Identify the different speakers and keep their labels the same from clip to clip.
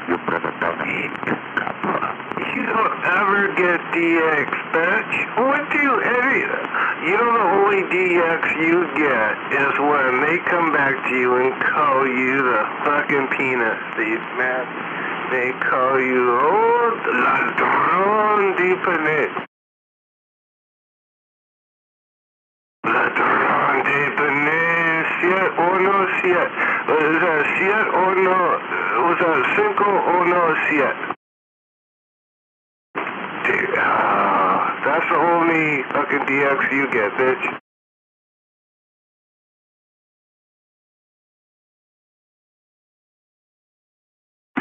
Speaker 1: You don't ever get DX, bitch. What do you idiot? You know the only DX you get is when they come back to you and call you the fucking penis thief, man. They call you, oh, ladrón de penis. Ladrón de penis, ¿cierto o no cierto? Was that cierto or no? Was that cinco or no cierto? That's the only fucking DX you get, bitch.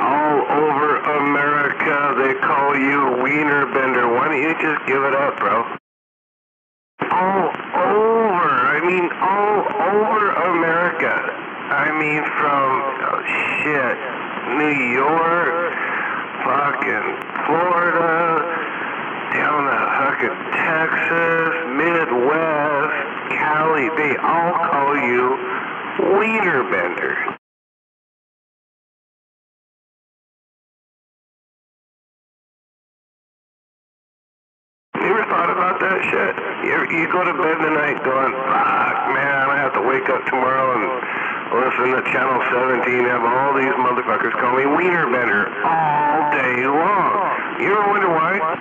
Speaker 1: All over America, they call you Wiener Bender. Why don't you just give it up, bro? All over America. I mean, from, New York, fucking Florida, down to fucking Texas, Midwest, Cali, they all call you Wiener Bender. You ever thought about that shit? You go to bed tonight going, fuck, man, I have to wake up tomorrow and listen to Channel 17, have all these motherfuckers call me Wiener Bender all day long. You ever wonder why?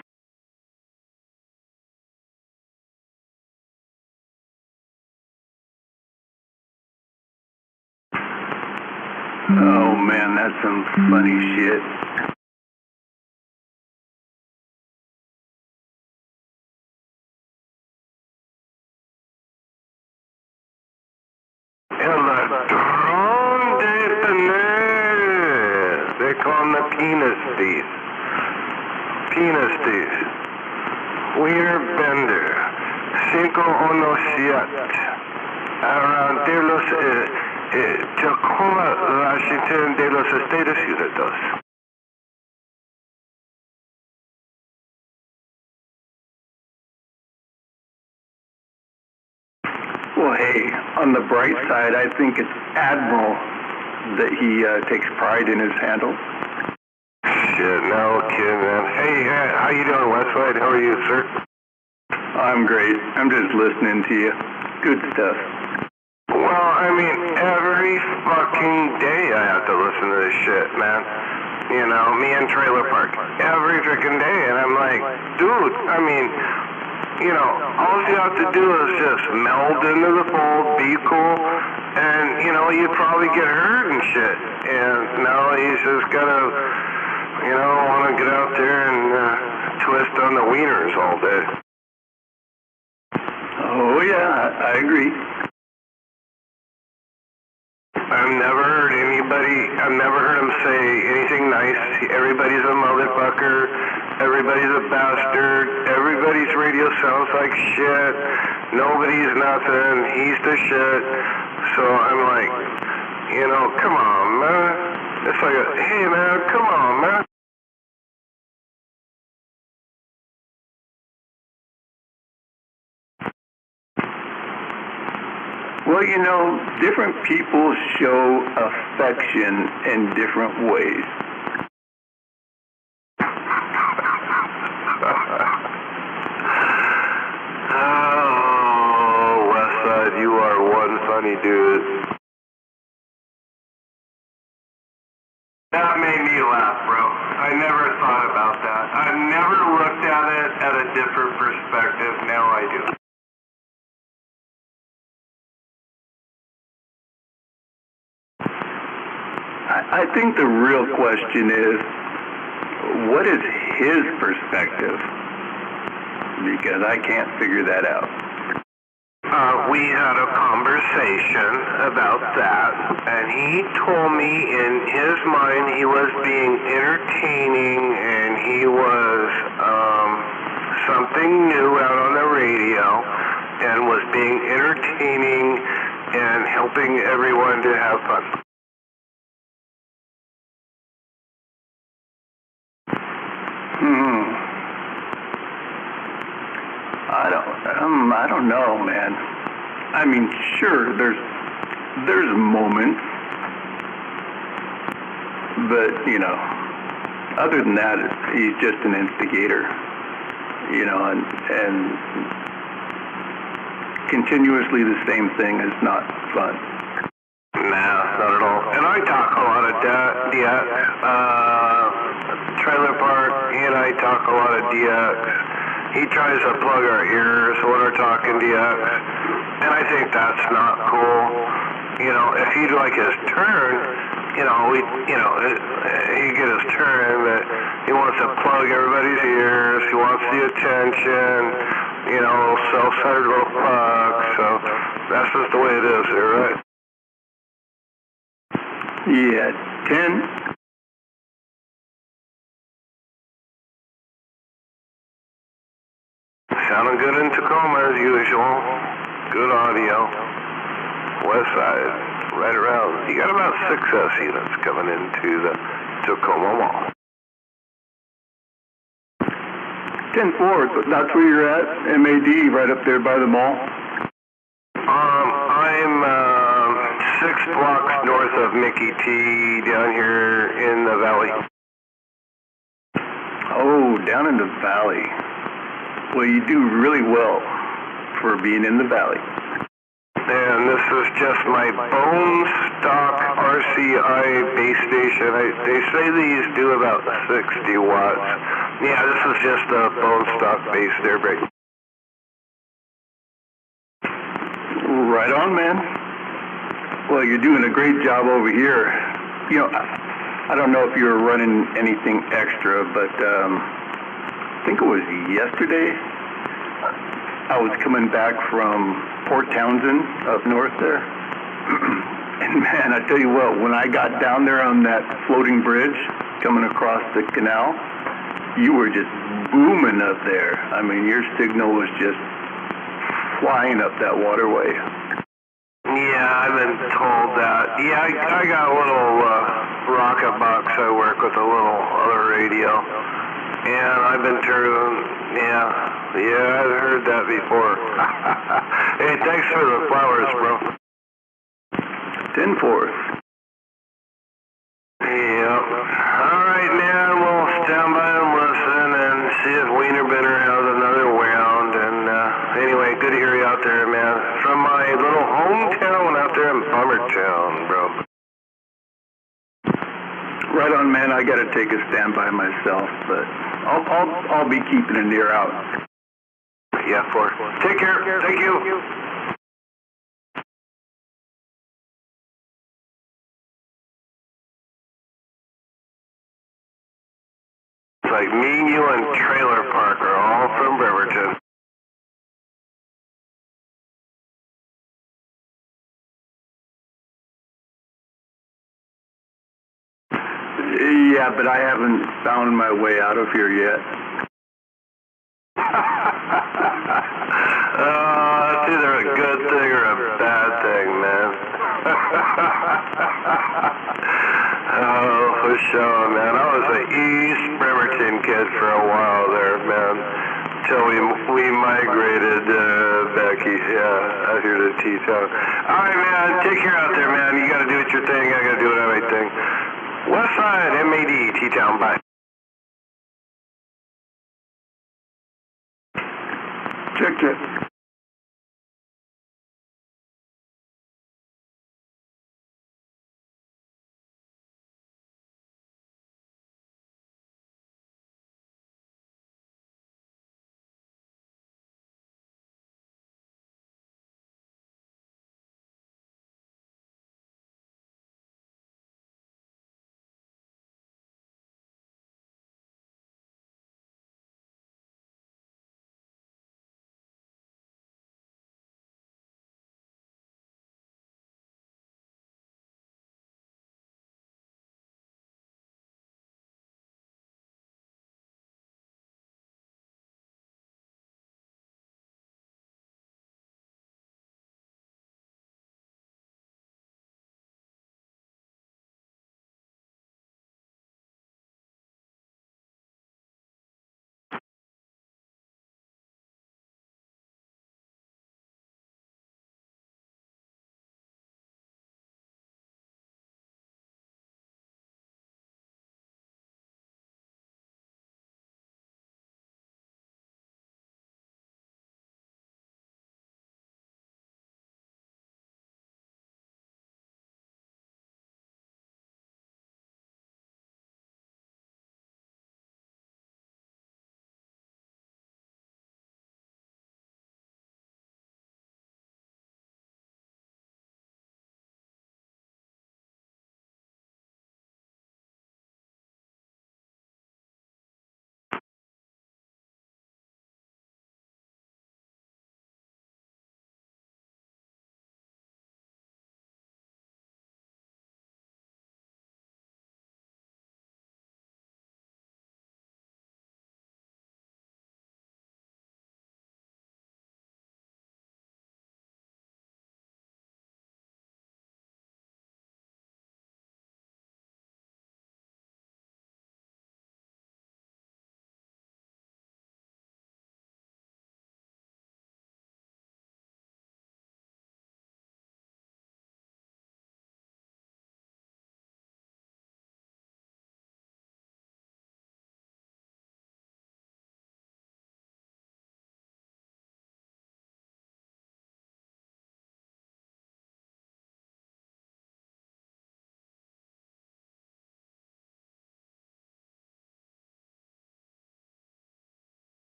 Speaker 2: Oh man, that's some funny shit.
Speaker 1: El ladrón de penis. They call him the penis thief. Penis thief. Wiener Bender. Cinco o no siete. Around de los Tacoma, Washington, de los Estados Unidos.
Speaker 2: Well, hey, on the bright side, I think it's admirable that he takes pride in his handle.
Speaker 1: Shit, no kidding, man. Hey, how you doing, Westside? How are you, sir?
Speaker 2: I'm great. I'm just listening to you. Good stuff.
Speaker 1: Well, I mean, every fucking day I have to listen to this shit, man. You know, me and Trailer Park. Every freaking day. And I'm like, dude, I mean, you know, all you have to do is just meld into the fold, be cool, and, you know, you'd probably get hurt and shit. And now he's just gotta, you know, want to get out there and twist on the wieners all day.
Speaker 2: Oh, yeah, I agree.
Speaker 1: I've never heard him say anything nice. Everybody's a motherfucker. Everybody's a bastard. Everybody's radio sounds like shit. Nobody's nothing. He's the shit. So I'm like, you know, come on, man. It's like, hey, man, come on, man.
Speaker 2: Well, you know, different people show affection in different ways.
Speaker 1: Oh, Westside, you are one funny dude. That made me laugh, bro. I never thought about that. I never looked at it at a different perspective. Now I do.
Speaker 2: I think the real question is, what is his perspective? Because I can't figure that out.
Speaker 1: We had a conversation about that, and he told me in his mind he was being entertaining and he was something new out on the radio and was being entertaining and helping everyone to have fun.
Speaker 2: I don't know, man. I mean, sure, there's moments, but you know, other than that, he's just an instigator, you know, and continuously the same thing is not fun.
Speaker 1: Nah, not at all. And I talk a lot of trailer park, he and I talk a lot of DX. He tries to plug our ears when we're talking DX, and I think that's not cool. You know, if he'd like his turn, you know, he'd get his turn, but he wants to plug everybody's ears, he wants the attention, you know, self-centered little fuck, so that's just the way it is here, right?
Speaker 2: Yeah, 10.
Speaker 1: Sounding good in Tacoma as usual. Good audio. West side, right around. You got about 6S units coming into the Tacoma Mall.
Speaker 2: 10-4, that's where you're at, MAD, right up there by the mall?
Speaker 1: I'm 6 blocks north of Mickey T, down here in the valley.
Speaker 2: Oh, down in the valley. Well, you do really well for being in the valley.
Speaker 1: And this is just my bone stock RCI base station. They say these do about 60 watts. Yeah, this is just a bone stock base there, Brick.
Speaker 2: Right on, man. Well, you're doing a great job over here. You know, I don't know if you were running anything extra, but I think it was yesterday. I was coming back from Port Townsend up north there. And man, I tell you what, when I got down there on that floating bridge coming across the canal, you were just booming up there. I mean, your signal was just flying up that waterway.
Speaker 1: Yeah, I've been told that. Yeah, I got a little rocket box I work with, a little other radio. And I've been yeah, I've heard that before. Hey, thanks for the flowers, bro.
Speaker 2: 10-4.
Speaker 1: Yep. All right, man, we'll stand by and listen and see if Wienerbitter has another round. And anyway, good to hear you out there, man. From my little hometown out there in Bummertown, bro.
Speaker 2: Right on, man. I gotta take a standby myself, but I'll be keeping an ear out.
Speaker 1: Yeah, 4. Take care. Thank you. It's like me, you, and Trailer Park are all from Bremerton.
Speaker 2: Yeah, but I haven't found my way out of here yet.
Speaker 1: It's either a good thing or a bad thing, man. Oh, for sure, man. I was an East Bremerton kid for a while there, man. Till we migrated back east, out here to T-Town. All right, man. Take care out there, man. You got to do your thing. I got to do my thing. West Side, MAD, T-Town, bye.
Speaker 2: Check.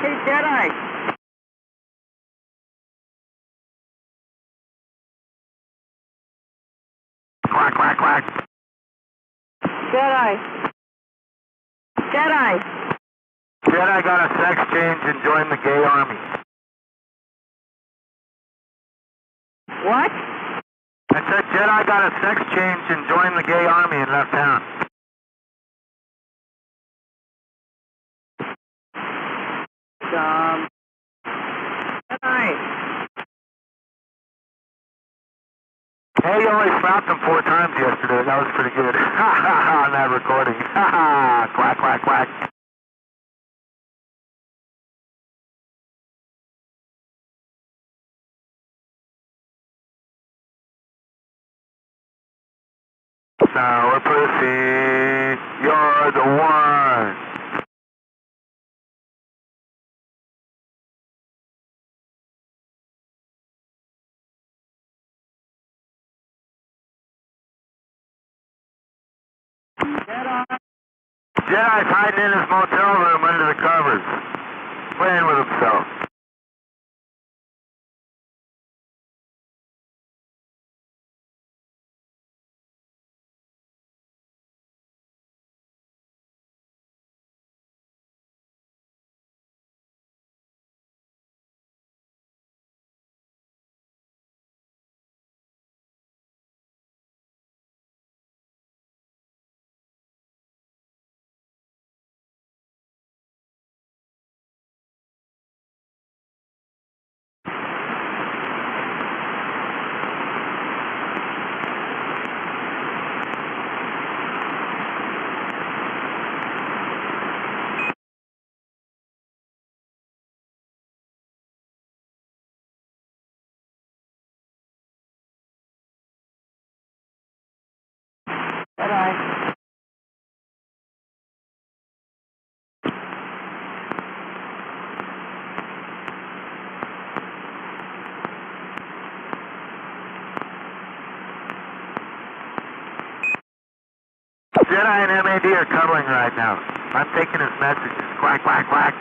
Speaker 3: Hey, Jedi.
Speaker 1: Quack, quack, quack.
Speaker 3: Jedi. Jedi.
Speaker 1: Jedi got a sex change and joined the gay army.
Speaker 3: What?
Speaker 1: I said Jedi got a sex change and joined the gay army and left town.
Speaker 3: Jedi.
Speaker 1: Hey, you only slapped him 4 times yesterday. That was pretty good. Ha ha ha on that recording. Ha ha. Quack, quack, quack. Sour pussy, you're the one. Jedi's hiding in his motel room under the covers, playing with himself.
Speaker 3: Jedi.
Speaker 1: Jedi and MAD are cuddling right now. I'm taking his messages. Quack, quack, quack.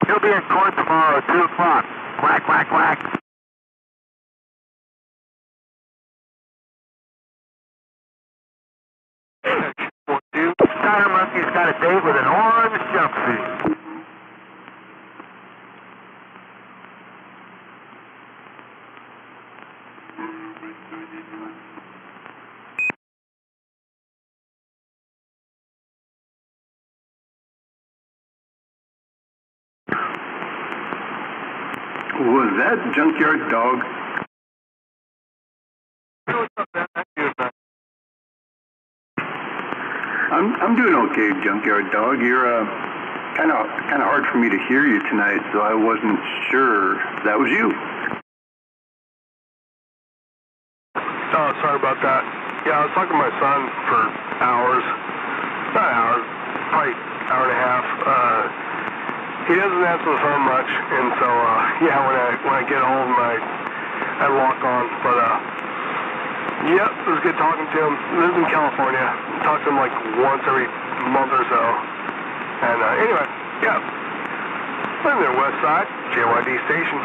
Speaker 1: He'll be in court tomorrow at 2 o'clock. Quack, quack, quack. Tire Monkey's got a date with an orange jumpsuit.
Speaker 2: Was that Junkyard Dog? I'm doing okay, Junkyard Dog. You're kind of hard for me to hear you tonight, so I wasn't sure that was you.
Speaker 4: Oh, sorry about that. Yeah, I was talking to my son for hours. Not hours, probably hour and a half. He doesn't answer the phone much, and so yeah, when I get home, I lock on. But yep, it was good talking to him. He lives in California. Talk to him like once every month or so. And anyway, yeah, I'm there, West Side, JYD station.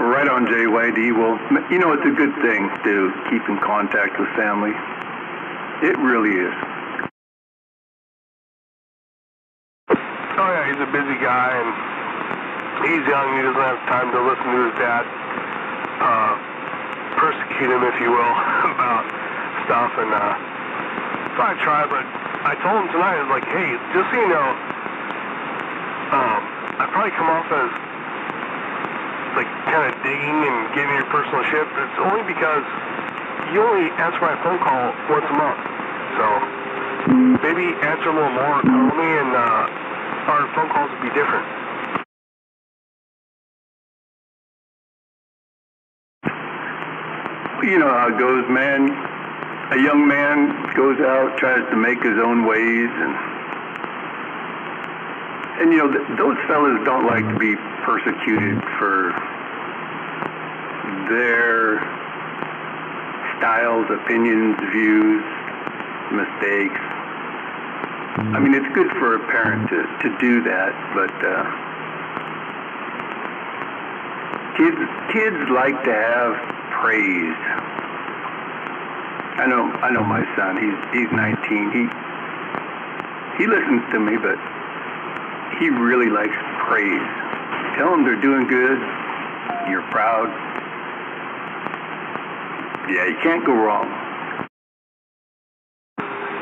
Speaker 2: Right on, JYD. Well, you know, it's a good thing to keep in contact with family. It really is.
Speaker 4: Oh yeah, he's a busy guy, and he's young. He doesn't have time to listen to his dad persecute him, if you will, about stuff. And so I try, but I told him tonight, I was like, hey, just so you know, I probably come off as like kind of digging and getting your personal shit, but it's only because you only answer my phone call once a month. So maybe answer a little more, call me, and our phone calls would be different.
Speaker 2: You know how it goes, man. A young man goes out, tries to make his own ways, and you know, those fellas don't like to be persecuted for their styles, opinions, views, mistakes. I mean, it's good for a parent to do that, but kids like to have praise. I know my son. He's 19. He listens to me, but he really likes praise. Tell them they're doing good. You're proud. Yeah, you can't go wrong.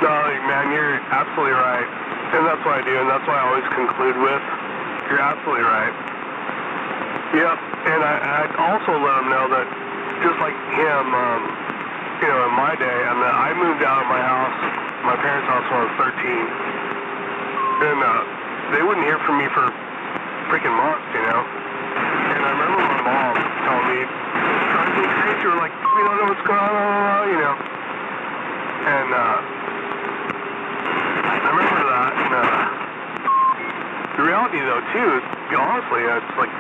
Speaker 4: No, man, you're absolutely right. And that's what I do, and that's what I always conclude with. You're absolutely right. Yep, and I'd also let them know that just like him, you know, in my day, I moved out of my house, my parents' house when I was 13. And they wouldn't hear from me for freaking months, you know. And I remember my mom telling me, driving me crazy, or like, we don't know what's going on, you know. And I remember that. And the reality, though, too, is, honestly, it's like,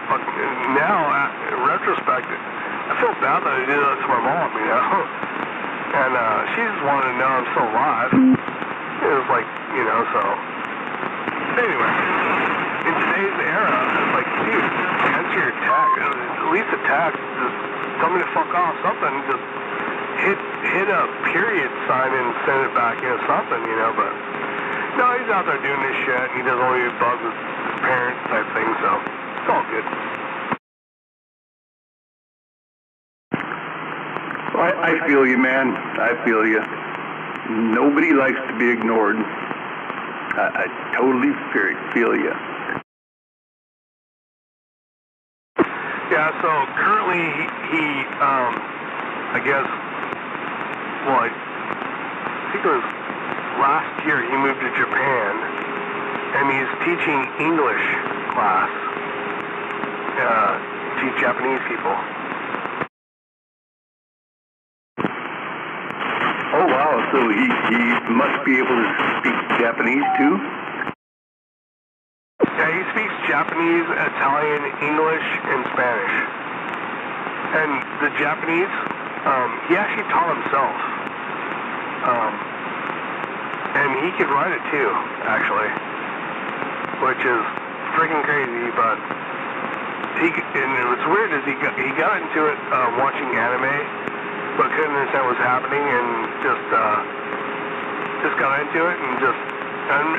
Speaker 4: now, in retrospect, I feel bad that I did that to my mom, you know. And she just wanted to know I'm still alive. It was like, you know, so. Anyway, in today's era, it's like, dude, answer your text. At least a text. Just tell me to fuck off, something. Just hit a period sign and send it back, you know, something, you know. But no, he's out there doing this shit, and he doesn't want to be bugged with his parents type thing, so it's all good.
Speaker 2: I feel you, man. I feel you. Nobody likes to be ignored. I totally feel you.
Speaker 4: Yeah, so currently he I guess, well, I think it was last year he moved to Japan, and he's teaching English class to Japanese people.
Speaker 2: Oh, wow. So he must be able to speak Japanese, too?
Speaker 4: Yeah, he speaks Japanese, Italian, English, and Spanish. And the Japanese, he actually taught himself. And he could write it too, actually. Which is freaking crazy, but and what's weird is he got into it watching anime, but couldn't understand what was happening, and just got into it, and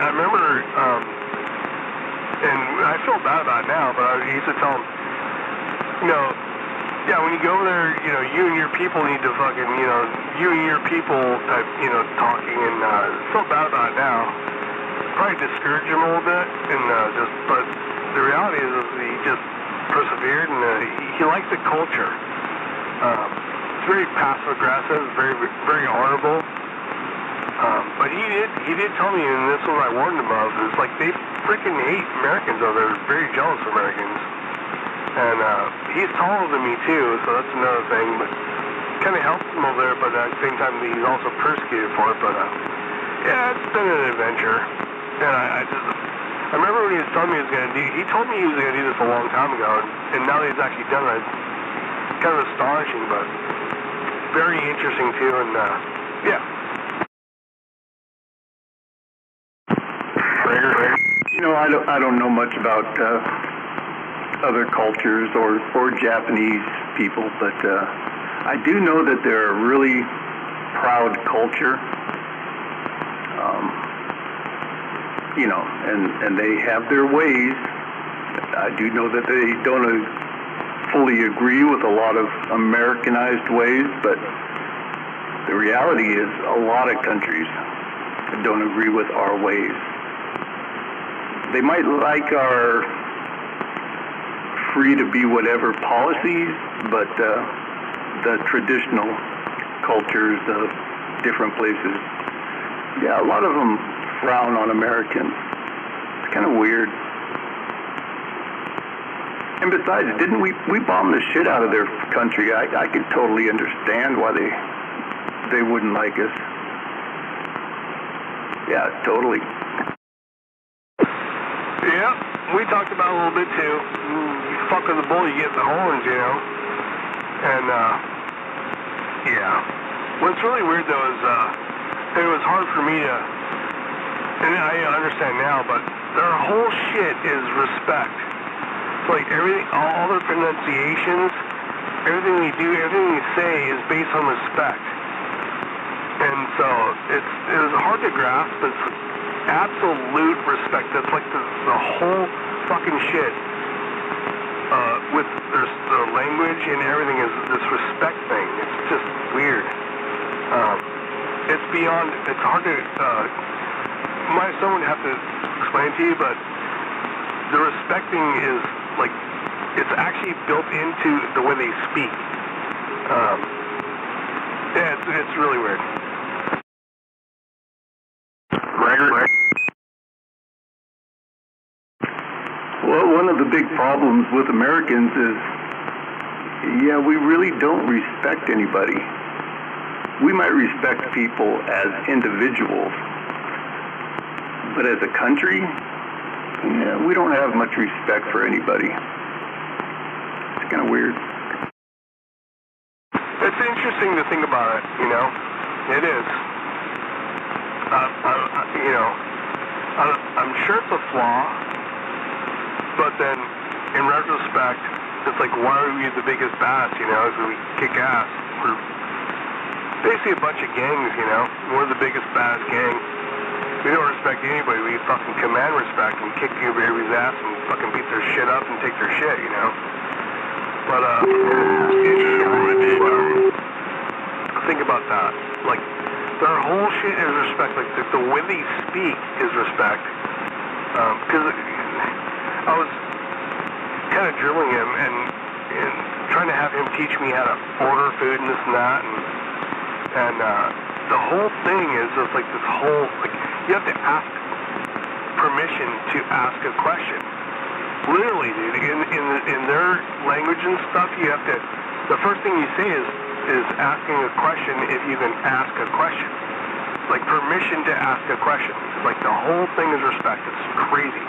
Speaker 4: I remember, and I feel bad about it now, but I used to tell him, you know, yeah, when you go there, you know, you and your people need to fucking, you know, you and your people type, you know, talking, and I feel bad about it now. Probably discourage him a little bit, and but the reality is he just persevered, and he likes the culture. It's very passive-aggressive, very honorable. But he did tell me, and this is what I warned him of, is like they freaking hate Americans over there. They're very jealous of Americans. And he's taller than me too, so that's another thing. But kind of helps him over there, but at the same time he's also persecuted for it. But yeah, it's been an adventure. And I remember when he was telling me he was going to do. He told me he was going to do this a long time ago, and now that he's actually done it, it's kind of astonishing, but very interesting too. And yeah.
Speaker 2: You know, I don't know much about other cultures or Japanese people, but I do know that they're a really proud culture. You know, and they have their ways. I do know that they don't fully agree with a lot of Americanized ways, but the reality is a lot of countries don't agree with our ways. They might like our free to be whatever policies, but the traditional cultures of different places, yeah, a lot of them frown on Americans. It's kind of weird. And besides, didn't we bomb the shit out of their country? I could totally understand why they wouldn't like us. Yeah, totally.
Speaker 4: Yeah, we talked about it a little bit too. You fuck with the bull, you get the horns, you know. And yeah. What's really weird though is it was hard for me to and I understand now, but their whole shit is respect. So like everything, all their pronunciations, everything we do, everything we say is based on respect. And so it was hard to grasp, but it's absolute respect. That's like the whole fucking shit. With the language and everything is this respect thing. It's just weird. It's beyond. It's hard to. Someone would have to explain to you, but the respecting is like it's actually built into the way they speak. Yeah, it's really weird.
Speaker 2: Well, one of the big problems with Americans is, yeah, we really don't respect anybody. We might respect people as individuals, but as a country, yeah, we don't have much respect for anybody. It's kind of weird.
Speaker 4: It's interesting to think about it, you know? It is. I'm sure it's a flaw. But then, in retrospect, it's like, why are we the biggest bass, you know? Because we kick ass. We're basically a bunch of gangs, you know? We're the biggest bass gang. We don't respect anybody. We fucking command respect and kick everybody's ass and fucking beat their shit up and take their shit, you know? But, think about that. Like, their whole shit is respect. Like, the way they speak is respect. Because I was kind of drilling him and trying to have him teach me how to order food and this and that, and the whole thing is just like this whole, like, you have to ask permission to ask a question. Literally, dude, in their language and stuff, you have to, the first thing you say is asking a question if you can ask a question. Like permission to ask a question. Like the whole thing is respect. It's crazy.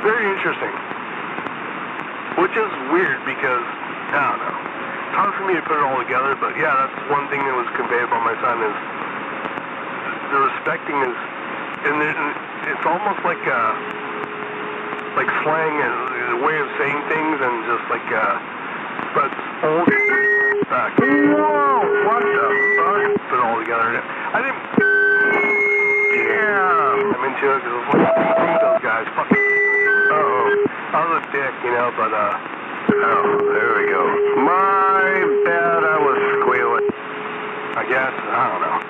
Speaker 4: Very interesting. Which is weird because, I don't know. It's hard for me to put it all together, but yeah, that's one thing that was conveyed by my son is the respecting is, and it's almost like slang and a way of saying things and just like, but it's old respect. Whoa, what the fuck? Put it all together. I didn't, yeah, I'm into it because I was like, those guys, fucking. I was a dick, you know, but,
Speaker 1: oh, there we go. My bad, I was squealing.
Speaker 4: I guess, I don't know.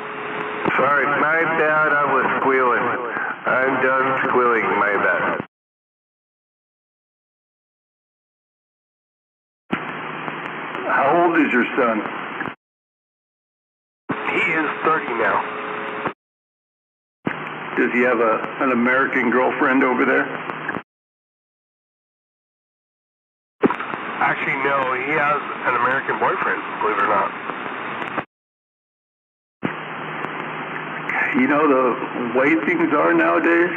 Speaker 1: Sorry, my bad, I was squealing. I'm done squealing, my bad.
Speaker 2: How old is your son?
Speaker 4: He is 30 now.
Speaker 2: Does he have an American girlfriend over there?
Speaker 4: Actually, no, he has an American boyfriend, believe it or not.
Speaker 2: You know, the way things are nowadays,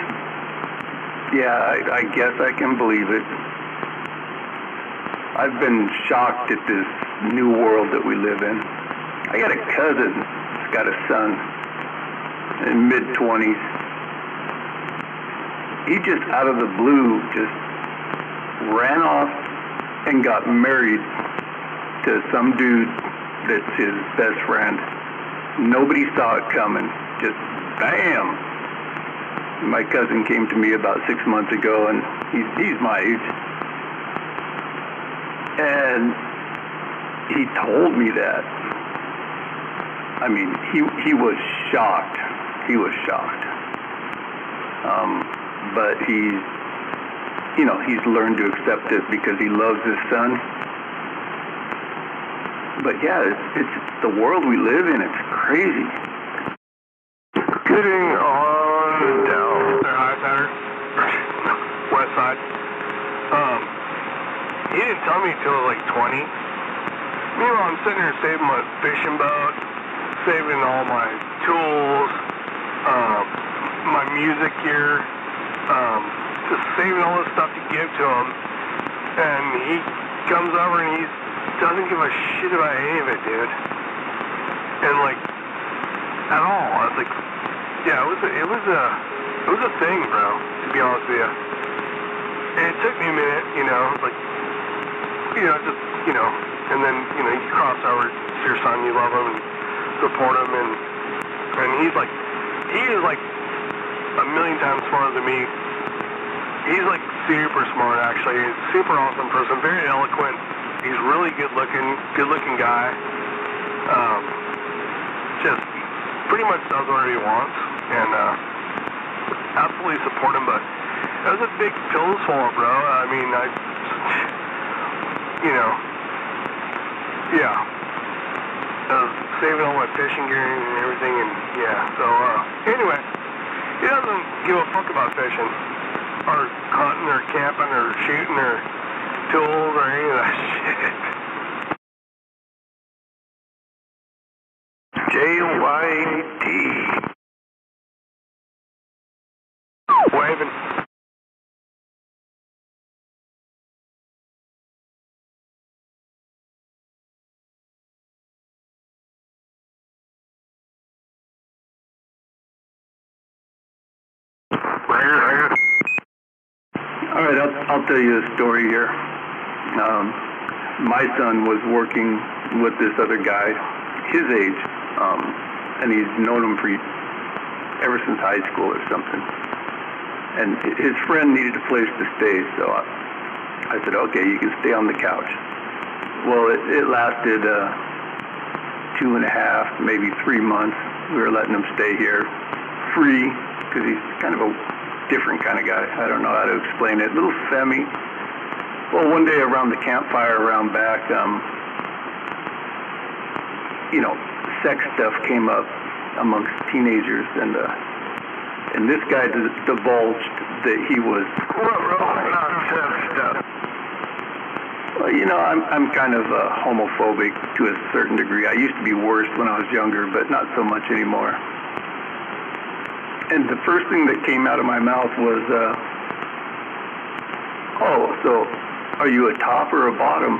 Speaker 2: yeah, I guess I can believe it. I've been shocked at this new world that we live in. I got a cousin who's got a son in mid-20s. He just out of the blue just ran off and got married to some dude that's his best friend. Nobody saw it coming. Just bam! My cousin came to me about 6 months ago, and he's my age. And he told me that. I mean, he was shocked. He was shocked. But he's learned to accept it because he loves his son. But yeah, it's the world we live in. It's crazy.
Speaker 1: Getting on down.
Speaker 4: Their high center, west side. He didn't tell me till like 20. Meanwhile, I'm sitting here saving my fishing boat, saving all my tools, my music gear, just saving all this stuff to give to him. And he comes over and he doesn't give a shit about any of it, dude. And like, at all. I was like, Yeah, it was a thing, bro, to be honest with you. And it took me a minute, like, just, and then, you cross over to your son, you love him and support him, and he is like a million times smarter than me. He's like super smart, actually. He's a super awesome person, very eloquent. He's really good looking guy. Just pretty much does whatever he wants, and absolutely support him. But it was a big pill to swallow, bro. I mean, yeah. I was saving all my fishing gear and everything, and yeah. So anyway, he doesn't give a fuck about fishing, or hunting, or camping, or shooting, or tools, or any of that shit.
Speaker 1: JYT.
Speaker 4: Waving.
Speaker 2: All right, I'll tell you a story here. My son was working with this other guy, his age, and he's known him ever since high school or something. And his friend needed a place to stay, so I said, okay, you can stay on the couch. Well, it lasted 2.5, maybe 3 months. We were letting him stay here free, because he's kind of a different kind of guy. I don't know how to explain it. A little femmy. Well, one day around the campfire around back, sex stuff came up amongst teenagers, and this guy divulged that he was...
Speaker 1: What nonsense stuff?
Speaker 2: Well, I'm kind of homophobic to a certain degree. I used to be worse when I was younger, but not so much anymore. And the first thing that came out of my mouth was, oh, so are you a top or a bottom?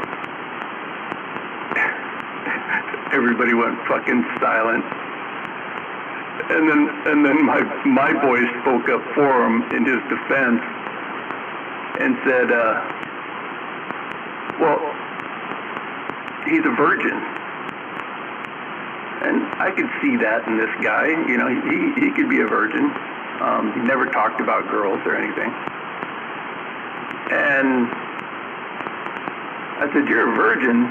Speaker 2: Everybody went fucking silent. And then my boy spoke up for him in his defense and said, well, he's a virgin. And I could see that in this guy. He could be a virgin. He never talked about girls or anything. And I said, you're a virgin?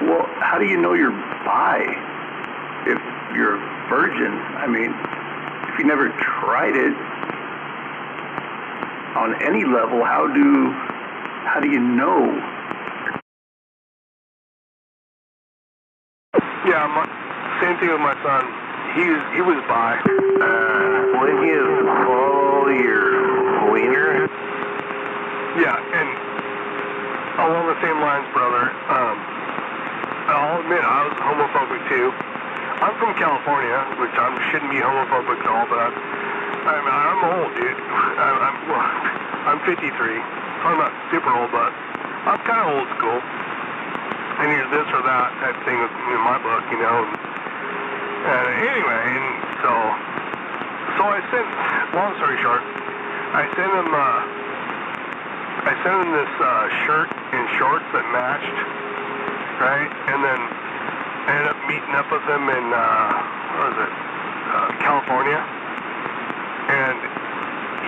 Speaker 2: Well, how do you know you're bi if you're a virgin? I mean, if you never tried it on any level, how do you know?
Speaker 4: Yeah, same thing with my son. He was bi.
Speaker 1: When you follow your wiener?
Speaker 4: Yeah, and along the same lines, brother, I'll admit I was homophobic too. I'm from California, which I shouldn't be homophobic at all, but I'm old, dude. I'm 53, so I'm not super old, but I'm kind of old school. And you're this or that type thing in my book, And anyway, and so I sent, long story short, I sent him this shirt and shorts that matched, right? And then I ended up meeting up with him in, California. And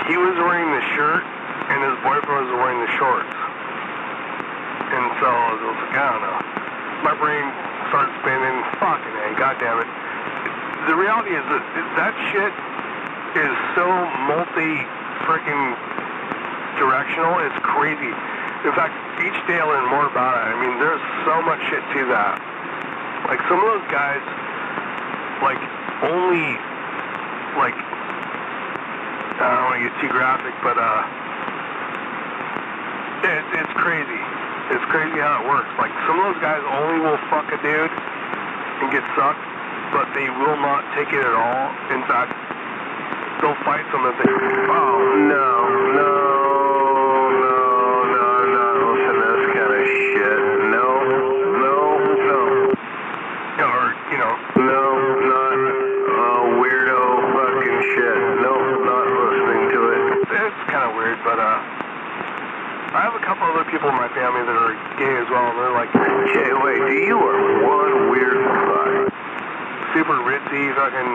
Speaker 4: he was wearing the shirt and his boyfriend was wearing the shorts. And so I was like, I don't know. My brain started spinning. Fucking A, goddammit. The reality is that shit is so freaking directional. It's crazy. In fact, each day I learn more about it. I mean, there's so much shit to that. Like some of those guys, only I don't want to get too graphic, but it's crazy. It's crazy how it works. Like, some of those guys only will fuck a dude and get sucked, but they will not take it at all. In fact, they'll fight some if they...
Speaker 1: Oh, no. Listen to this kind of shit. No.
Speaker 4: Or,
Speaker 1: No, not
Speaker 4: but I have a couple other people in my family that are gay as well, and they're like,
Speaker 1: JYD, you are one weird fuck.
Speaker 4: super ritzy, fucking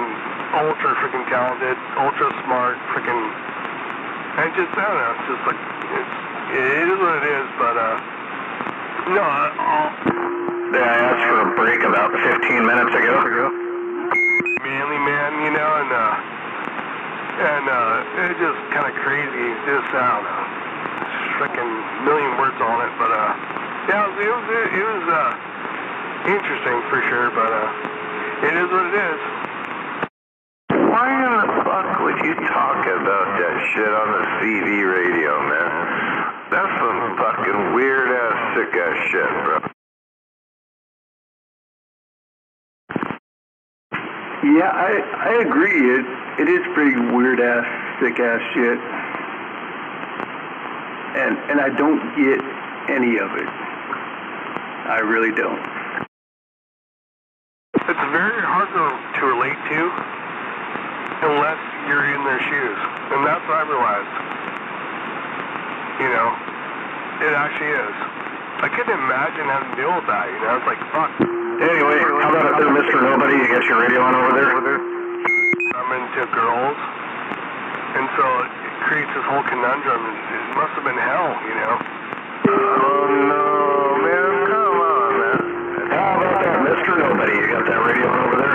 Speaker 4: ultra freaking talented, ultra smart, freaking, and just, I don't know, it's just like, it is what it is, but, no,
Speaker 2: Yeah, I asked for a break about 15 minutes ago.
Speaker 4: manly man, you know, and it's just kind of crazy, just, I don't know, freaking million words on it, but, yeah, it was interesting for sure, but, it is what it is.
Speaker 1: Why in the fuck would you talk about that shit on the CV radio, man? That's some fucking weird-ass, sick-ass shit, bro.
Speaker 2: Yeah, I agree. It is pretty weird ass, sick ass shit. And I don't get any of it. I really don't.
Speaker 4: It's very hard to relate to unless you're in their shoes. And that's what I realized. You know, it actually is. I couldn't imagine having to deal with that, you know? It's like, fuck.
Speaker 2: Anyway, how about Mr. Nobody? You got your radio on over there?
Speaker 4: I'm into girls. And so it creates this whole conundrum. It must have been hell, you know?
Speaker 1: Oh, no, man, come on, man.
Speaker 2: How about that, Mr. Nobody? You got that radio on over there?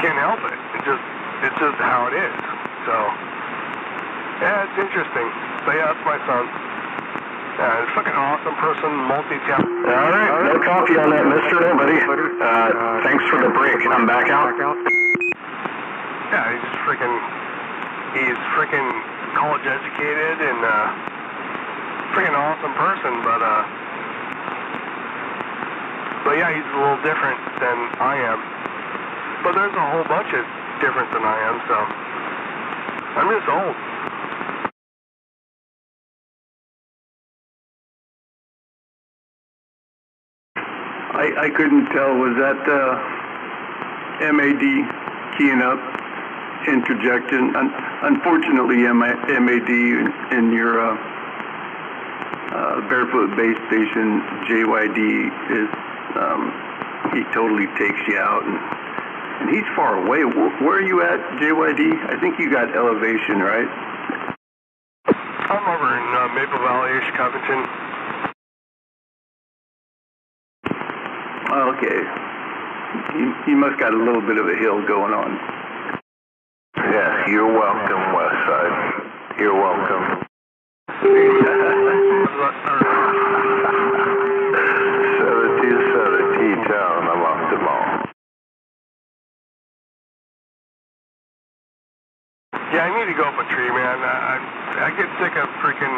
Speaker 4: Can't help it. It's just how it is. So, yeah, it's interesting. But yeah, that's my son. Fucking awesome person, multi-talented.
Speaker 2: All right, no coffee on that, Mr. Nobody. Thanks for the break. I'm back out.
Speaker 4: Yeah, he's freaking college educated and freaking awesome person, but yeah, he's a little different than I am. But there's a whole bunch of different than I am, so I'm just old.
Speaker 2: I couldn't tell. Was that MAD keying up, interjection? Unfortunately, MAD in your Barefoot Base Station, JYD is he totally takes you out, and he's far away. Where are you at, JYD? I think you got elevation, right?
Speaker 4: I'm over in Maple Valley, Covington.
Speaker 2: Okay. You must got a little bit of a hill going on.
Speaker 1: Yeah, you're welcome, Westside. You're welcome. 1770 town, I'm off the mall.
Speaker 4: Yeah, I need to go up a tree, man. I get sick of freaking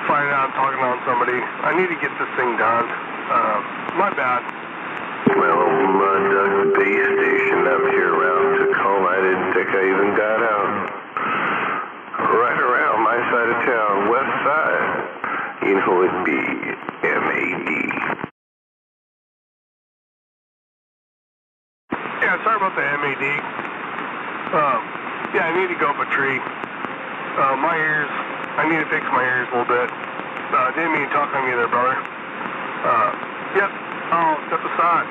Speaker 4: finding out I'm talking on somebody. I need to get this thing done. My bad.
Speaker 1: Well, Mud Base Station up here around Tacoma, I didn't think I even got out. Right around my side of town, west side, you know it'd be MAD.
Speaker 4: Yeah, sorry about the MAD. Yeah, I need to go up a tree. My ears, I need to fix my ears a little bit. Didn't mean to talk on you there, brother. Yep, I'll step aside.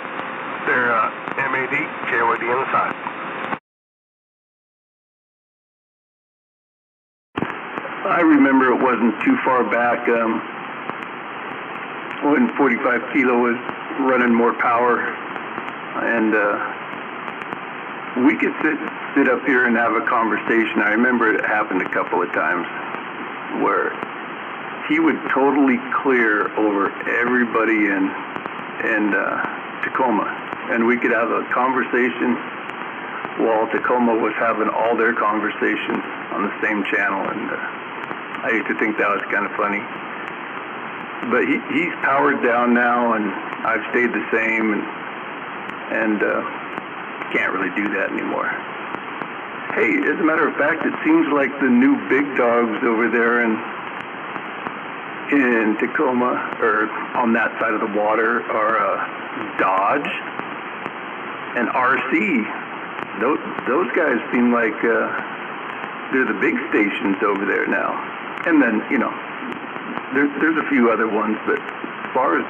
Speaker 4: They're MAD, JYD on the side.
Speaker 2: I remember it wasn't too far back when 45 Kilo was running more power, and we could sit up here and have a conversation. I remember it happened a couple of times where he would totally clear over everybody in Tacoma, and we could have a conversation while Tacoma was having all their conversations on the same channel, and I used to think that was kind of funny. But he's powered down now, and I've stayed the same, and can't really do that anymore. Hey, as a matter of fact, it seems like the new big dogs over there in Tacoma, or on that side of the water, are Dodge and RC. Those guys seem like they're the big stations over there now. And then, you know, there's a few other ones, but as far as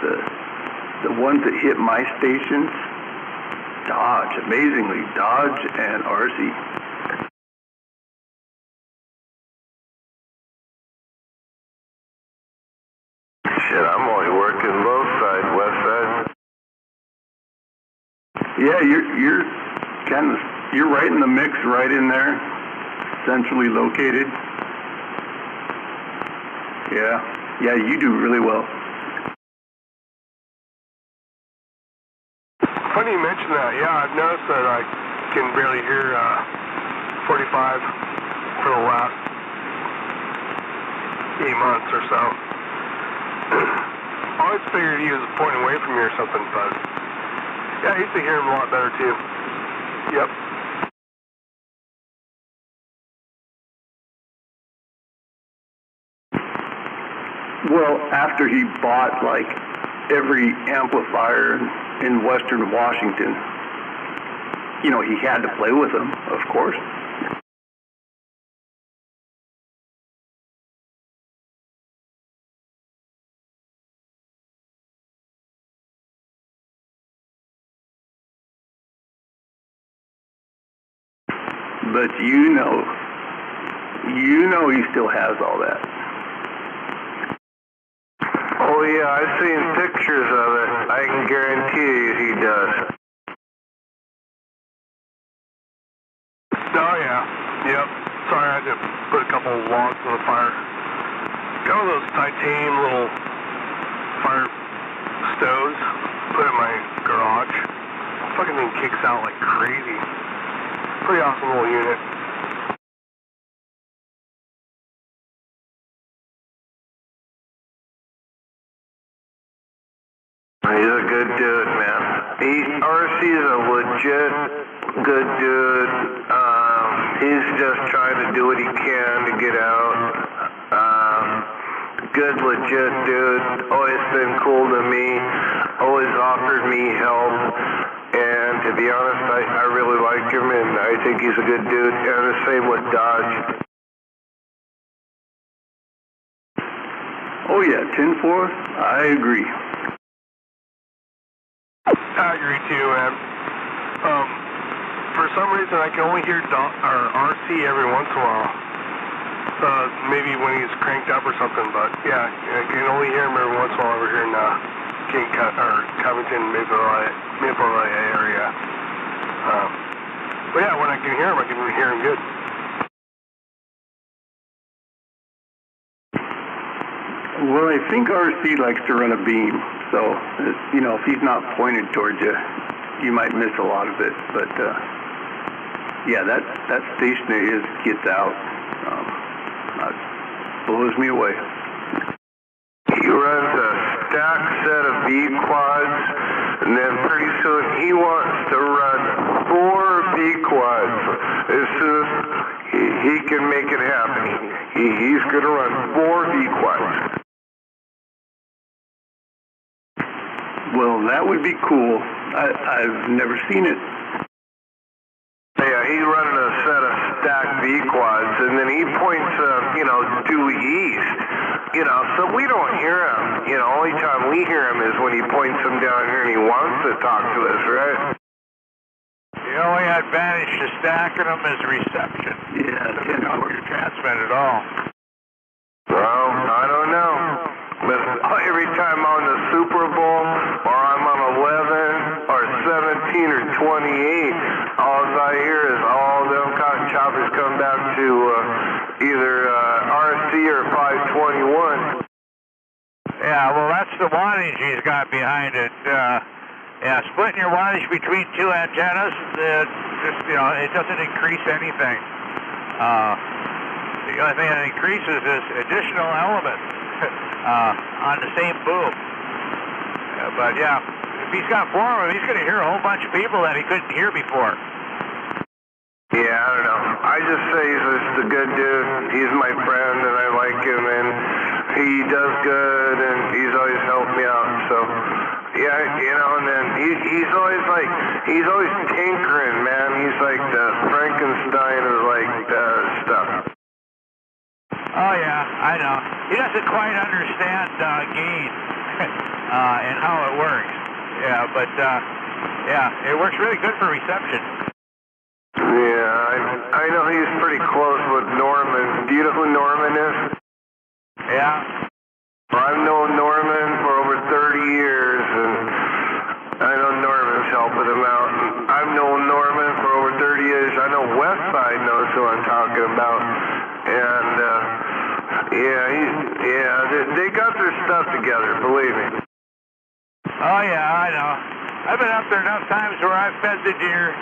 Speaker 2: the ones that hit my stations, Dodge, amazingly, Dodge and RC.
Speaker 1: Shit, I'm only working low side, west side.
Speaker 2: Yeah, you're right in the mix, right in there, centrally located. Yeah, you do really well.
Speaker 4: Funny you mention that. Yeah, I've noticed that I can barely hear 45 for the last 8 months or so. I always figured he was pointing away from me or something, but yeah, I used to hear him a lot better too. Yep.
Speaker 2: Well, after he bought like every amplifier in Western Washington, you know, he had to play with them, of course. But you know he still has all that.
Speaker 1: Oh yeah, I've seen pictures of it. I can guarantee you he does.
Speaker 4: Oh yeah. Yep. Sorry, I had to put a couple of logs on the fire. Got one of those titanium little fire stoves. Put it in my garage. Fucking thing kicks out like crazy. Pretty awesome little unit.
Speaker 1: He's a good dude, man. RC is a legit good dude. He's just trying to do what he can to get out. Good, legit dude. Always been cool to me. Always offered me help. And to be honest, I really like him, and I think he's a good dude. And the same with Dodge.
Speaker 2: Oh yeah, 10-4, I agree.
Speaker 4: I agree too, man. For some reason, I can only hear RC every once in a while. Maybe when he's cranked up or something, but yeah, I can only hear him every once in a while over here in Covington, Maple area. But yeah, when I can hear him, I can hear him good.
Speaker 2: Well, I think RC likes to run a beam, so, you know, if he's not pointed towards you, you might miss a lot of it. But, yeah, that station of his gets out. That blows me away.
Speaker 1: He runs a stacked set of B quads, and then pretty soon he wants to run 4 B quads. As soon as he can make it happen, he's going to run 4 B quads.
Speaker 2: Well, that would be cool. I've never seen it.
Speaker 1: Yeah, he's running a set of stacked V quads, and then he points, due east. So we don't hear him. Only time we hear him is when he points them down here and he wants to talk to us, right?
Speaker 5: The only advantage to stacking them is reception.
Speaker 2: Yeah,
Speaker 5: Doesn't help your transmit at all.
Speaker 1: Well, I don't know. But every time I'm on the Super Bowl, or I'm on 11, or 17, or 28, all I hear is all them cotton choppers come back to either RC or 521.
Speaker 5: Yeah, well, that's the wattage he's got behind it. Yeah, splitting your wattage between 2 antennas, it doesn't increase anything. The only thing that increases is additional elements on the same boom. But yeah, if he's got 4 of them, he's going to hear a whole bunch of people that he couldn't hear before.
Speaker 1: Yeah, I don't know. I just say he's just a good dude. He's my friend, and I like him, and he does good, and he's always helped me out. So, yeah, and then he's always tinkering, man. He's like the Frankenstein of like stuff.
Speaker 5: I know. He doesn't quite understand gain and how it works. Yeah, but yeah, it works really good for reception.
Speaker 1: Yeah, I know he's pretty close with Norman. Do you know who Norman is?
Speaker 5: Yeah.
Speaker 1: I've known Norman for over 30 years, and I know Norman's helping him out. And I've known Norman for over 30 years. I know Westside knows who I'm talking about. And, they got their stuff together, believe me.
Speaker 5: Oh, yeah, I know. I've been up there enough times where I've fed the deer.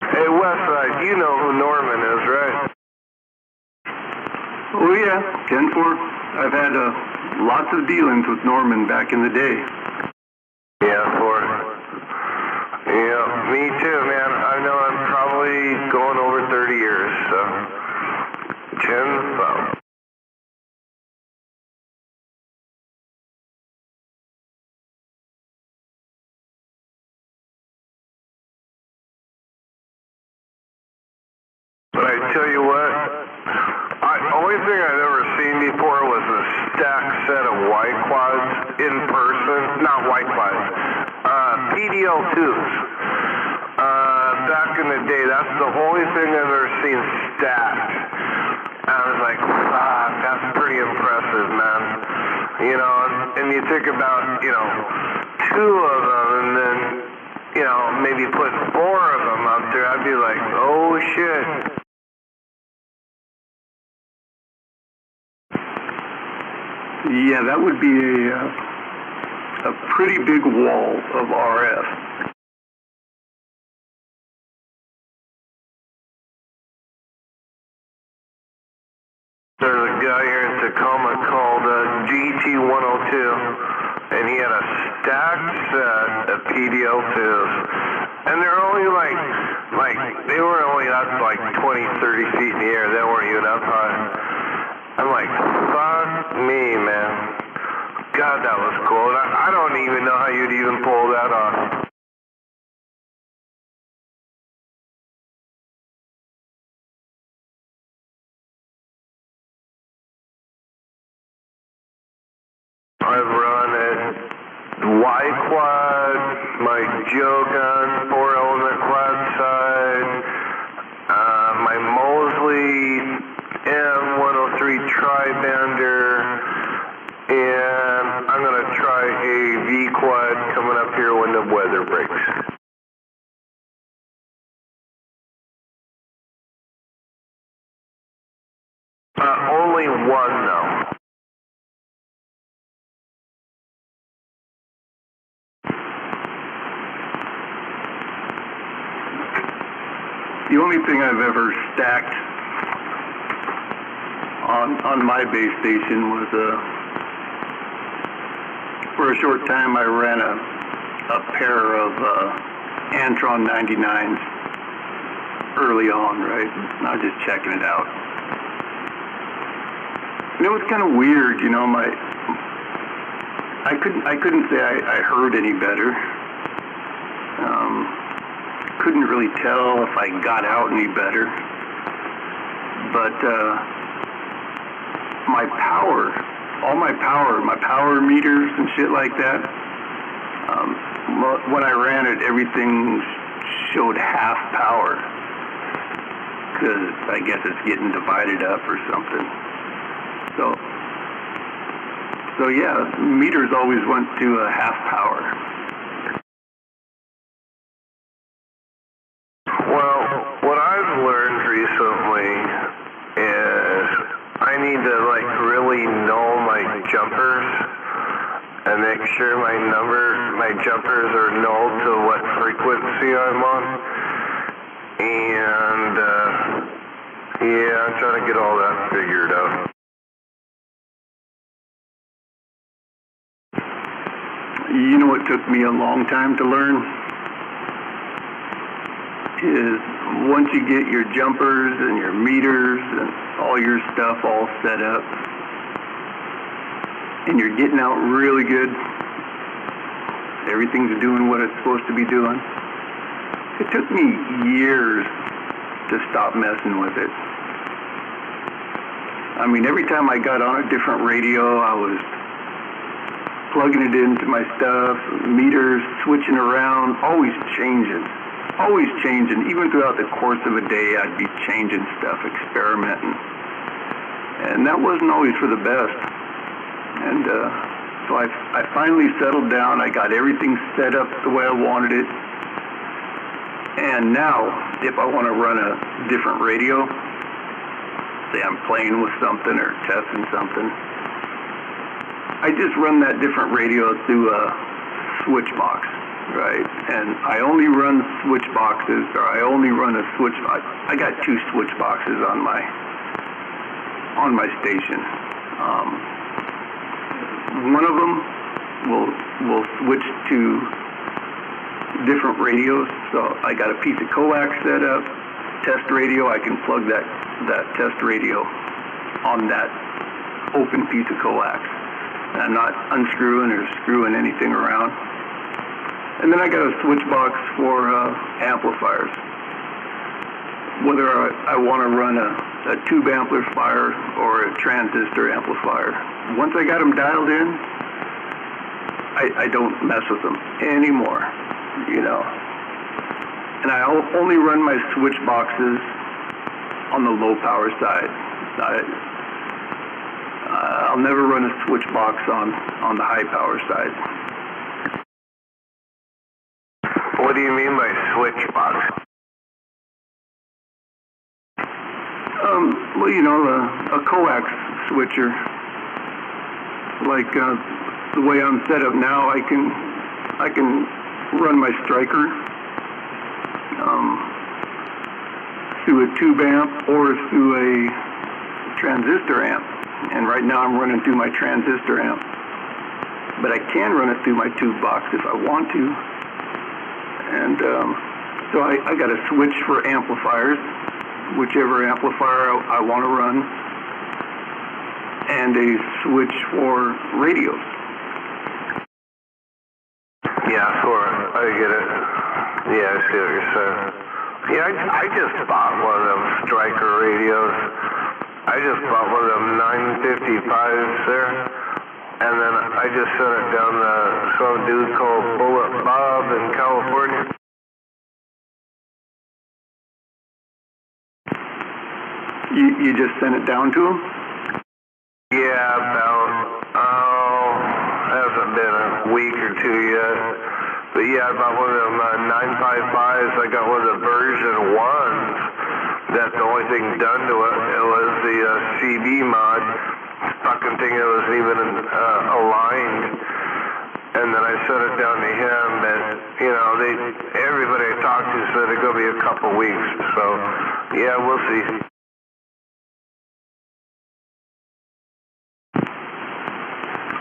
Speaker 1: Hey, Westside, you know who Norman is, right?
Speaker 2: Oh yeah, 10-4. I've had lots of dealings with Norman back in the day.
Speaker 1: Yeah, me too, man. I know I'm probably going over 30 years, so 10-4. But I tell you what, the only thing I've ever seen before was a stacked set of white quads in person. Not white quads, PDL2s. Back in the day, that's the only thing I've ever seen stacked. I was like, fuck, that's pretty impressive, man. You know, and you think about, two of them and then, maybe put four of them up there, I'd be like, oh shit.
Speaker 2: Yeah, that would be a pretty big wall of RF.
Speaker 1: There's a guy here in Tacoma called GT102, and he had a stacked set of PDL2s, and they're only they were only up like 20, 30 feet in the air. They weren't even up high. I'm like, fuck me, man. God, that was cool. I don't even know how you'd even pull that off. I've run a Y-quad, my Joe gun, 4-element quad side, my Mosley M103 tri-bander, and I'm going to try a V-quad coming up here when the weather breaks. Only one, though.
Speaker 2: The only thing I've ever stacked on my base station was for a short time I ran a pair of Antron 99s early on, right? And I was just checking it out. And it was kind of weird, I couldn't say I heard any better. Couldn't really tell if I got out any better, but my power meters and shit like that, when I ran it, everything showed half power, because I guess it's getting divided up or something. So yeah, meters always went to a half power.
Speaker 1: Well, what I've learned recently is I need to really know my jumpers and make sure my jumpers are null to what frequency I'm on. And I'm trying to get all that figured out.
Speaker 2: You know what took me a long time to learn? Is once you get your jumpers and your meters and all your stuff all set up and you're getting out really good, everything's doing what it's supposed to be doing. It took me years to stop messing with it. I mean, every time I got on a different radio, I was plugging it into my stuff, meters, switching around, always changing. Even throughout the course of a day, I'd be changing stuff, experimenting. And that wasn't always for the best. And so I finally settled down. I got everything set up the way I wanted it. And now, if I want to run a different radio, say I'm playing with something or testing something, I just run that different radio through a switch box, right? And I only run switch boxes, or I only run a switch box. I got 2 switch boxes on my station. One of them will switch to different radios. So I got a piece of coax set up, test radio. I can plug that test radio on that open piece of coax. And I'm not unscrewing or screwing anything around. And then I got a switch box for amplifiers. Whether I want to run a tube amplifier or a transistor amplifier. Once I got them dialed in, I don't mess with them anymore, you know. And I only run my switch boxes on the low power side. I'll never run a switch box on the high power side.
Speaker 1: What do you mean by switch box?
Speaker 2: Well, you know, a coax switcher. Like the way I'm set up now, I can run my striker through a tube amp or through a transistor amp. And right now I'm running through my transistor amp. But I can run it through my tube box if I want to. And so I got a switch for amplifiers, whichever amplifier I want to run, and a switch for radios.
Speaker 1: Yeah, sure. I get it. Yeah, I see what you're saying. Yeah, I just bought one of them striker radios. I just bought one of them 955s there, and then I just sent it down to some dude called Bullet Bob in California.
Speaker 2: You just sent it down to him?
Speaker 1: Yeah, hasn't been a week or 2 yet. But yeah, I bought one of them 955s. I got one of the version 1s. That's the only thing done to it. It was the CB mod. Fucking thing that wasn't even aligned. And then I sent it down to him, and you know, everybody I talked to said it's gonna be a couple weeks. So yeah, we'll see.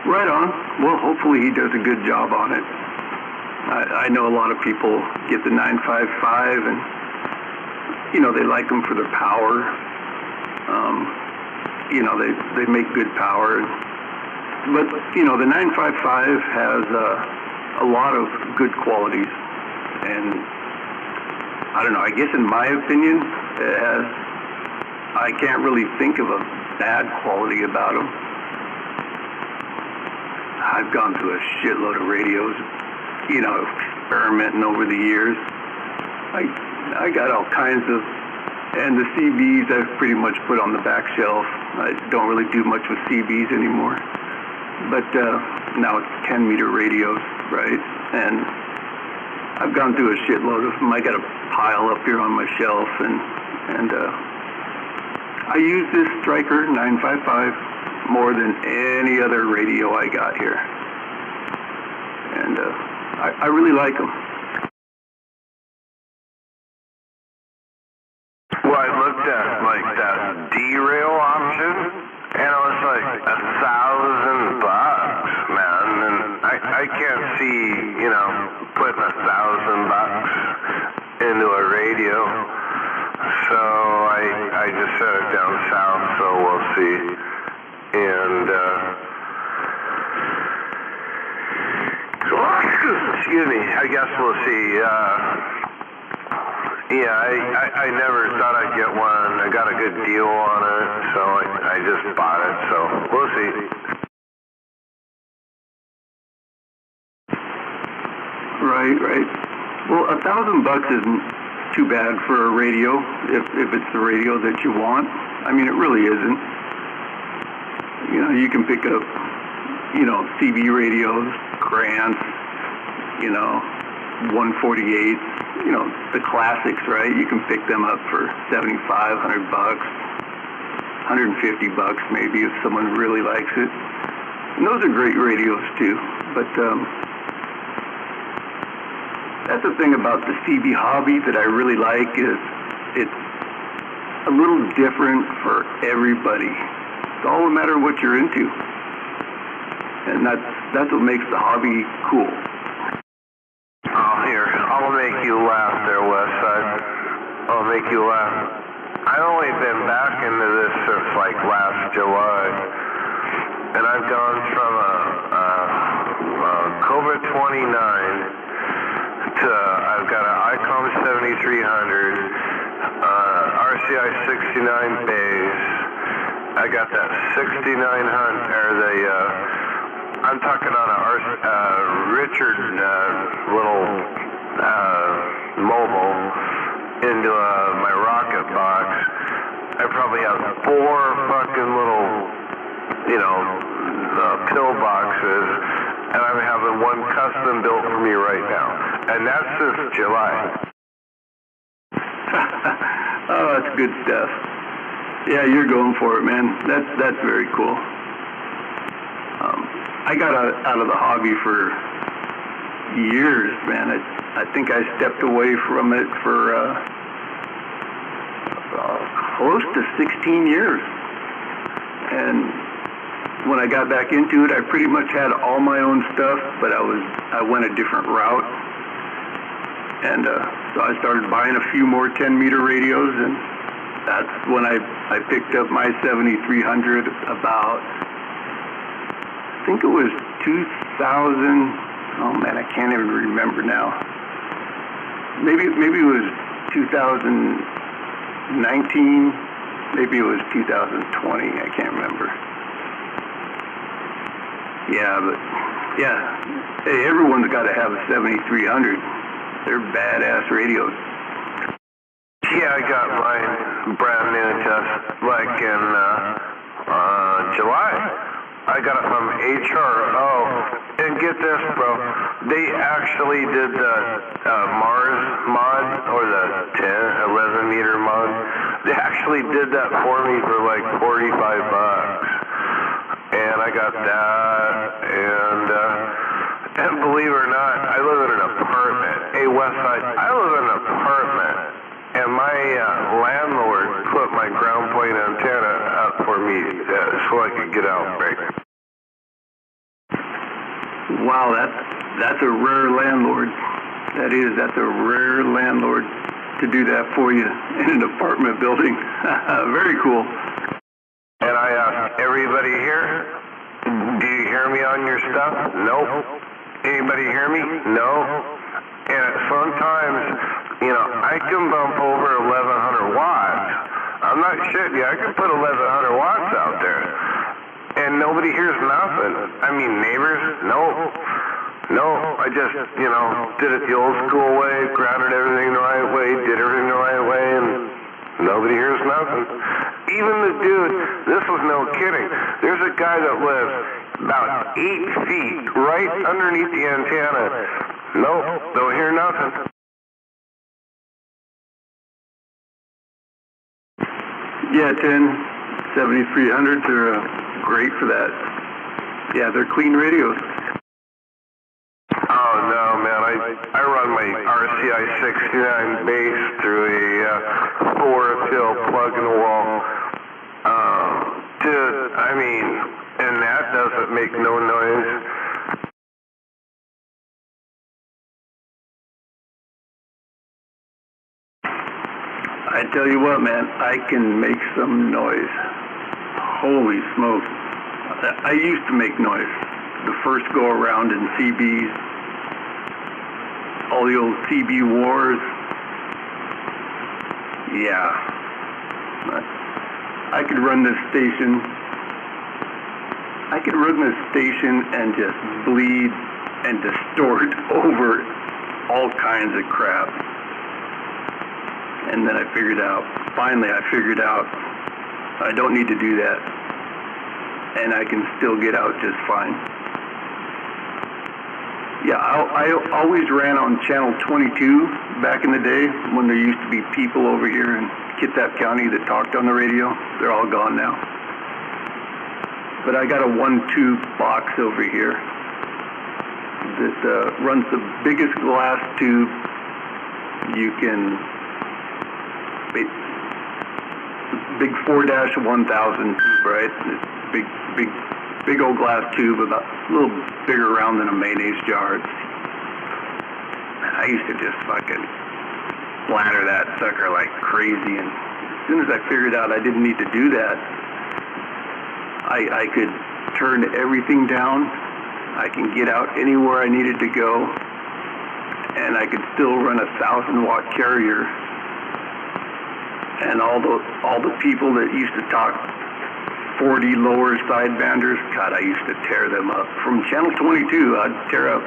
Speaker 2: Right on. Well, hopefully he does a good job on it. I know a lot of people get the 955 and, you know, they like them for their power. You know, they make good power. But, you know, the 955 has a lot of good qualities. And, I don't know, I guess in my opinion, it has, I can't really think of a bad quality about them. I've gone through a shitload of radios, you know, experimenting over the years. I got all kinds of, and the CBs I've pretty much put on the back shelf. I don't really do much with CBs anymore. But now it's 10-meter radios, right? And I've gone through a shitload of them. I got a pile up here on my shelf, and I use this Striker 955 more than any other radio I got here. And I really like them.
Speaker 1: Well, I looked at like that derail option, and it was like $1,000, man. And I can't see, you know, putting $1,000 into a radio. So I just set it down south, so we'll see. And excuse me, I guess we'll see. Yeah, I never thought I'd get one. I got a good deal on it, so I just bought it, so we'll see.
Speaker 2: Right. Well, $1,000 isn't too bad for a radio, if it's the radio that you want. I mean, it really isn't. You know, you can pick up, CB radios, Grants, 148s, the classics, right? You can pick them up for $75, $100, $150 maybe if someone really likes it. And those are great radios too, but that's the thing about the CB hobby that I really like is it's a little different for everybody. It's all a matter of what you're into. And that's what makes the hobby cool.
Speaker 1: Oh, here, I'll make you laugh there, Westside. I'll make you laugh. I've only been back into this since like last July. And I've gone from a Cobra 29 to I've got an ICOM 7300, RCI 69 bays. I got that 6900, I'm talking on a Richard little mobile into my rocket box. I probably have 4 fucking little, pill boxes, and I'm having one custom built for me right now. And that's since July.
Speaker 2: Oh, that's good stuff. Yeah, you're going for it, man. That's very cool. I got out of the hobby for years, man. I think I stepped away from it for close to 16 years. And when I got back into it, I pretty much had all my own stuff, but I went a different route. And so I started buying a few more 10-meter radios, and that's when I picked up my 7300 about, I think it was 2000, oh man, I can't even remember now. Maybe it was 2019, maybe it was 2020, I can't remember. Yeah, but yeah, hey, everyone's got to have a 7300. They're badass radios.
Speaker 1: Yeah, I got mine brand new just like in July. I got it from HRO. And get this, bro. They actually did the Mars mod, or the 11 meter mod. They actually did that for me for like $45. And I got that, and believe it or not, I live in an apartment. Hey, Westside, I live in an apartment, and my landlord put my ground plane antenna up for me so I could get out break.
Speaker 2: Wow, that's a rare landlord. That's a rare landlord to do that for you in an apartment building. Very cool.
Speaker 1: And I asked everybody here, do you hear me on your stuff? Nope. Anybody hear me? No. And sometimes, I can bump over 1,100 watts. I'm not shitting you. I can put 1,100 watts out there. And nobody hears nothing. I mean, neighbors? No. I just, did it the old school way, grounded everything the right way, did everything the right way, and nobody hears nothing. Even the dude, this was no kidding. There's a guy that lives about 8 feet right underneath the antenna. Nope, don't hear nothing.
Speaker 2: Yeah, 7300s are great for that. Yeah, they're clean radios.
Speaker 1: Oh no, man! I run my RCI 69 base through a 4-pill plug in the wall. Dude, I mean, and that doesn't make no noise.
Speaker 2: I tell you what, man, I can make some noise. Holy smokes. I used to make noise. The first go around in CBs, all the old CB wars. Yeah. I could run this station. I could run this station and just bleed and distort over all kinds of crap. And then I figured out, finally I figured out, I don't need to do that. And I can still get out just fine. Yeah, I always ran on channel 22 back in the day when there used to be people over here in Kitsap County that talked on the radio. They're all gone now. But I got a 1-tube box over here that runs the biggest glass tube you can, big 4-1000 tube, right? It's big old glass tube, about a little bigger around than a mayonnaise jar. I used to just fucking splatter that sucker like crazy, and as soon as I figured out I didn't need to do that, I could turn everything down. I can get out anywhere I needed to go, and I could still run a 1,000-watt carrier. And all the people that used to talk 40 lower sidebanders, God, I used to tear them up. From channel 22, I'd tear up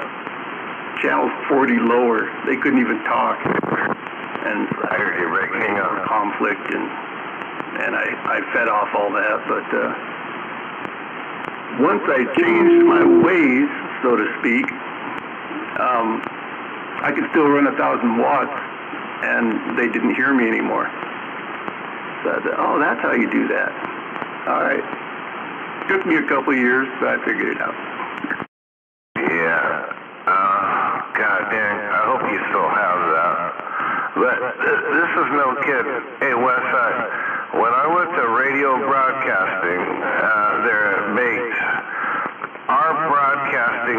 Speaker 2: channel 40 lower. They couldn't even talk. And I heard you breaking up conflict, and I fed off all that. But once I changed my ways, so to speak, I could still run 1,000 watts, and they didn't hear me anymore. So I said, oh, that's how you do that. All right. Took me a couple of years, but I figured it out.
Speaker 1: Yeah. God dang, I hope you still have that. But this is no kidding. Hey, Westside, when I went to radio broadcasting there at Bates, our broadcasting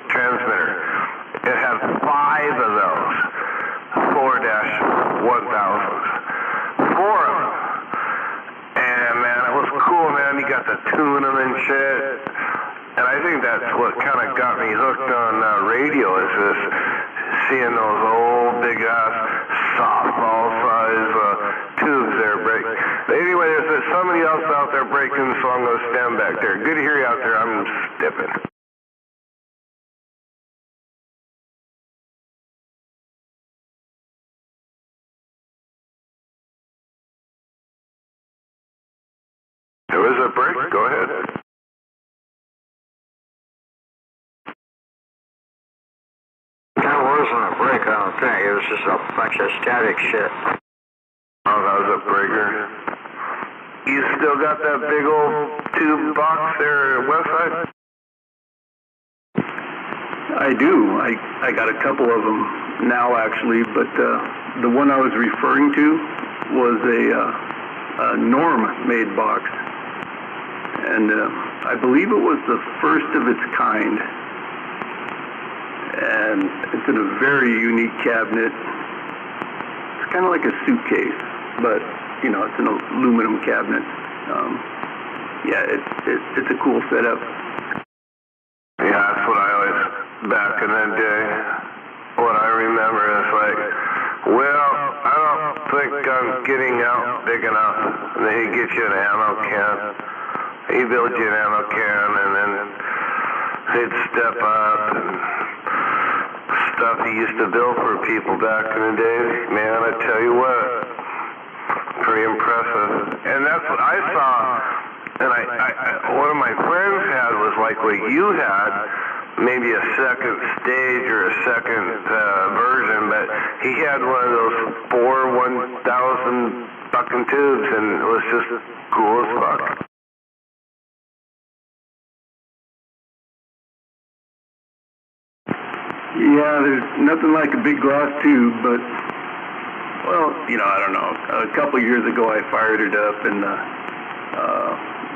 Speaker 1: transmitter, it had 5 of those 4-1000s. 4 of them. And man, it was cool, man. You got to tune them and shit. And I think that's what kind of got me hooked on radio, is this seeing those old big ass softball size tubes there breaking. But anyway, there's somebody else out there breaking, so I'm going to stand back there. Good to hear you out there. I'm stepping. There was a break. Go ahead.
Speaker 6: That wasn't a break, I don't think. It was just a bunch of static shit.
Speaker 1: Oh, that was a breaker. You still got that big old tube box there, Westside?
Speaker 2: I do. I got a couple of them now, actually, but the one I was referring to was a Norm-made box. And I believe it was the first of its kind. And it's in a very unique cabinet. It's kind of like a suitcase, but you know, it's an aluminum cabinet. Yeah, it's a cool setup.
Speaker 1: Yeah, that's what I always, back in the day, what I remember is like, well, I don't think I'm getting out big enough. And then he'd get you an ammo can. He'd build you an ammo can, and then he'd step up and stuff he used to build for people back in the day. Man, I tell you what, pretty impressive. And that's what I saw. And one of my friends had was like what you had, maybe a second stage or a second version, but he had one of those 4-1000 fucking tubes, and it was just cool as fuck.
Speaker 2: Yeah, there's nothing like a big glass tube, but, well, you know, I don't know. A couple of years ago, I fired it up, and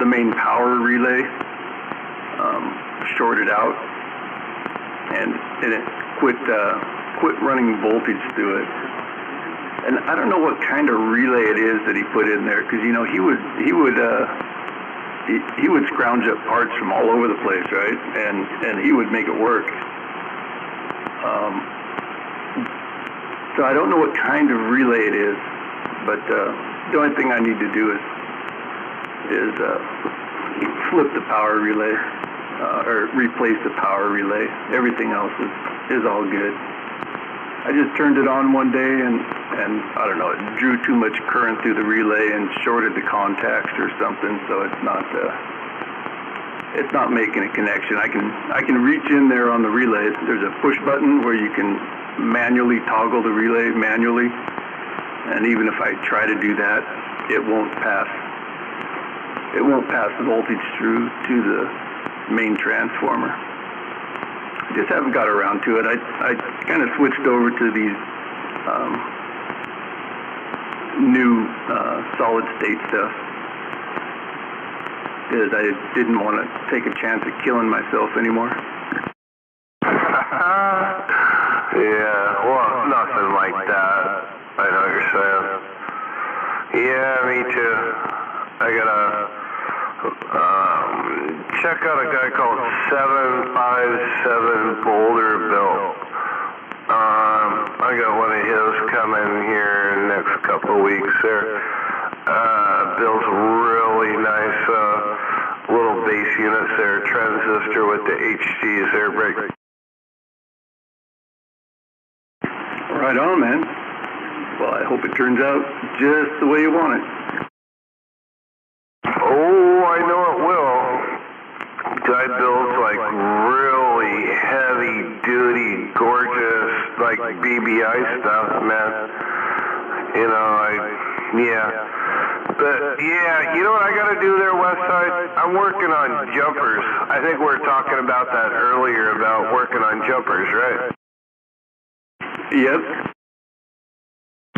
Speaker 2: the main power relay shorted out, and it quit running voltage through it. And I don't know what kind of relay it is that he put in there, because you know he would scrounge up parts from all over the place, right? And he would make it work. So I don't know what kind of relay it is, but the only thing I need to do is flip the power relay, or replace the power relay. Everything else is all good. I just turned it on one day and I don't know, it drew too much current through the relay and shorted the contacts or something, so it's not making a connection. I can reach in there on the relay. There's a push button where you can manually toggle the relay manually, and even if I try to do that, it won't pass the voltage through to the main transformer. I just haven't got around to it. I kind of switched over to these new solid state stuff because I didn't want to take a chance at killing myself anymore.
Speaker 1: Yeah, well, nothing like that. I know what you're saying. Yeah, me too. I gotta check out a guy called 757 Boulderbilt. I got one of his coming here in the next couple of weeks there. Builds really nice little bass units there, transistor with the HGs there, break.
Speaker 2: Right on, man. Well, I hope it turns out just the way you want it.
Speaker 1: Oh, I know it will. Guy builds like really heavy duty, gorgeous, like BBI stuff, man. You know, But yeah, you know what I gotta do there, Westside? I'm working on jumpers. I think we were talking about that earlier, about working on jumpers, right?
Speaker 2: Yep.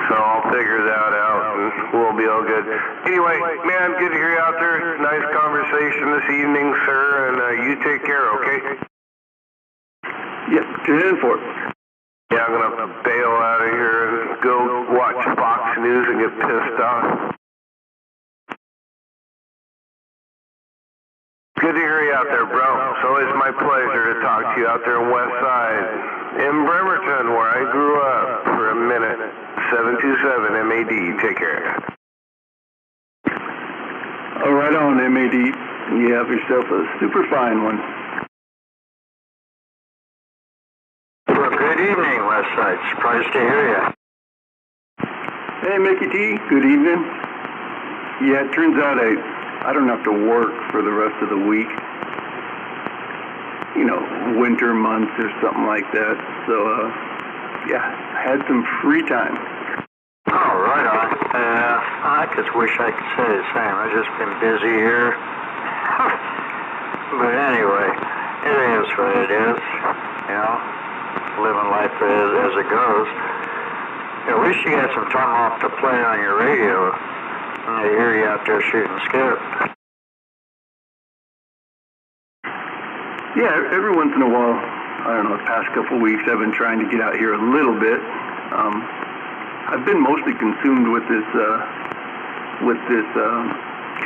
Speaker 1: So I'll figure that out and we'll be all good. Anyway, man, good to hear you out there. Nice conversation this evening, sir, and you take care, okay?
Speaker 2: Yep, tune in for it.
Speaker 1: Yeah, I'm gonna bail out of here and go watch Fox News and get pissed off. Good to hear you out there, bro. It's always my pleasure to talk to you out there in West Side. In Bremerton, where I grew up for a minute. 727 MAD. Take care.
Speaker 2: All right on, MAD. You have yourself a super fine one.
Speaker 6: Well, good evening, Westside. Surprised to hear you.
Speaker 2: Hey, Mickey T. Good evening. Yeah, it turns out I don't have to work for the rest of the week. You know, winter months or something like that. So, yeah, I had some free time.
Speaker 6: Oh, right on. I just wish I could say the same. I've just been busy here. But anyway, it is what it is. You know, living life as it goes. At least you got some time off to play on your radio. I hear you out there shooting skip.
Speaker 2: Yeah, every once in a while, I don't know, the past couple of weeks, I've been trying to get out here a little bit. I've been mostly consumed with this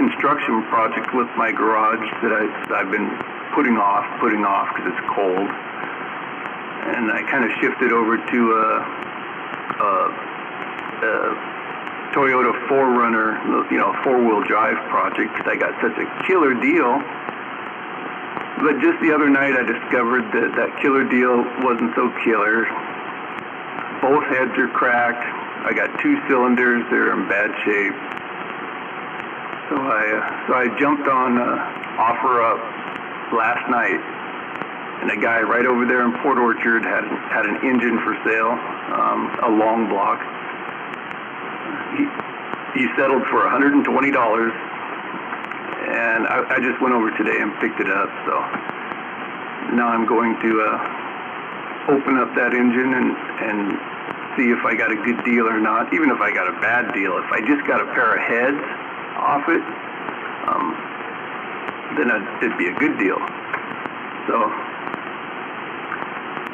Speaker 2: construction project with my garage that I've been putting off because it's cold. And I kind of shifted over to Toyota 4Runner, you know, four-wheel drive project because I got such a killer deal. But just the other night I discovered that that killer deal wasn't so killer. Both heads are cracked. I got 2 cylinders. They're in bad shape. So I jumped on OfferUp last night, and a guy right over there in Port Orchard had an engine for sale, a long block. He settled for $120. And I just went over today and picked it up, so now I'm going to open up that engine and see if I got a good deal or not. Even if I got a bad deal, if I just got a pair of heads off it, then it'd be a good deal. So,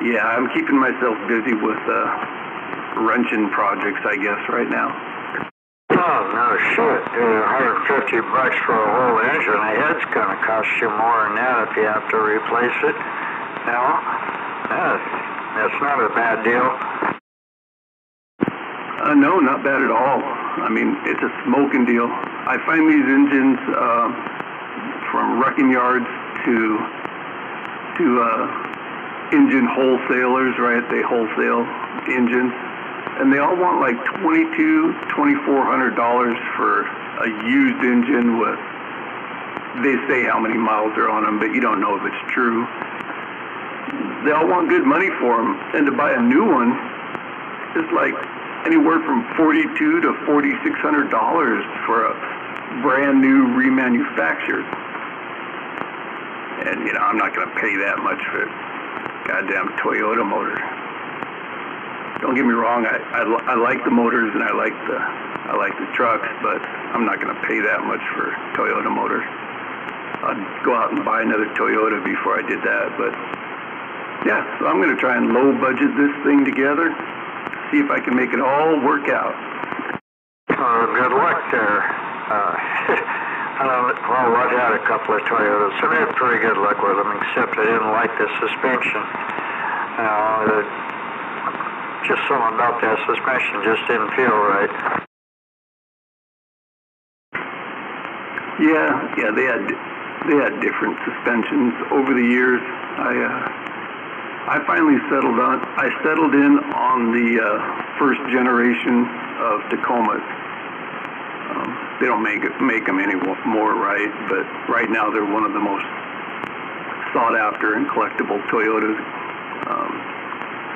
Speaker 2: yeah, I'm keeping myself busy with wrenching projects, I guess, right now.
Speaker 6: Oh, no shit. $150 for a whole engine. A head's gonna cost you more than that if you have to replace it. No? That's not a bad deal.
Speaker 2: No, not bad at all. I mean, it's a smoking deal. I find these engines from wrecking yards to engine wholesalers, right? They wholesale engines, and they all want like $2,400 for a used engine with, they say how many miles are on them, but you don't know if it's true. They all want good money for them, and to buy a new one is like anywhere from $4,200 to $4,600 for a brand new remanufactured. And I'm not going to pay that much for a goddamn Toyota motor. Don't get me wrong, I like the motors and I like the trucks, but I'm not going to pay that much for a Toyota motor. I'd go out and buy another Toyota before I did that, but yeah, so I'm going to try and low budget this thing together, see if I can make it all work out.
Speaker 6: Good luck there. Well, I've had a couple of Toyotas, and I had pretty good luck with them, except I didn't like the suspension. Just something about that suspension just didn't feel right.
Speaker 2: Yeah, they had different suspensions over the years. I finally settled in on the first generation of Tacomas. They don't make them anymore, right? But right now they're one of the most sought after and collectible Toyotas.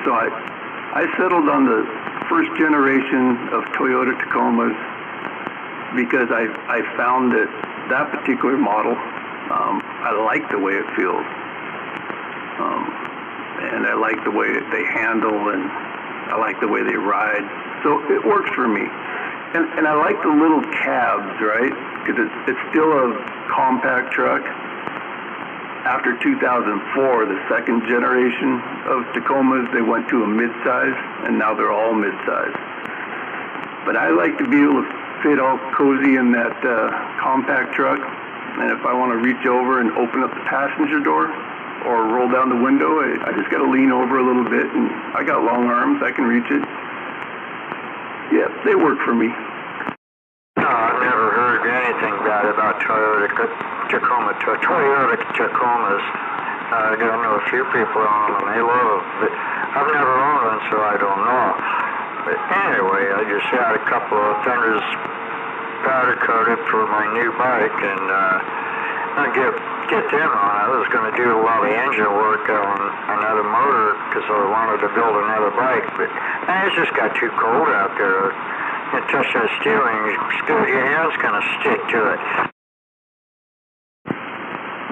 Speaker 2: So I settled on the first generation of Toyota Tacomas because I found that particular model, I like the way it feels. And I like the way that they handle, and I like the way they ride. So it works for me. And I like the little cabs, right? Because it's still a compact truck. After 2004, the second generation of Tacomas, they went to a midsize, and now they're all midsize. But I like to be able to fit all cozy in that compact truck. And if I want to reach over and open up the passenger door or roll down the window, I just got to lean over a little bit, and I got long arms, I can reach it. Yeah, they work for me.
Speaker 6: No, I've never heard anything bad about Toyota Tacomas. I know a few people on them, they love them, but I've never owned one, so I don't know. But anyway, I just had a couple of fenders powder coated for my new bike, and I get them on. I was going to do a lot of engine work on another motor because I wanted to build another bike, but it's just got too cold out there. You touch that steering, your hand's going to stick to it.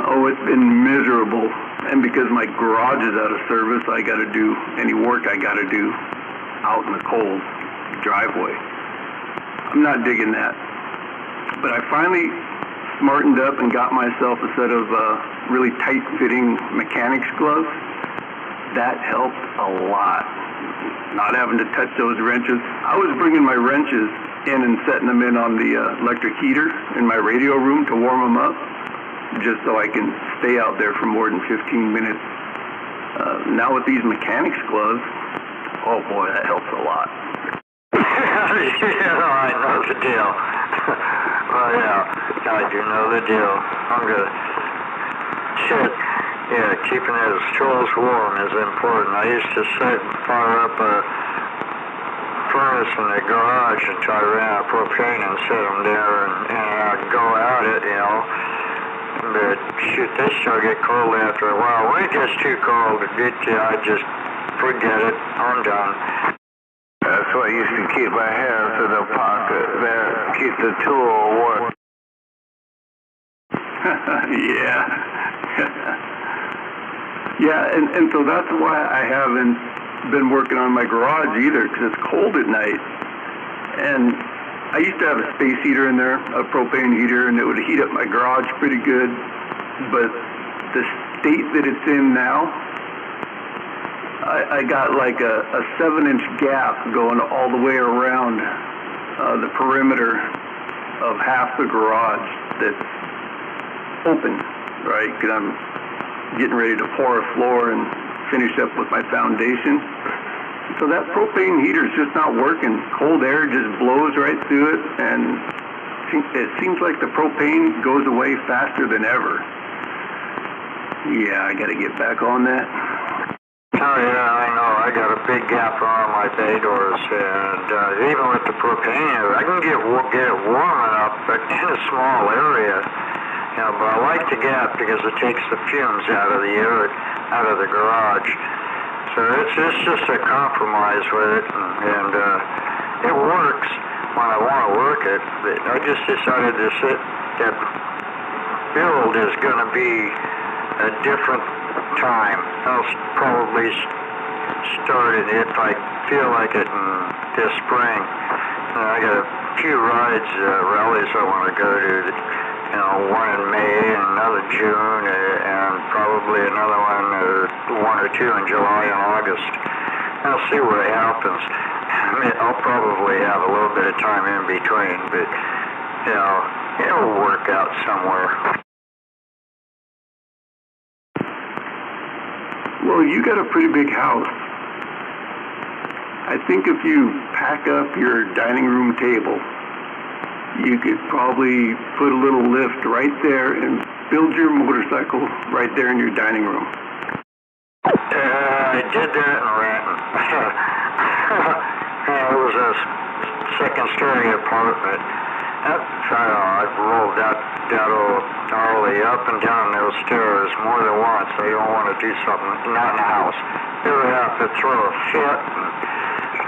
Speaker 2: Oh, it's been miserable. And because my garage is out of service, I got to do any work I got to do out in the cold driveway. I'm not digging that. But I finally smartened up and got myself a set of really tight-fitting mechanics gloves. That helped a lot. Not having to touch those wrenches. I was bringing my wrenches in and setting them in on the electric heater in my radio room to warm them up, just so I can stay out there for more than 15 minutes. Now with these mechanics gloves, oh boy, that helps a lot.
Speaker 6: Yeah, I know the deal. Oh yeah, I do know the deal. I'm gonna shit. Yeah, keeping those tools warm is important. I used to sit and fire up a furnace in the garage until I ran out of propane and set them there, and I'd go at it, But shoot, this shall get cold after a while. When it gets too cold to get you, I just forget it. I'm done.
Speaker 1: That's why I used to keep my hands in the pocket there, keep the tool warm.
Speaker 2: Yeah. Yeah, and so that's why I haven't been working on my garage either, because it's cold at night. And I used to have a space heater in there, a propane heater, and it would heat up my garage pretty good. But the state that it's in now, I got like a 7-inch gap going all the way around the perimeter of half the garage that's open, right? Because I'm getting ready to pour a floor and finish up with my foundation. So that propane heater is just not working. Cold air just blows right through it, and it seems like the propane goes away faster than ever. Yeah, I got to get back on that.
Speaker 6: Oh yeah, I know. I got a big gap on my bay doors, and even with the propane, I can get it warm enough, but in a small area. You know, but I like the gap because it takes the fumes out of the air, out of the garage. So it's just a compromise with it, and it works when I want to work it. But I just decided to that build is going to be a different time. I'll probably start it if I feel like it this spring. I got a few rallies I want to go to. You know, one in May and another June, and probably another one or two in July and August. I'll see what happens. I mean, I'll probably have a little bit of time in between, but, you know, it'll work out somewhere.
Speaker 2: Well, you got a pretty big house. I think if you pack up your dining room table, you could probably put a little lift right there and build your motorcycle right there in your dining room.
Speaker 6: I did that in Renton. It was a second-story apartment. I rolled that old Harley up and down those stairs more than once. I don't want to do something, not in the house. You ever have to throw a fit?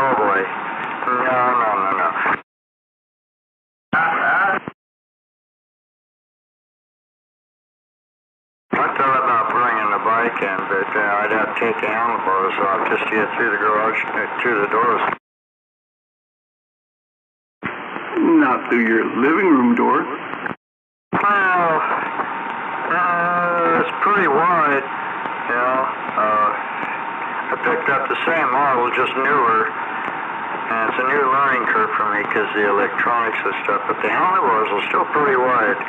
Speaker 6: Oh boy. No. I thought about bringing the bike in, but I'd have to take the handlebars off just to get through the garage, through the doors.
Speaker 2: Not through your living room door.
Speaker 6: Well, it's pretty wide, you know. I picked up the same model, just newer, and it's a new learning curve for me because the electronics and stuff, but the handlebars are still pretty wide.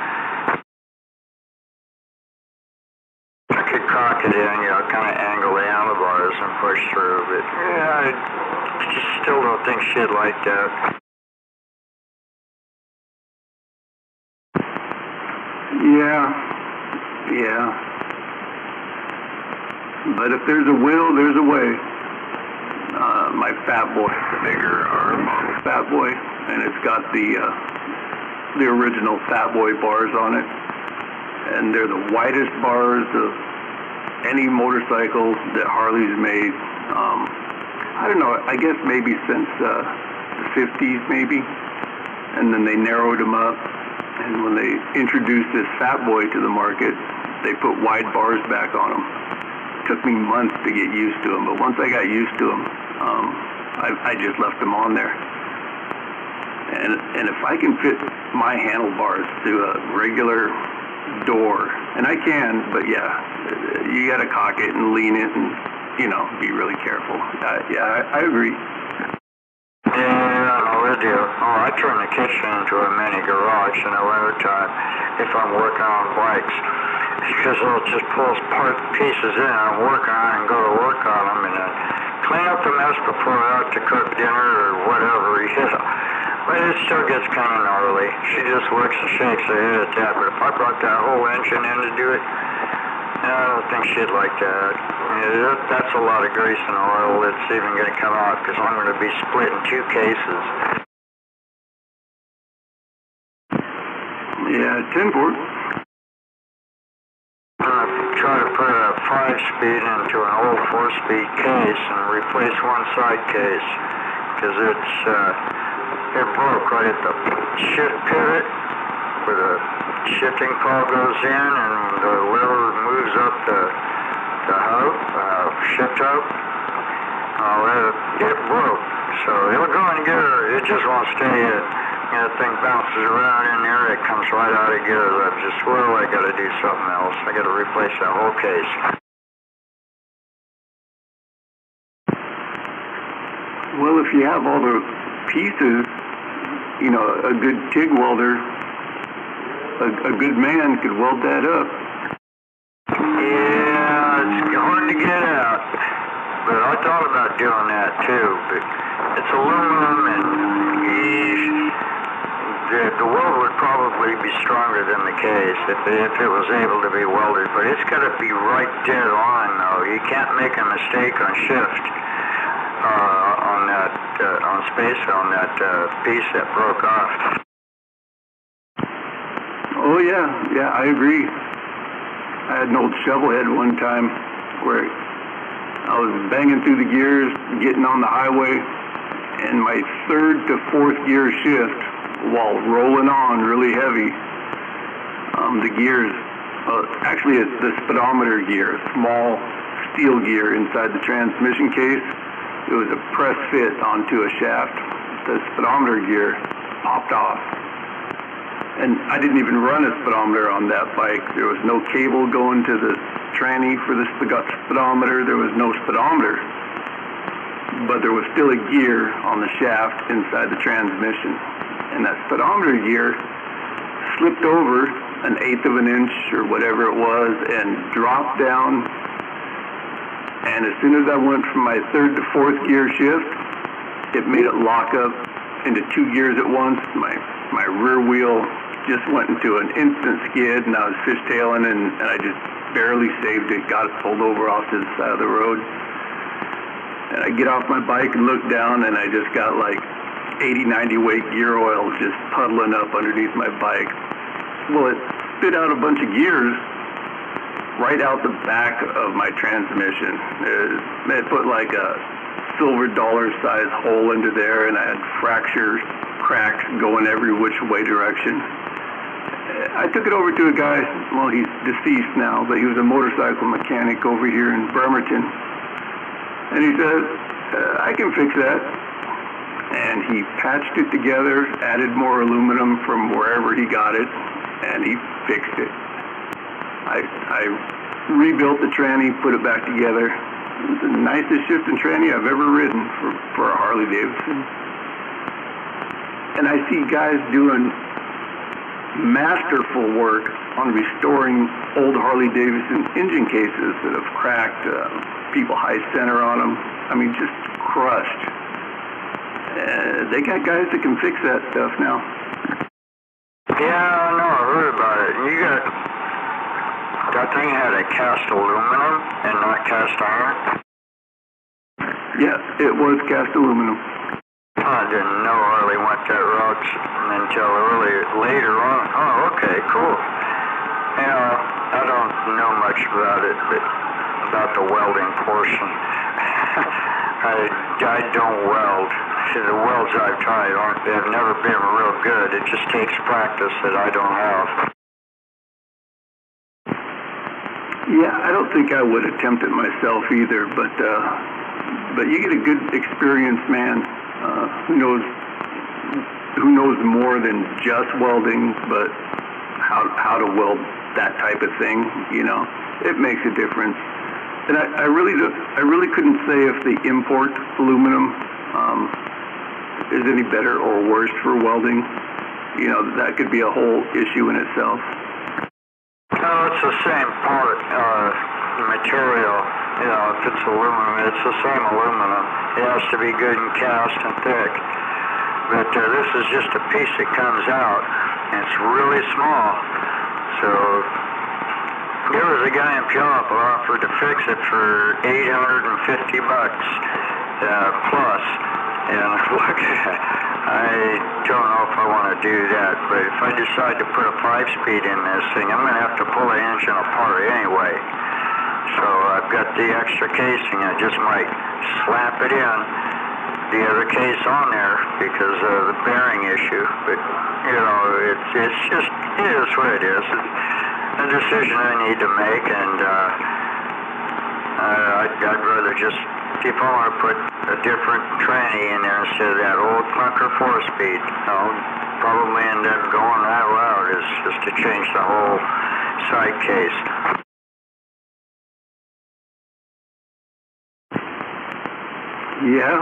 Speaker 6: I could cock it in, you know, kind of angle the handlebars and push through, but yeah, I just still don't think she'd like that.
Speaker 2: Yeah. But if there's a will, there's a way. My Fat Boy, the bigger Fat Boy, and it's got the original Fat Boy bars on it, and they're the widest bars of any motorcycle that Harley's made. I don't know, I guess maybe since the 50s maybe, and then they narrowed them up. And when they introduced this Fat Boy to the market, they put wide bars back on them. It took me months to get used to them, but once I got used to them, I just left them on there. And if I can fit my handlebars through a regular door, and I can, but yeah, you got to cock it and lean it and, you know, be really careful. I agree.
Speaker 6: Yeah, I do. Oh, I turn the kitchen into a mini garage in the wintertime if I'm working on bikes. Because I'll just pull pieces in and work on and go to work on them and then clean up the mess before I have to cook dinner or whatever, yeah. But it still gets kind of gnarly. She just works and shakes her head at that. But if I brought that whole engine in to do it, I don't think she'd like that. That's a lot of grease and oil that's even going to come out because I'm going to be split in two cases.
Speaker 2: Yeah, 10-port.
Speaker 6: Try to put a 5-speed into an old 4-speed case and replace one side case because it broke right at the shift pivot where the shifting pawl goes in and the lever moves up the hub, shift hub. It broke, so it'll go and get her. It just won't stay in. And the thing bounces around in there, it comes right out of gear. I'm just, well, I got to do something else. I got to replace that whole case.
Speaker 2: Well, if you have all the pieces, you know, a good TIG welder, a good man could weld that up.
Speaker 6: Yeah, it's hard to get out. But I thought about doing that. too. But it's aluminum, and the weld would probably be stronger than the case if it was able to be welded. But it's got to be right dead on, though. You can't make a mistake on shift on space on that piece that broke off.
Speaker 2: Oh yeah, I agree. I had an old shovel head one time where I was banging through the gears, getting on the highway, and my third to fourth gear shift, while rolling on really heavy, the gears, actually it's the speedometer gear, small steel gear inside the transmission case. It was a press fit onto a shaft. The speedometer gear popped off. And I didn't even run a speedometer on that bike. There was no cable going to the tranny for the speedometer. There was no speedometer. But there was still a gear on the shaft inside the transmission. And that speedometer gear slipped over 1/8 of an inch or whatever it was and dropped down. And as soon as I went from my third to fourth gear shift, it made it lock up into 2 gears at once. My rear wheel just went into an instant skid, and I was fishtailing, and I just barely saved it, got it pulled over off to the side of the road. And I get off my bike and look down, and I just got like 80, 90 weight gear oil just puddling up underneath my bike. Well, it spit out a bunch of gears right out the back of my transmission. It put like a silver dollar size hole into there, and I had fractures, cracks going every which way direction. I took it over to a guy, well, he's deceased now, but he was a motorcycle mechanic over here in Bremerton. And he said, I can fix that. And he patched it together, added more aluminum from wherever he got it, and he fixed it. I rebuilt the tranny, put it back together. It was the nicest shifting tranny I've ever ridden for a Harley Davidson. And I see guys doing masterful work on restoring old Harley Davidson engine cases that have cracked, people high center on them. I mean, just crushed. They got guys that can fix that stuff now.
Speaker 6: Yeah, I know, I heard about it. That thing had a cast aluminum and not cast iron?
Speaker 2: Yeah, it was cast aluminum.
Speaker 6: I didn't know Harley went that route until later on. Oh, okay, cool. Yeah, I don't know much about it, but about the welding portion. I don't weld. See, the welds I've tried have never been real good. It just takes practice that I don't have.
Speaker 2: Yeah, I don't think I would attempt it myself either, but you get a good experienced man who knows more than just welding, but how to weld that type of thing. You know, it makes a difference. And I really couldn't say if the import aluminum is any better or worse for welding. You know, that could be a whole issue in itself.
Speaker 6: No, it's the same part, material. You know, if it's aluminum, it's the same aluminum. It has to be good and cast and thick. But this is just a piece that comes out, and it's really small. So there was a guy in Puyallup who offered to fix it for $850 plus. And look, I don't know if I want to do that, but if I decide to put a 5-speed in this thing, I'm going to have to pull the engine apart anyway. So I've got the extra casing. I just might slap it in, the other case on there because of the bearing issue. But, you know, it's just, it is what it is. It's a decision I need to make, and I'd rather just, if I want to put a different tranny in there instead of that old clunker 4-speed, I'll probably end up going that route, is just to change the whole side case.
Speaker 2: Yeah,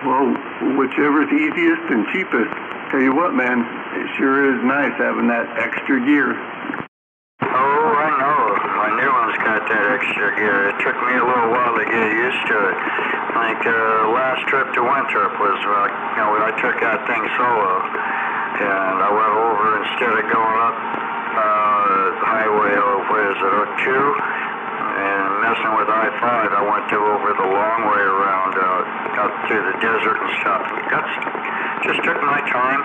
Speaker 2: well, whichever's easiest and cheapest. Tell you what, man, it sure is nice having that extra gear.
Speaker 6: Oh, I know. My new one's got that extra gear. It took me a little while to get used to it. Like last trip to Winthrop was, I took that thing solo, and I went over instead of going up highway, what is it, 02, and messing with I-5, I went over the long way around, out through the desert and stuff. Just took my time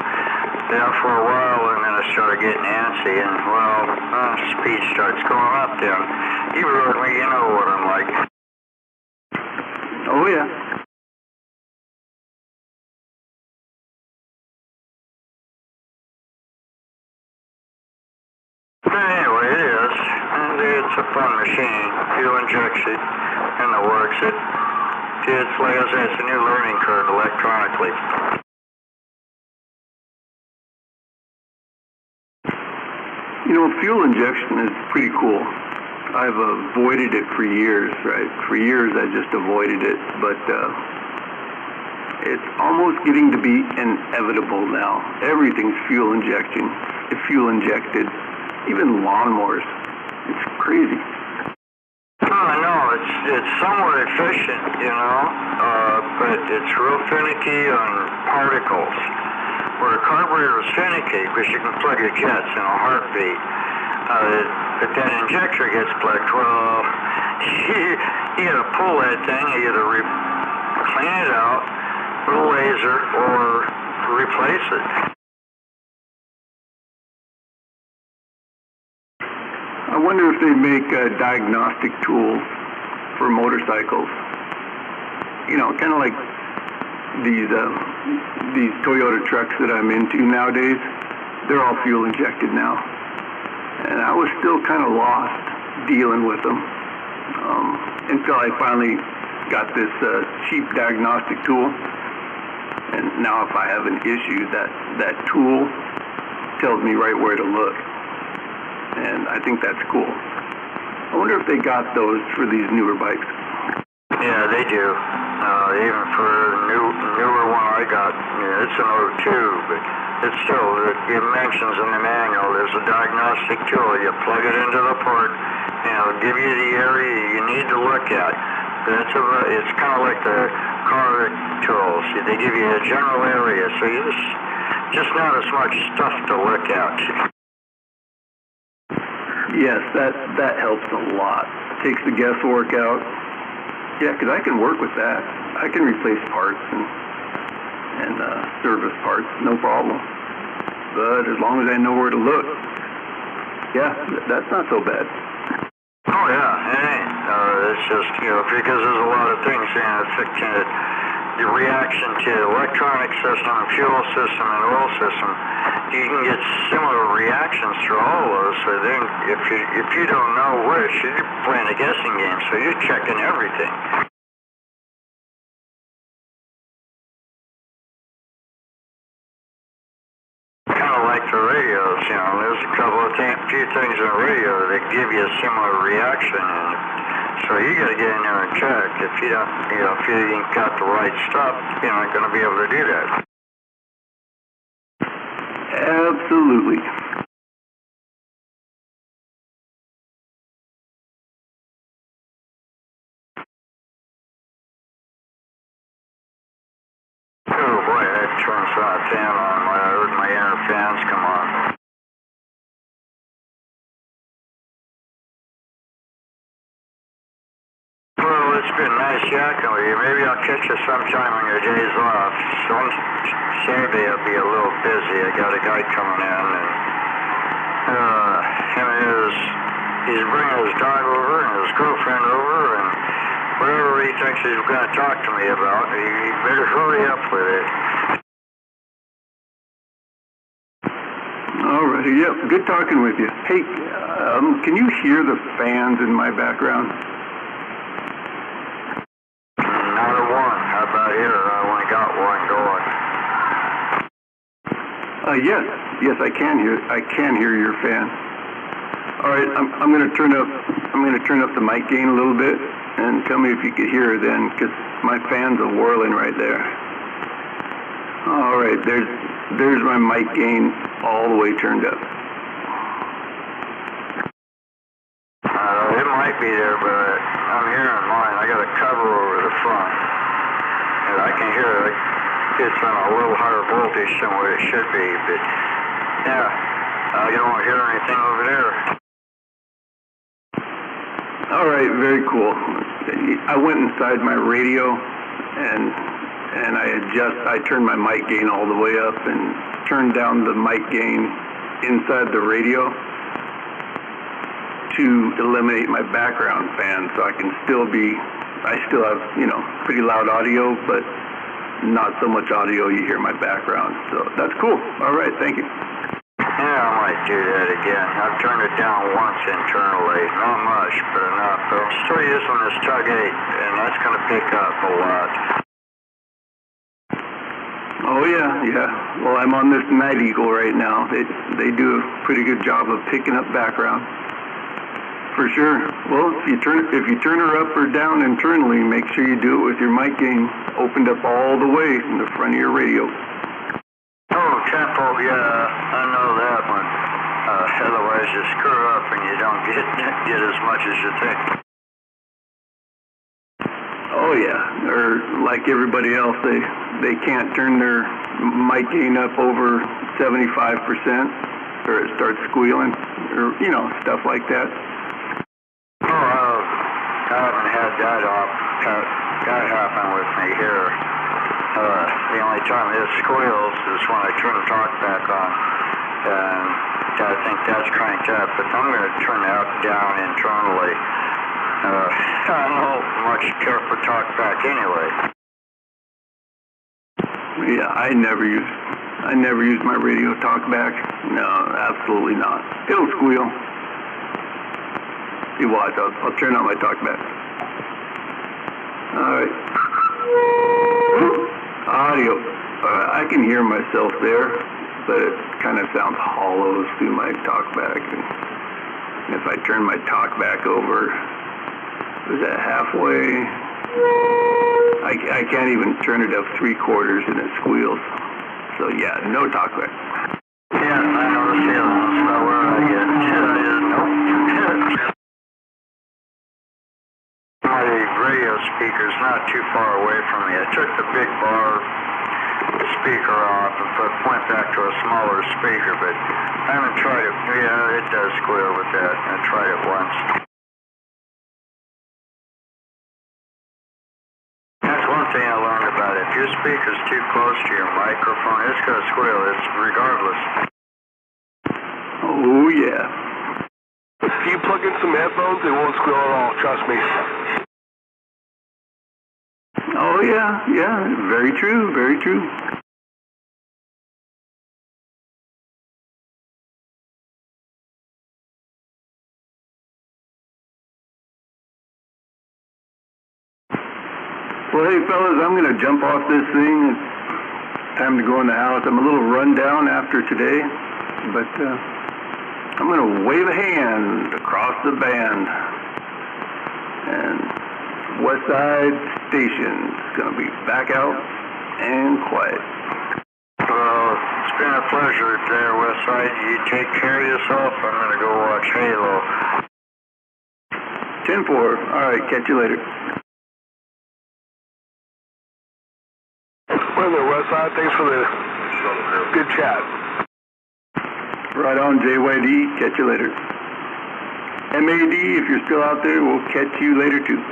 Speaker 6: there for a while, and then I started getting antsy, and speed starts going up then. You rode me, you know what I'm like.
Speaker 2: Oh, yeah.
Speaker 6: But anyway, it is. And it's a fun machine. Fuel injection and the works. It's like I said, it's a new learning curve electronically.
Speaker 2: You know, fuel injection is pretty cool. I've avoided it for years, right? For years I just avoided it, but it's almost getting to be inevitable now. Everything's fuel injected, even lawnmowers. It's crazy.
Speaker 6: I know, it's somewhat efficient, but it's real finicky on particles. Where a carburetor is finicky, because you can plug your jets in a heartbeat. But that injector gets plugged, well, you gotta pull that thing, you either clean it out with a laser or replace it.
Speaker 2: I wonder if they make a diagnostic tool for motorcycles. Kind of like these Toyota trucks that I'm into nowadays. They're all fuel injected now. And I was still kind of lost dealing with them until I finally got this cheap diagnostic tool. And now if I have an issue, that tool tells me right where to look. And I think that's cool. I wonder if they got those for these newer bikes.
Speaker 6: Yeah, they do. Even for the newer one I got, it's an 02, but it's still, it mentions in the manual, there's a diagnostic tool. You plug it into the port, and it'll give you the area you need to look at. But it's kind of like the car tools. They give you a general area, so you just not as much stuff to look at.
Speaker 2: Yes, that helps a lot. Takes the guesswork out. Yeah, because I can work with that. I can replace parts and service parts, no problem. But as long as I know where to look, yeah, that's not so bad.
Speaker 6: Oh yeah, it ain't. It's just, because there's a lot of things, the reaction to electronic system, fuel system, and oil system, you can get similar reactions through all of those. So then, if you don't know which, you're playing a guessing game. So you're checking everything. Kind of like the radios, there's a couple of few things in the radio that give you a similar reaction, and so you got to get in there and check. If you don't, if you ain't got the right stuff, you're not going to be able to do that.
Speaker 2: Absolutely.
Speaker 6: Oh boy, that turns that fan on. I heard my inner fans come on. Well, it's been nice yakking with you. Maybe I'll catch you sometime on your days off. Saturday I'll be a little busy. I got a guy coming in, and he's bringing his dog over and his girlfriend over, and whatever he thinks he's going to talk to me about, he better hurry up with it.
Speaker 2: All righty, yep, good talking with you. Hey, can you hear the fans in my background?
Speaker 6: Not a one. How about here? I only got one going.
Speaker 2: Yes, I can hear your fan. All right, I'm going to turn up the mic gain a little bit, and tell me if you could hear it then, because my fans are whirling right there. All right, there's my mic gain all the way turned up.
Speaker 6: It might be there, but I'm hearing mine. I got a cover over the front, and I can hear it. It's on a little higher voltage than what it should be, but yeah, you don't hear anything over there.
Speaker 2: All right, very cool. I went inside my radio and I turned my mic gain all the way up and turned down the mic gain inside the radio to eliminate my background fan, so I still have, pretty loud audio, but not so much audio you hear my background. So that's cool. All right, thank you.
Speaker 6: Yeah, I might do that again. I've turned it down once internally. Not much, but enough. But I'm still using this Tug 8, and that's going to pick up a lot.
Speaker 2: Oh, yeah. Well, I'm on this Night Eagle right now. They do a pretty good job of picking up background. For sure. Well, if you turn her up or down internally, make sure you do it with your mic gain opened up all the way in the front of your radio.
Speaker 6: Oh, tempo, yeah, I know that one. Otherwise you screw up and you don't get as much as you think.
Speaker 2: Oh yeah, or like everybody else, they can't turn their mic gain up over 75%, or it starts squealing, or stuff like that.
Speaker 6: Oh, I haven't had that happen with me here. The only time it squeals is when I turn the talk back on, and I think that's cranked up, but I'm going to turn that down internally. I don't much care for talk back anyway.
Speaker 2: Yeah, I never use my radio talk back. No, absolutely not. It'll squeal. You watch, I'll turn on my talk back. All right. Audio. I can hear myself there, but it kind of sounds hollow through my talkback. And if I turn my talkback over, is that halfway? I can't even turn it up 3/4 and it squeals. So yeah, no talkback.
Speaker 6: Yeah, I know the feeling. That's about where I get. Nope. My radio speaker's not too far away from me. I took the big bar speaker off and went back to a smaller speaker, but I haven't tried it. Yeah, it does squeal with that. I tried it once. That's one thing I learned about it. If your speaker's too close to your microphone, it's going to squeal. It's regardless.
Speaker 2: Oh yeah.
Speaker 4: If you plug in some headphones, it won't squeal at all, trust me.
Speaker 2: Oh yeah, very true, very true. Well, hey fellas, I'm going to jump off this thing. It's time to go in the house. I'm a little run down after today, but I'm going to wave a hand across the band. And West Side Station is going to be back out and quiet.
Speaker 6: Well, it's been a pleasure there, West Side. You take care of yourself. I'm going to go watch Halo.
Speaker 2: 10-4. All right, catch you later.
Speaker 4: Well, there, West Side. Thanks for the good chat.
Speaker 2: Right on, JYD. Catch you later. MAD, if you're still out there, we'll catch you later too.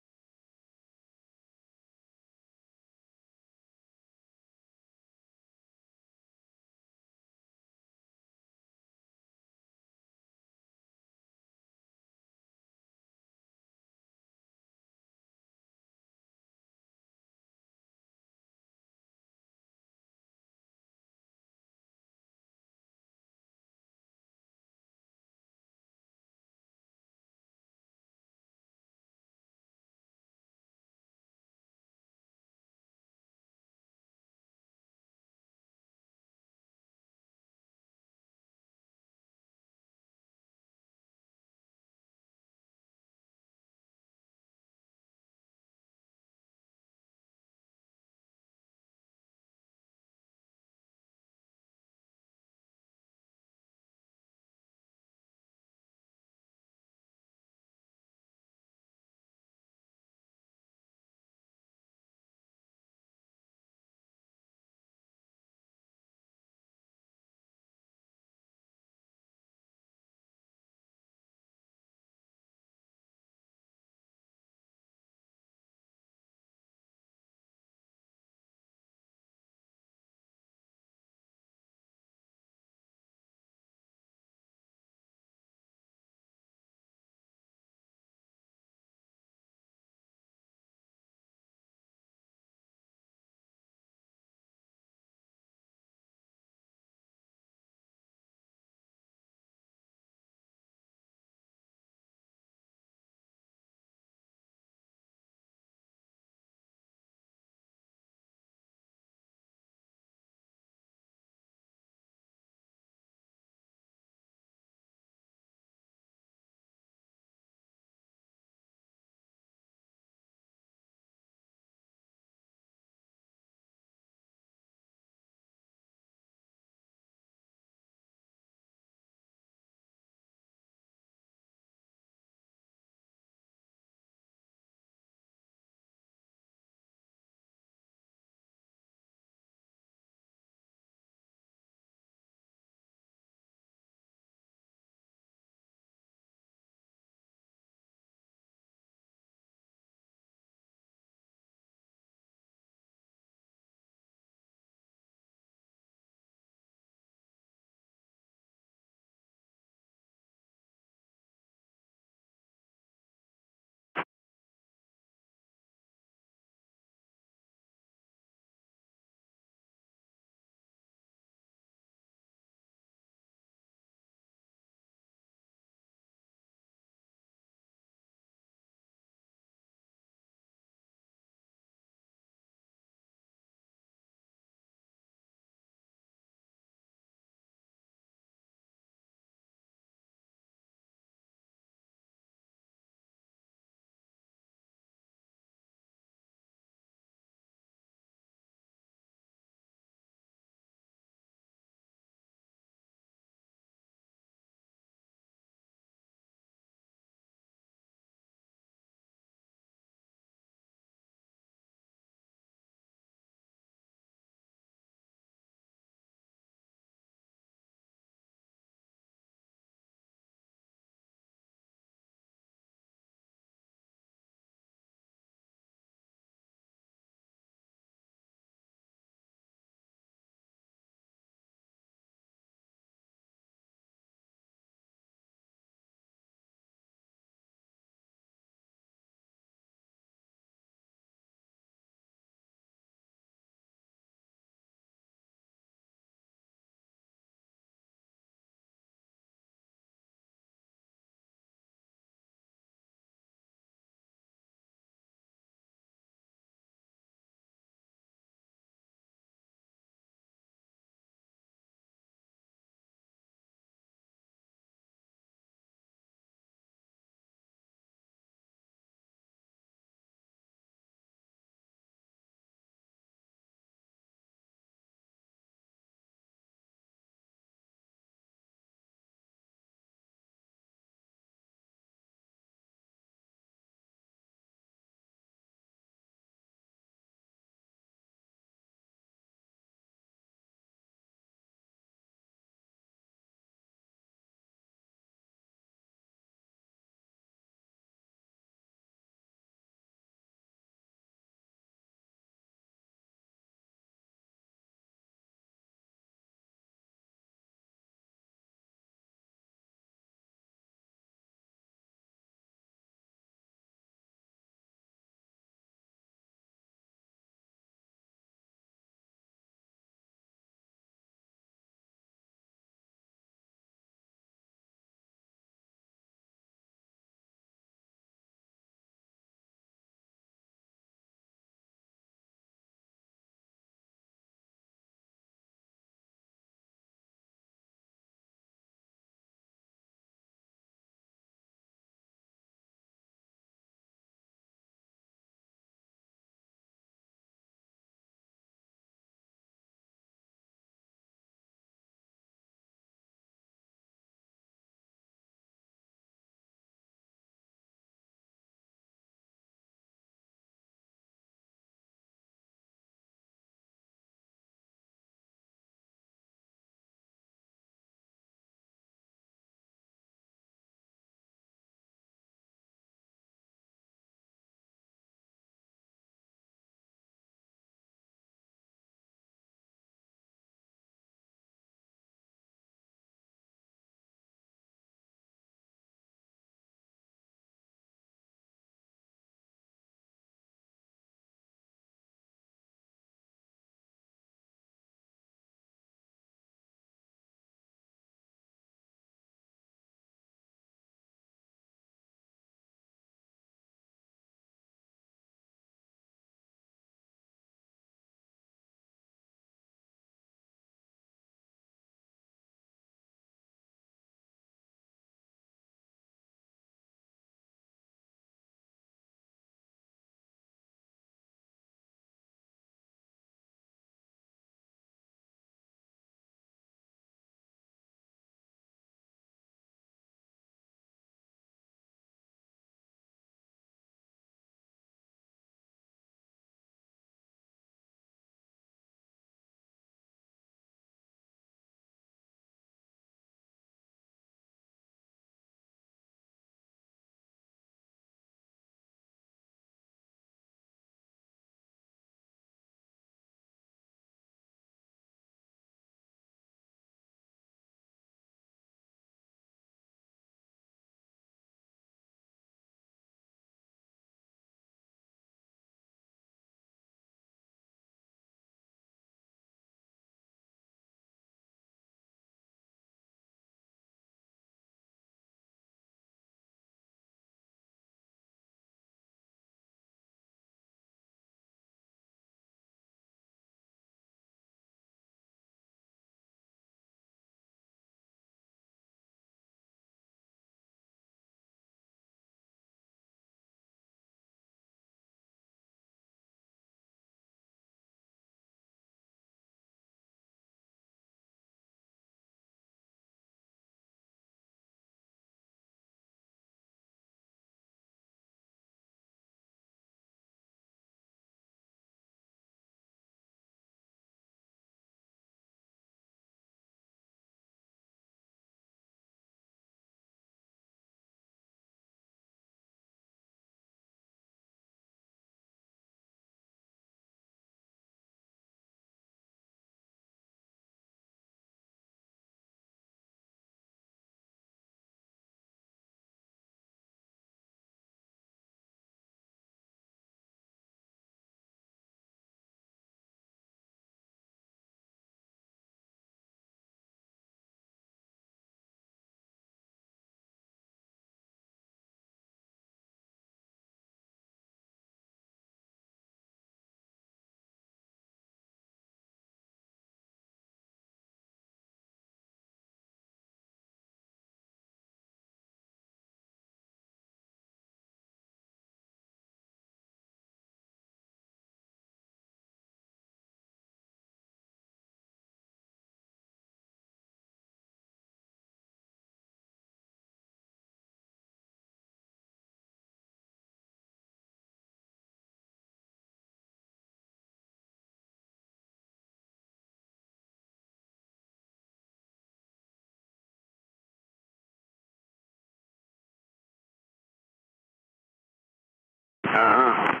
Speaker 6: Uh-huh.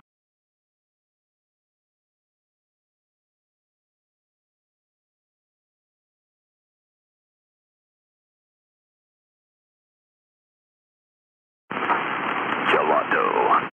Speaker 2: Gelato.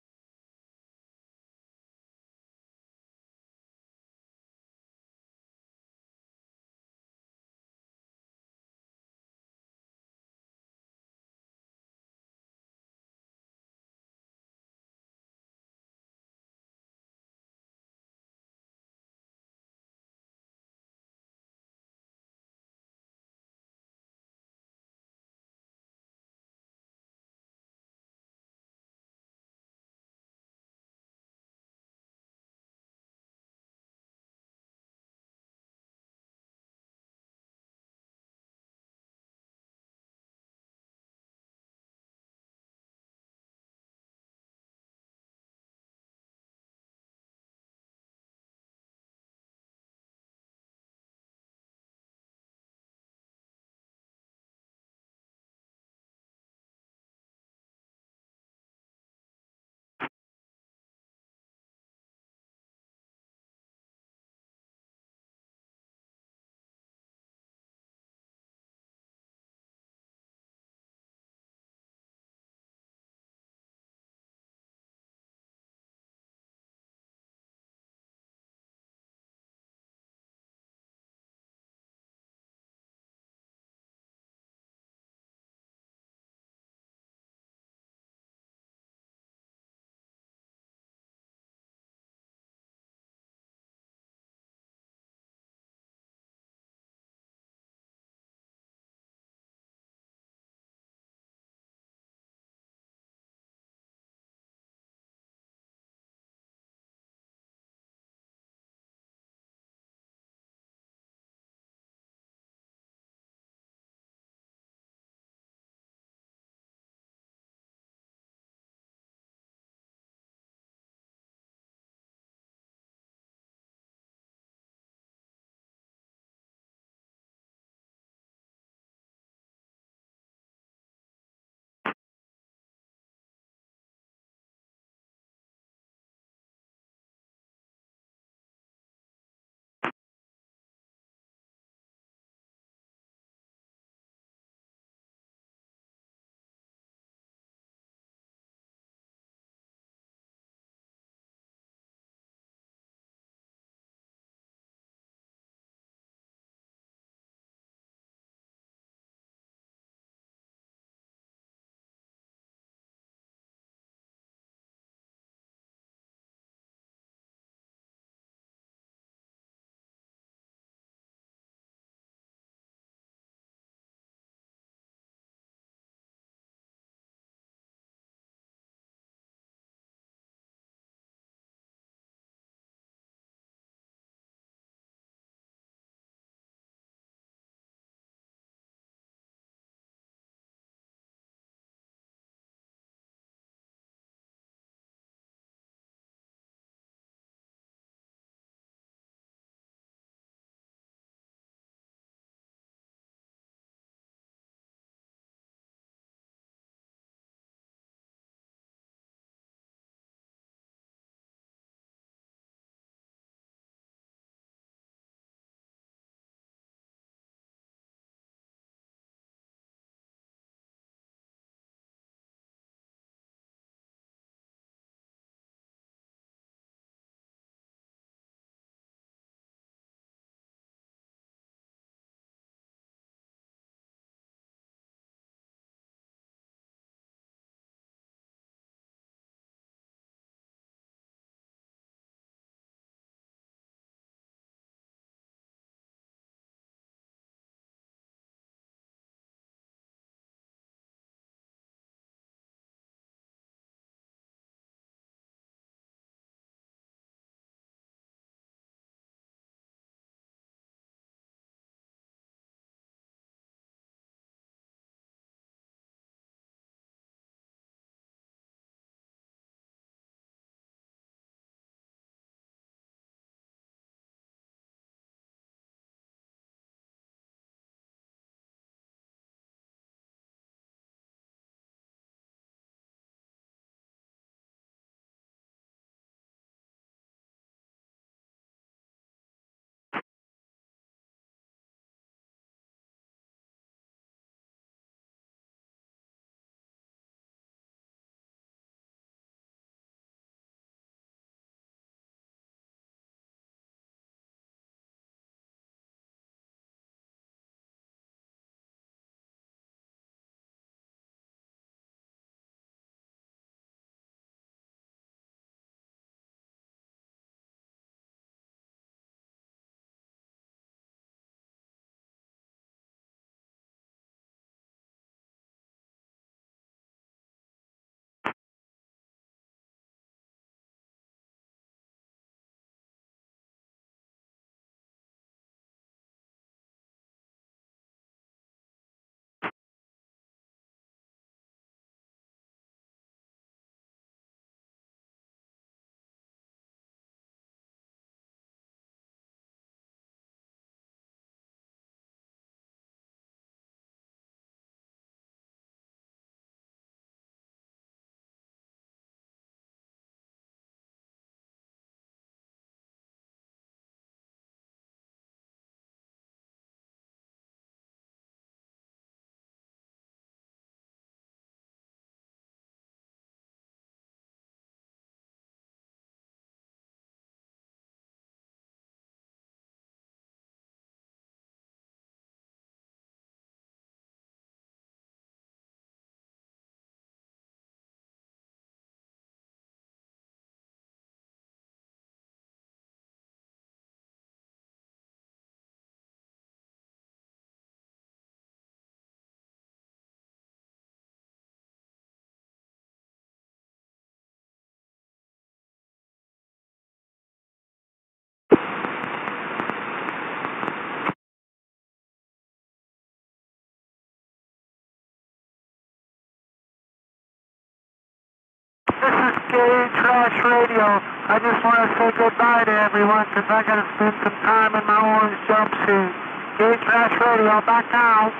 Speaker 5: Trash Radio. I just want to say goodbye to everyone because I got to spend some time in my orange jumpsuit. Gay Trash Radio, back now.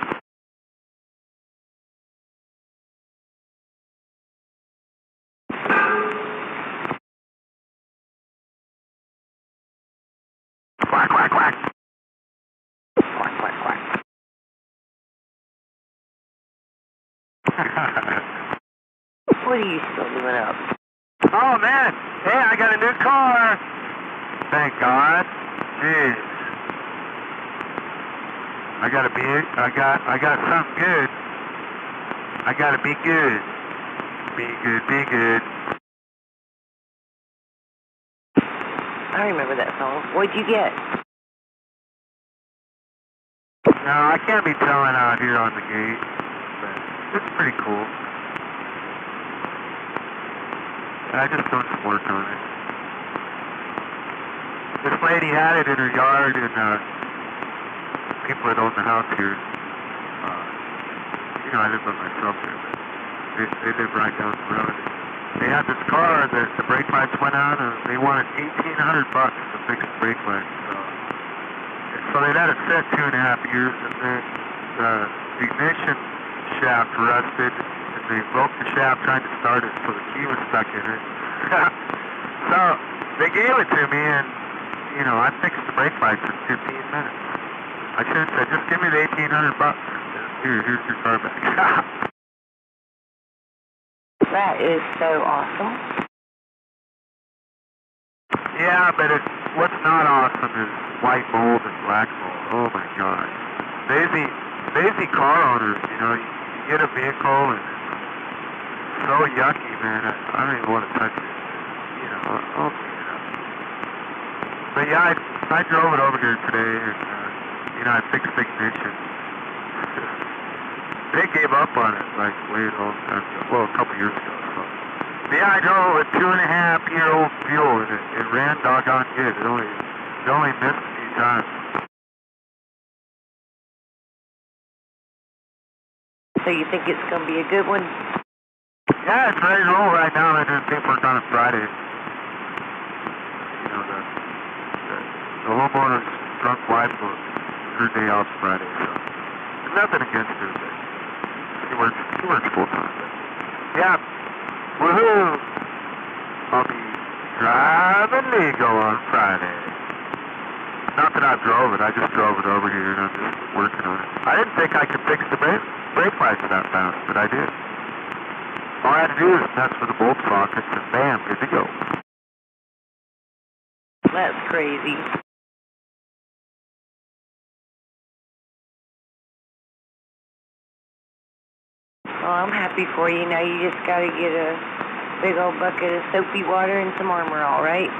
Speaker 5: Quack, quack, quack. Quack, quack, quack.
Speaker 3: What are you still doing up?
Speaker 5: Oh man, hey, I got a new car. Thank God. Jeez. I got something good. I gotta be good. Be good, be good.
Speaker 3: I remember that song. What'd you get?
Speaker 5: No, I can't be telling out here on the gate, but it's pretty cool. I just done some work on it. This lady had it in her yard, and people that own the house here, I live by myself here, but they live right down the road. They had this car that the brake lights went out, and they wanted $1,800 to fix the brake lights. So they let it sit 2.5 years, and then the ignition shaft rusted, and they broke the shaft trying to start it, so the key was stuck in it. So they gave it to me, and I fixed the brake lights in 15 minutes. I should have said, just give me the $1,800. Here's your car back.
Speaker 3: That is so awesome.
Speaker 5: Yeah, but what's not awesome is white mold and black mold. Oh my God. Lazy car owners, you get a vehicle and it's so yucky, man. I don't even want to touch it. I'll clean it up. But yeah, I drove it over here today and, I fixed the ignition. They gave up on it like way a long time ago. Well, a couple years ago. So. Yeah, I drove a 2.5-year-old fuel and it ran doggone good. It only missed a few times.
Speaker 3: So you think it's going to be a good one?
Speaker 5: Yeah, it's ready to roll right now. They're doing paperwork on a Friday. The homeowner's drunk wife will her day off Friday, so there's nothing against her, but she works full time. Yeah, woohoo! I'll be driving legal on Friday. Not that I drove it, I just drove it over here and I'm just working on it. I didn't think I could fix the brake lights that fast, but I did. All I had to do is mess with the bolt sockets and bam, good to go.
Speaker 3: That's crazy. Well, I'm happy for you. Now you just got to get a big old bucket of soapy water and some Armor All, right?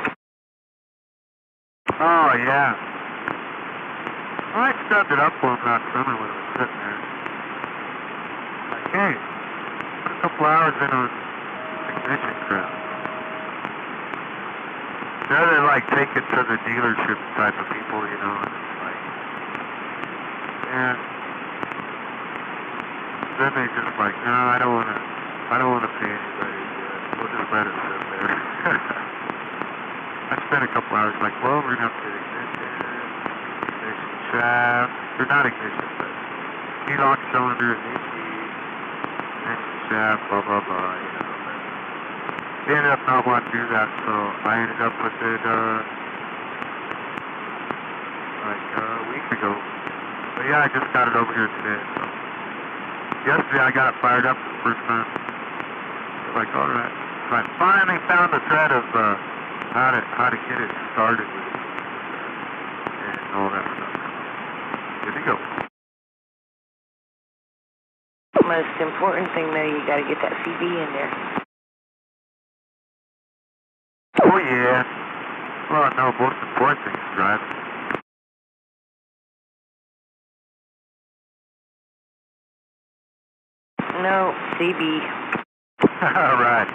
Speaker 5: Oh, yeah. Well, I stubbed it up for him last summer when it was sitting there. Like, hey, put a couple hours in on ignition crap. They're like, take it to the dealership type of people, and it's like, yeah. Then they just like, no, I don't want to pay anybody. We'll just let it sit there. I spent a couple hours like, well, we're going to have to ignition shaft, or not ignition, but key-lock cylinder, ignition shaft, blah, blah, blah, But they ended up not wanting to do that, so I ended up with it, like a week ago. But yeah, I just got it over here today, so. Yesterday I got it fired up for the first time. Like, all right. So I finally found the thread of how to get it started with it and all that stuff. Good to go.
Speaker 3: Most important thing, though, you got to get that CD in there.
Speaker 5: Oh yeah. Well, no, most important thing is driving.
Speaker 3: No, CB.
Speaker 5: All right.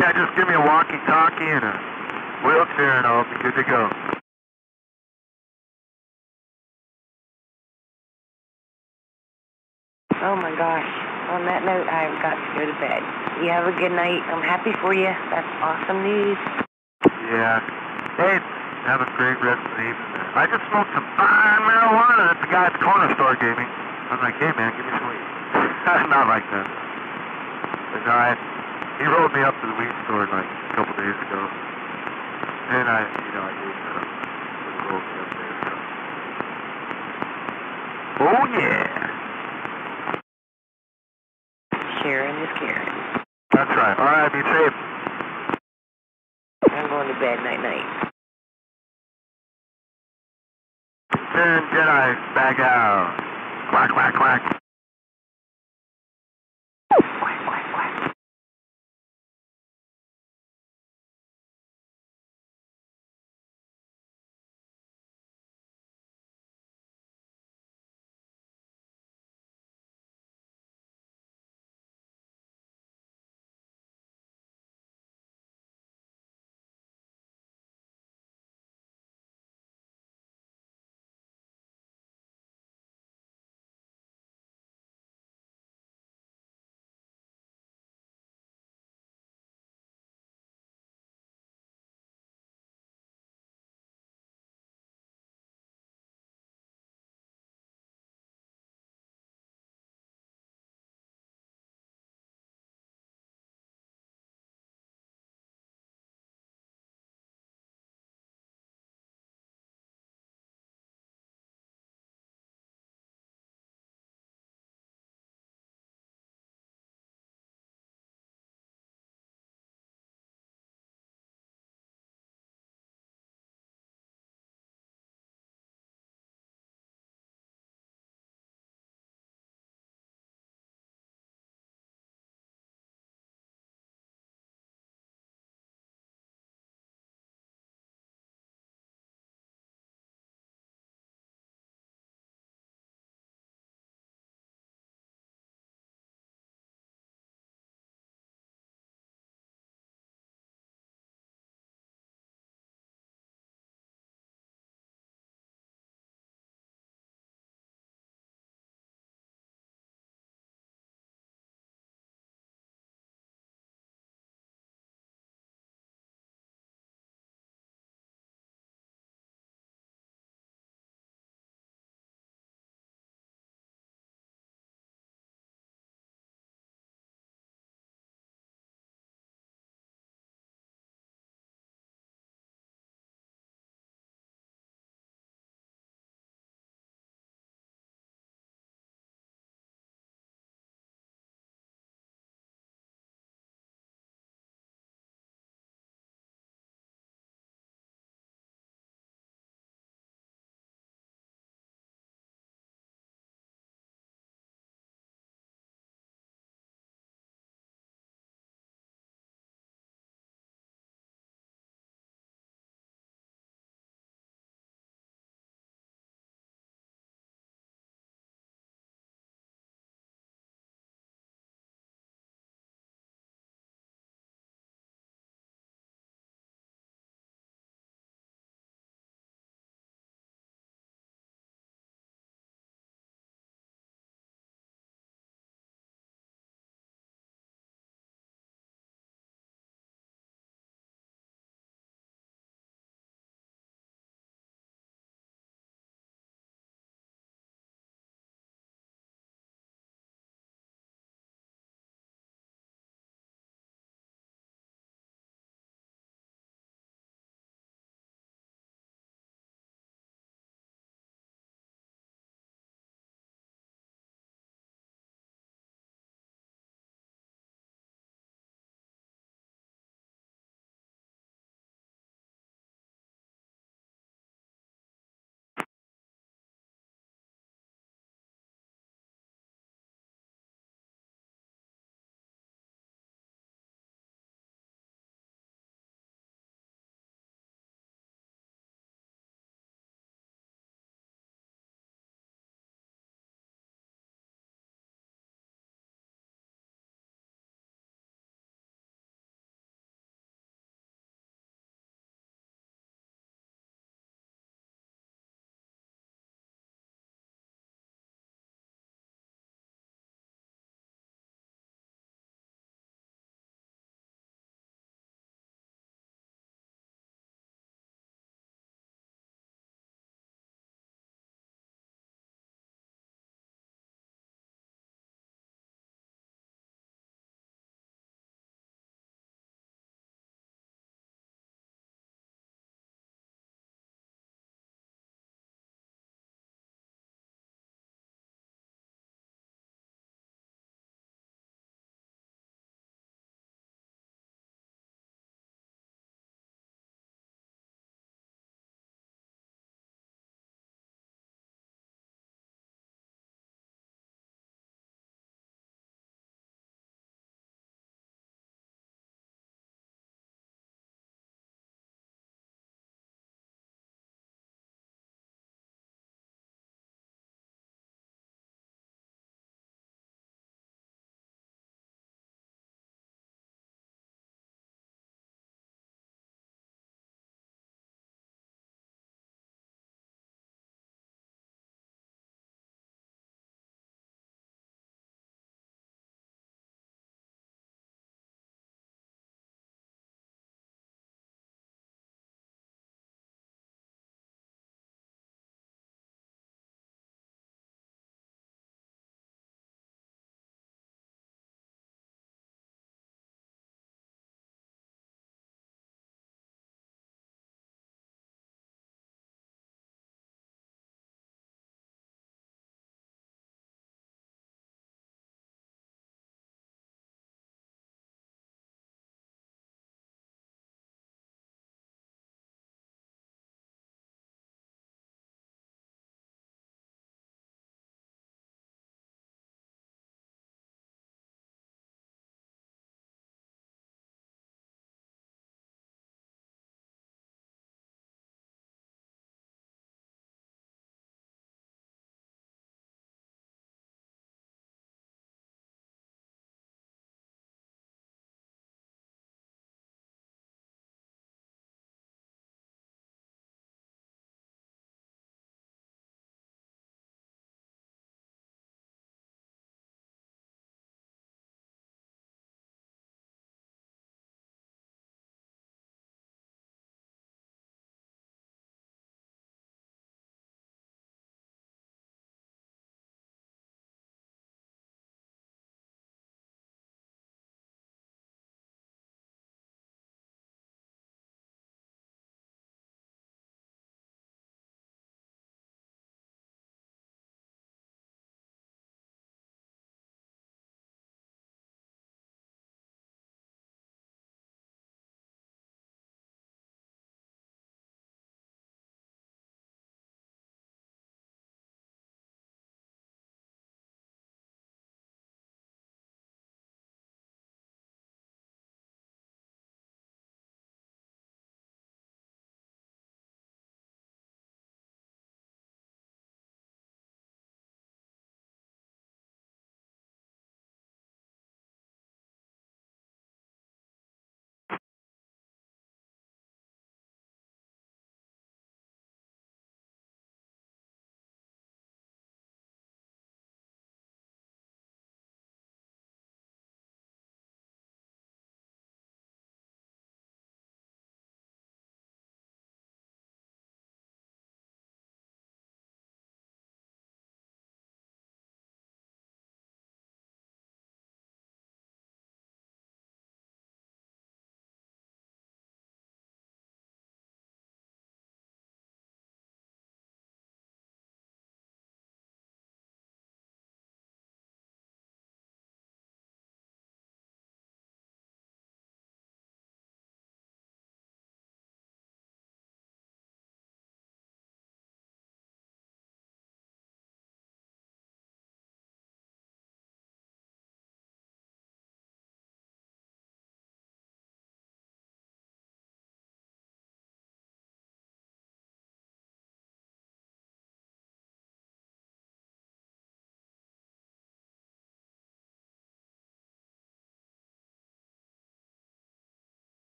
Speaker 5: Yeah, just give me a walkie-talkie and a wheelchair and I'll be good to go.
Speaker 3: Oh my gosh. On that note, I've got to go to bed. You have a good night. I'm happy for you. That's awesome news.
Speaker 5: Yeah. Hey, have a great rest of the evening. I just smoked some fine marijuana that the guy at the corner store gave me. I'm like, hey man, give me some weed. Not like that. But no, he rolled me up to the weed store like a couple days ago. And I gave him some. He rolled me up there, so. Oh yeah.
Speaker 3: Sharon is Karen.
Speaker 5: That's right. All right, be safe.
Speaker 3: I'm going to bed. Night-night.
Speaker 5: Turn Jedi back out. Quack, quack, quack.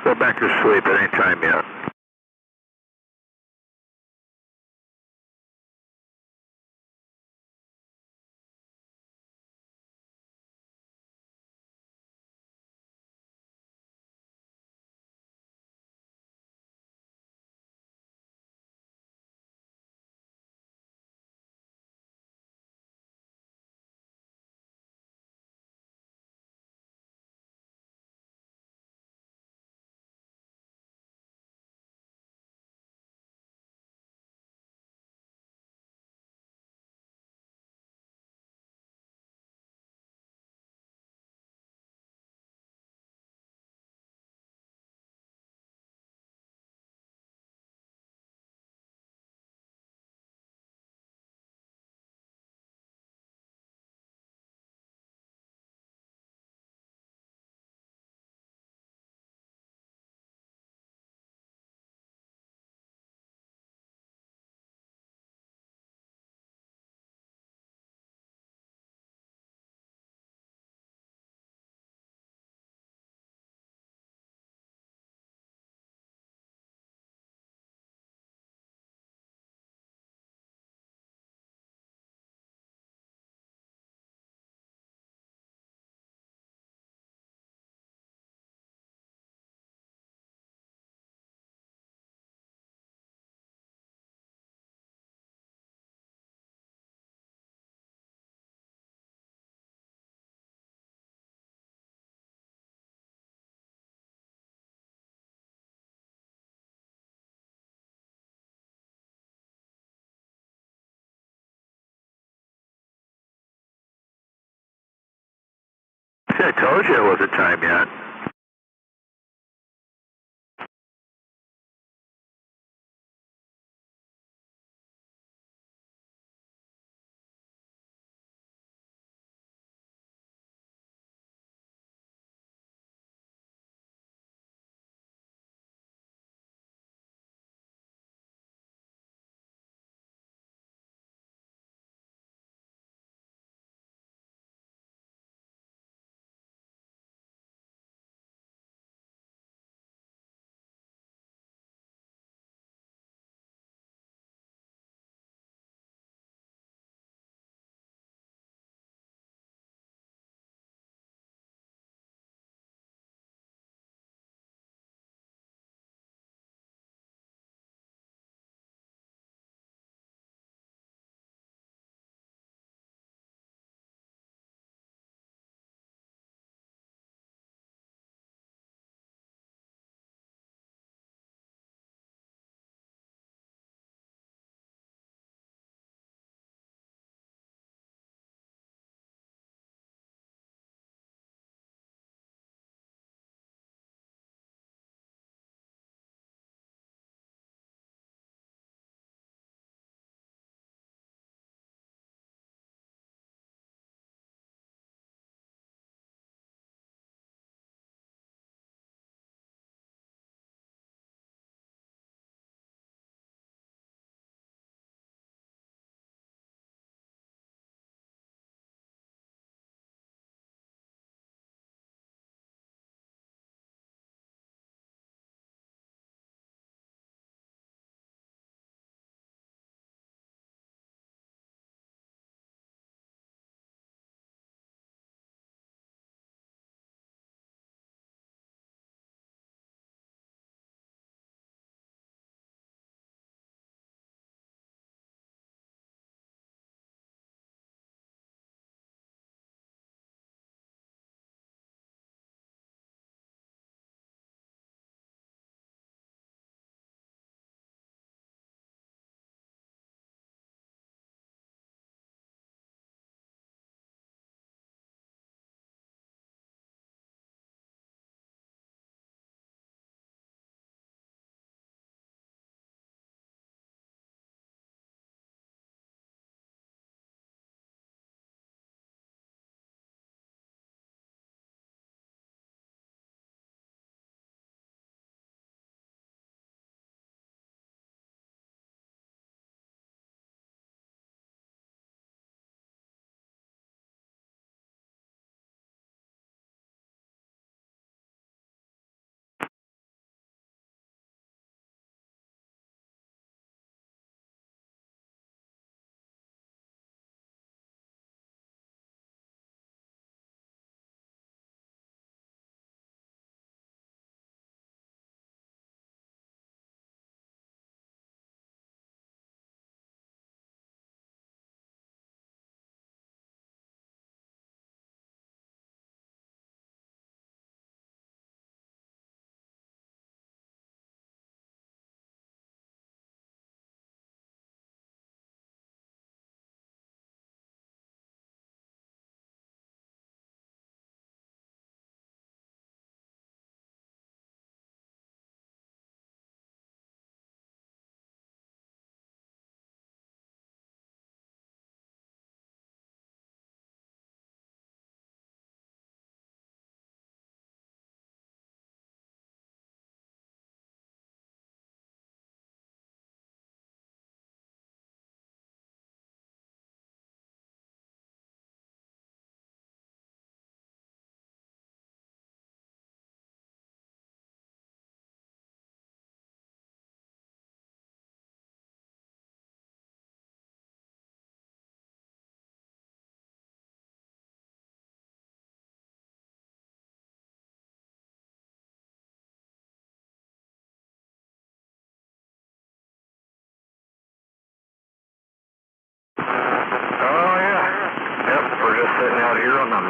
Speaker 5: Go back to sleep. It ain't time yet. See, I told you it wasn't time yet.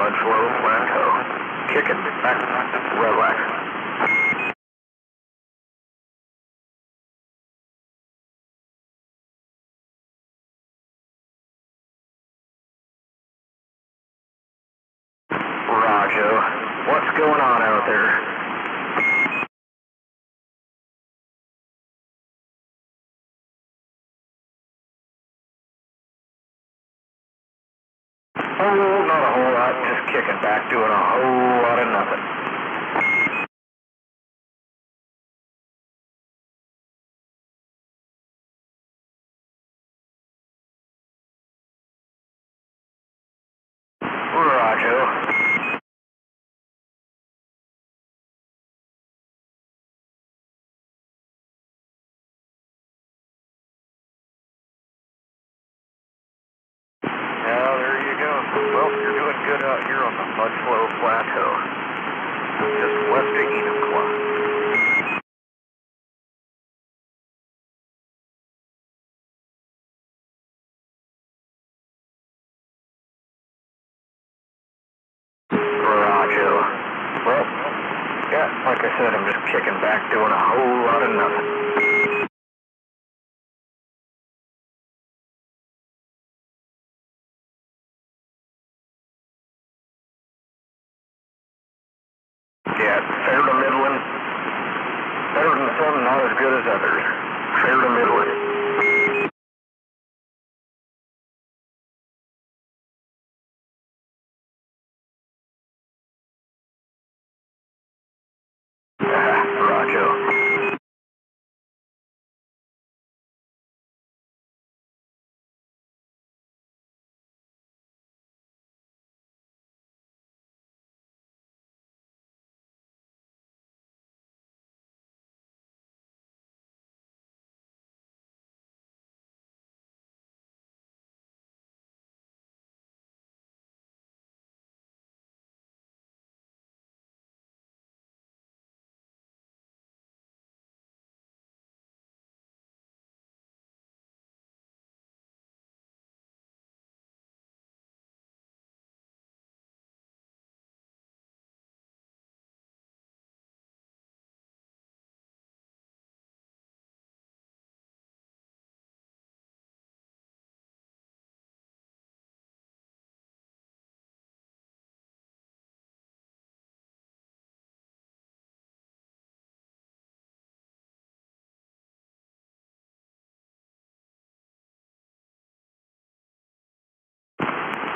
Speaker 6: Mudflow Plateau. Kicking back, relax. Roger. What's going on out there? Oh, not a whole lot. Just kicking back, doing a whole lot of nothing. Roger. Yeah, there you go. Well, you're doing good out here on the Mudflow Plateau. Just west of Enumclaw. Roger. Well, yeah, like I said, I'm just kicking back, doing a whole lot of nothing. Yeah, fair to middling. Better than some, not as good as others. Fair to middling. Roger.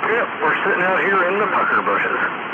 Speaker 6: Yep, we're sitting out here in the pucker bushes.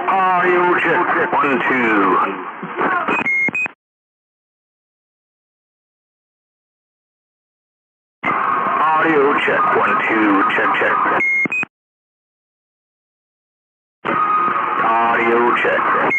Speaker 1: Audio check 1, 2. Audio check 1, 2. Check. Audio check.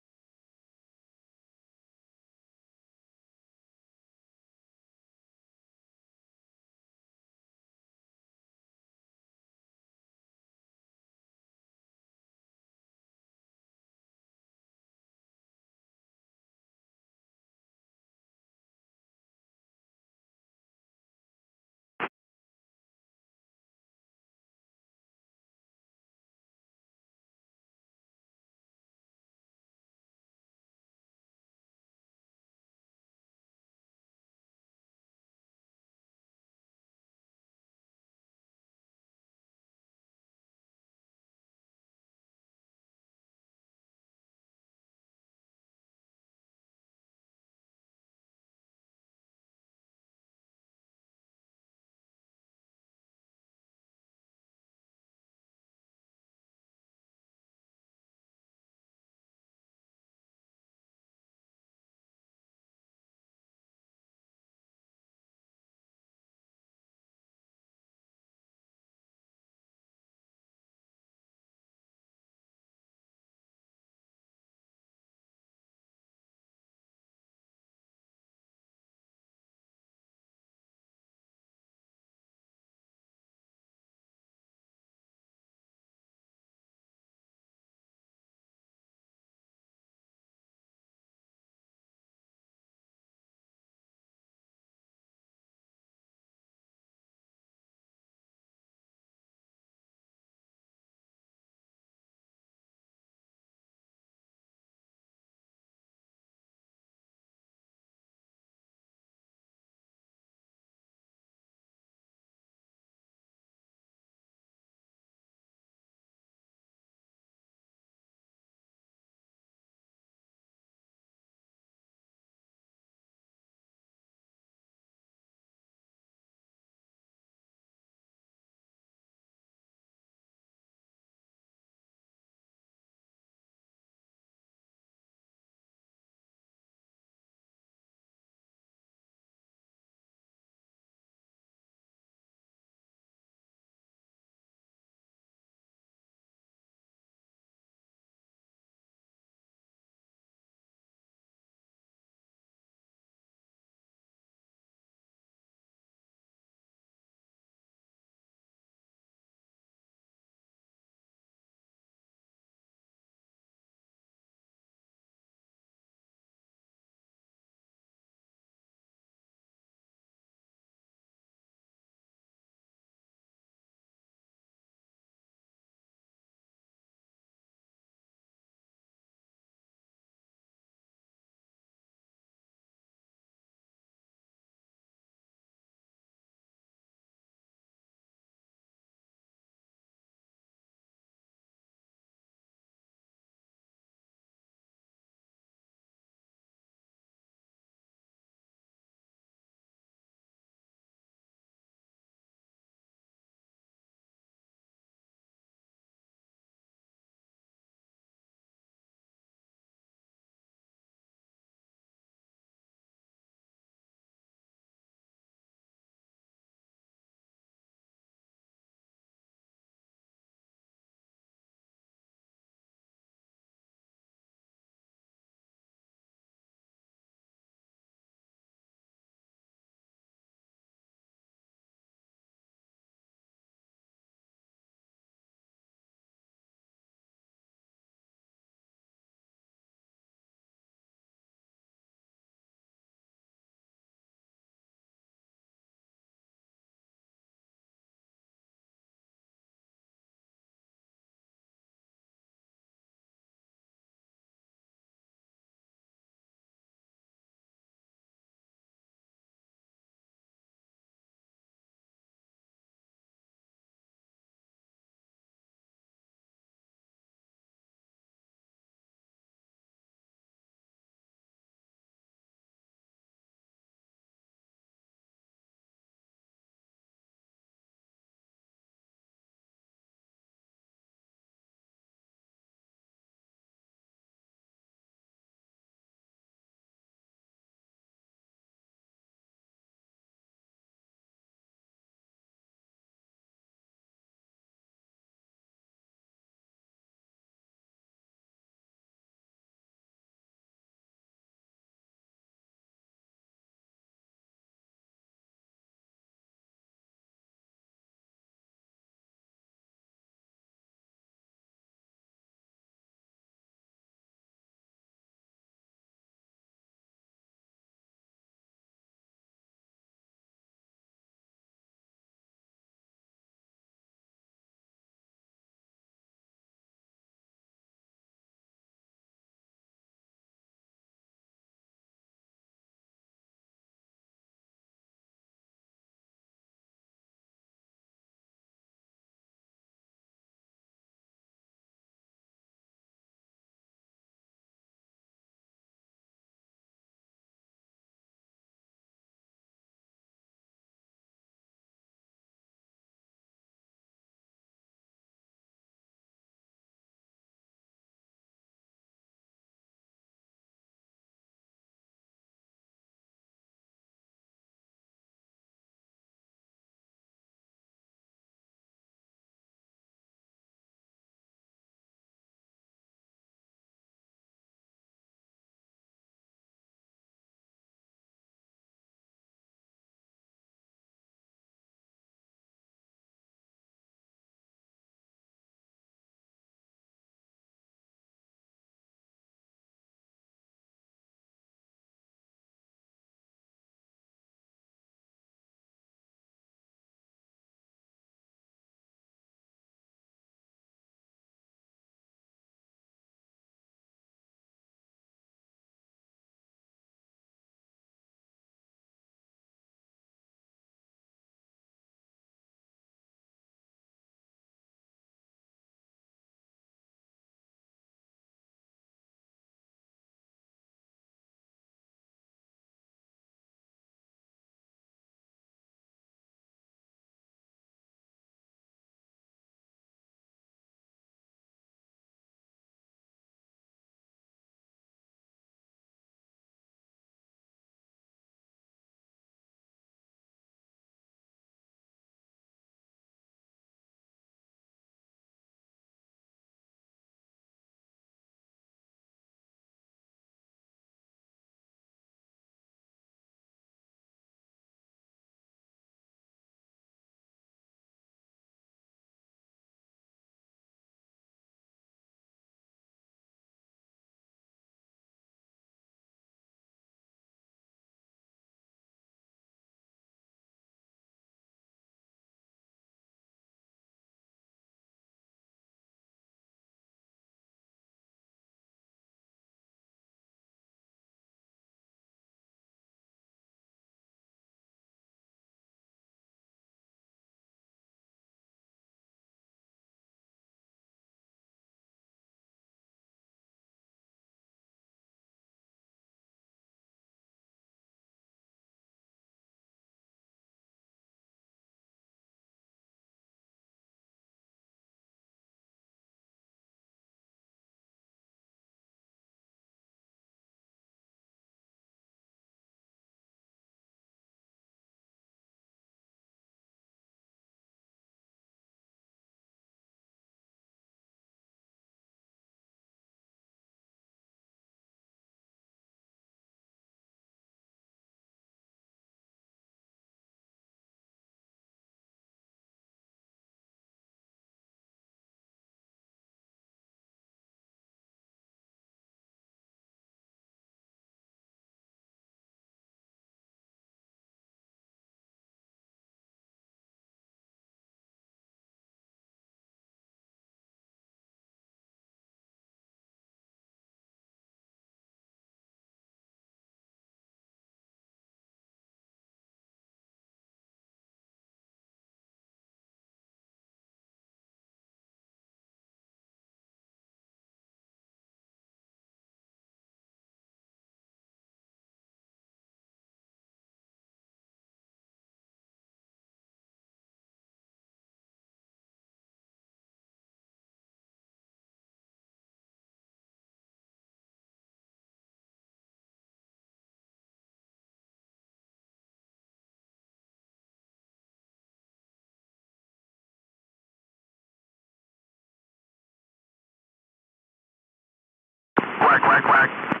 Speaker 5: quack, quack, quack.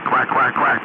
Speaker 5: quack, quack, quack, quack.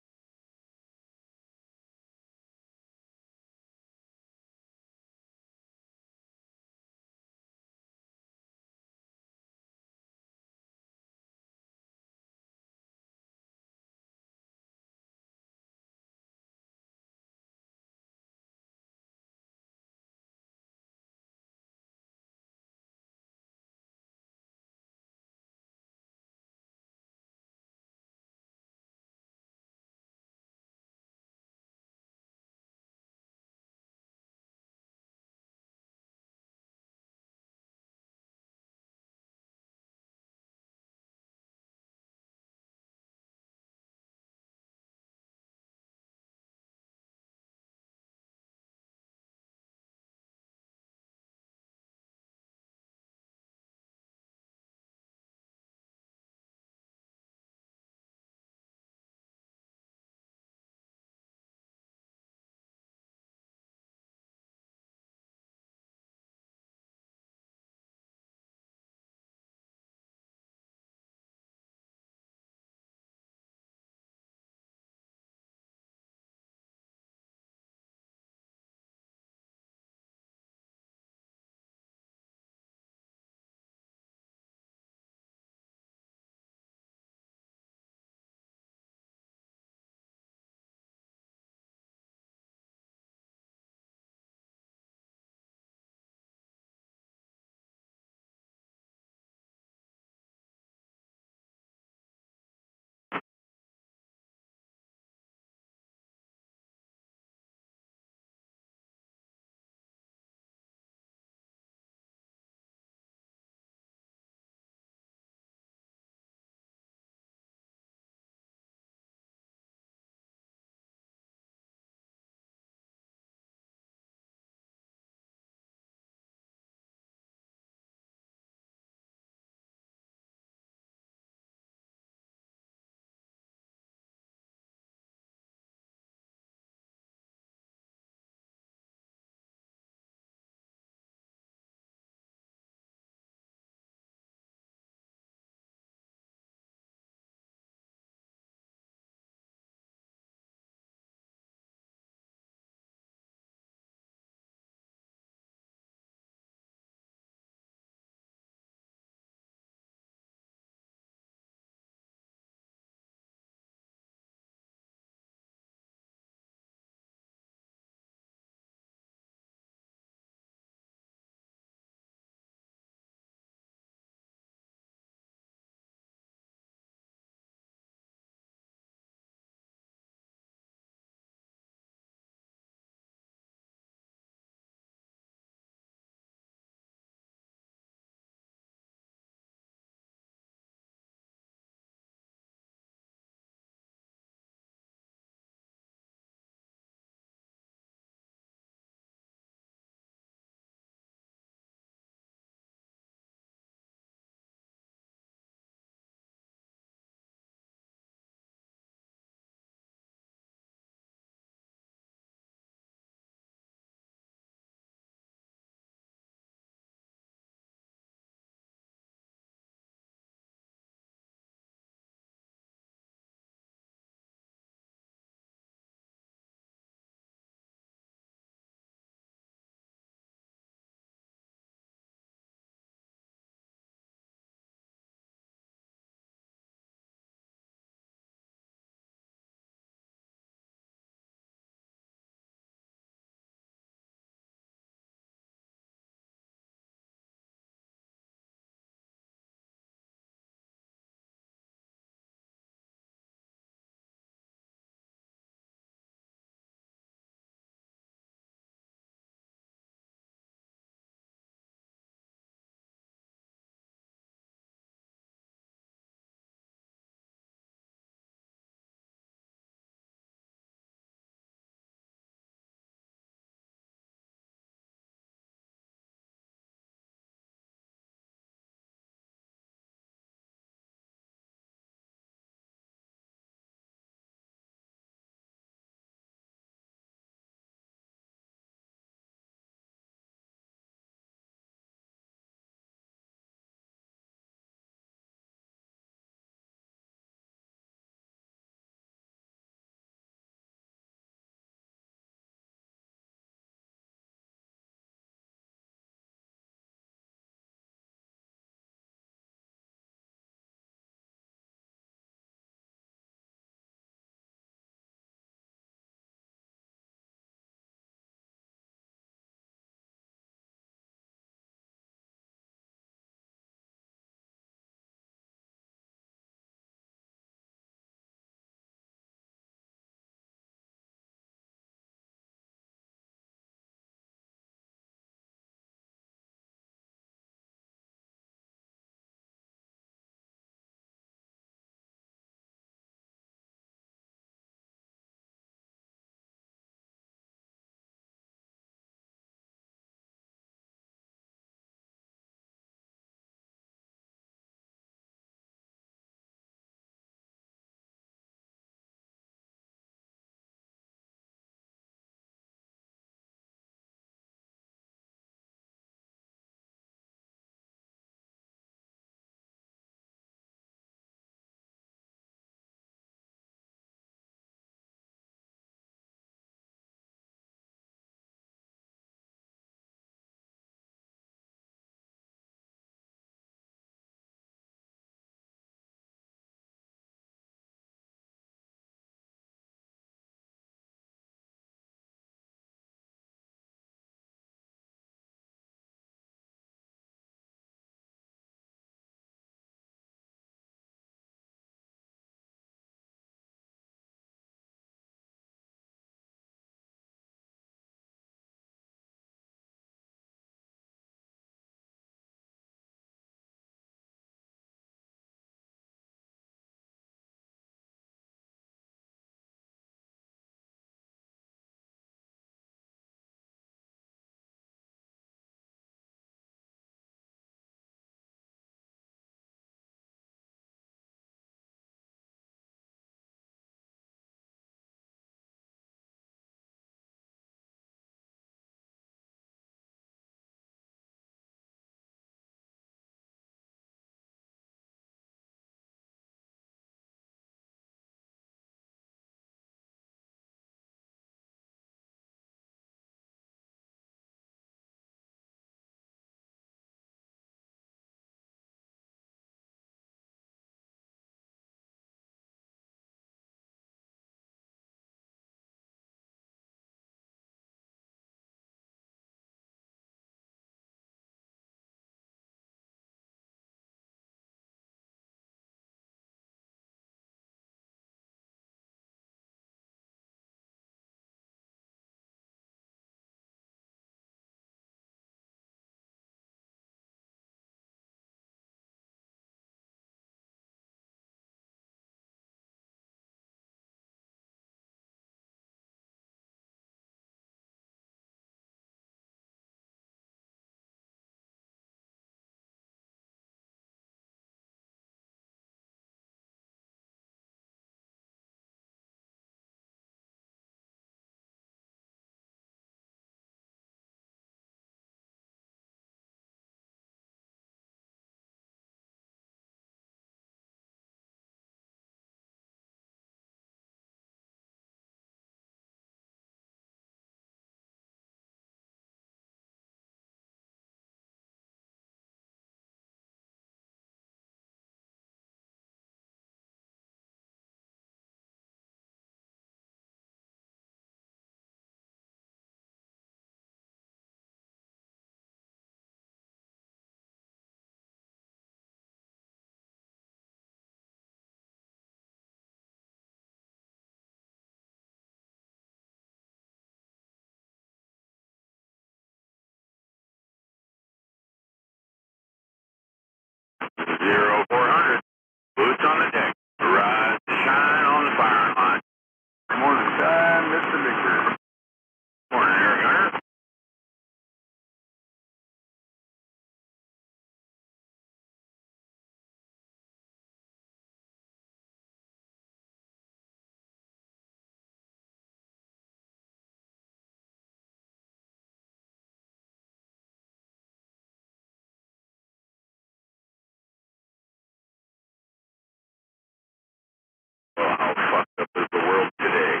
Speaker 2: Well, how fucked up is the world today?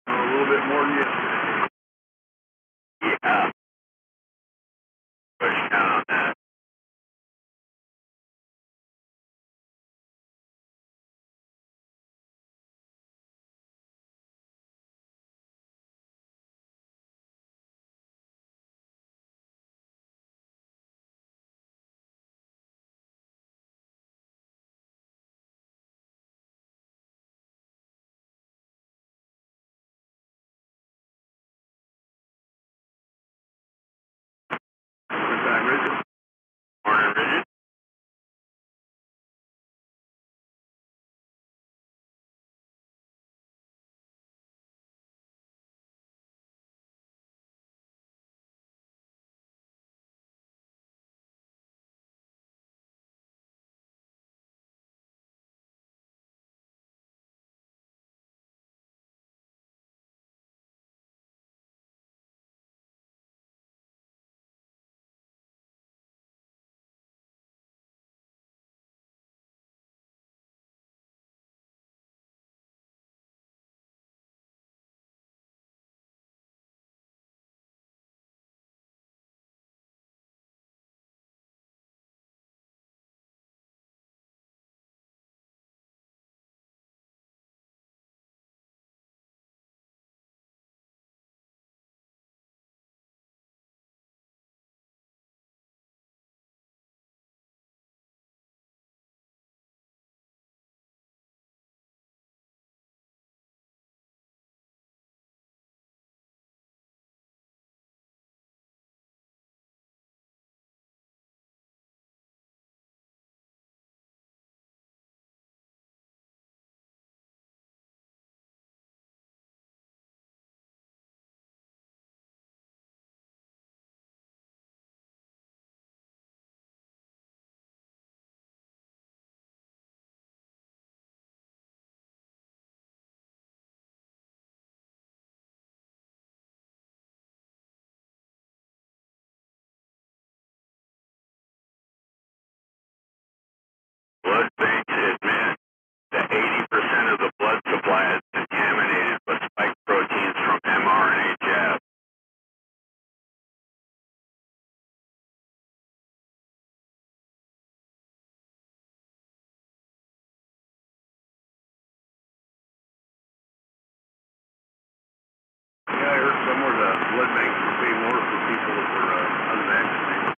Speaker 2: A little bit more than yesterday. Yeah. Push down on that. Morning time, Richard. Morning, Richard. Blood bank said, man, that 80% of the blood supply is contaminated with spike proteins from mRNA jabs. Yeah, I heard somewhere the blood banks will pay more for people that were unvaccinated.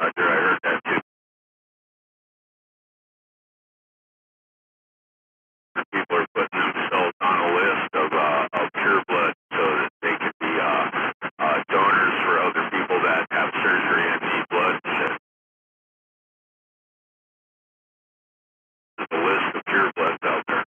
Speaker 2: Roger, I heard that too. People are putting themselves on a list of pure blood so that they could be donors for other people that have surgery and need blood. There's a list of pure bloods out there.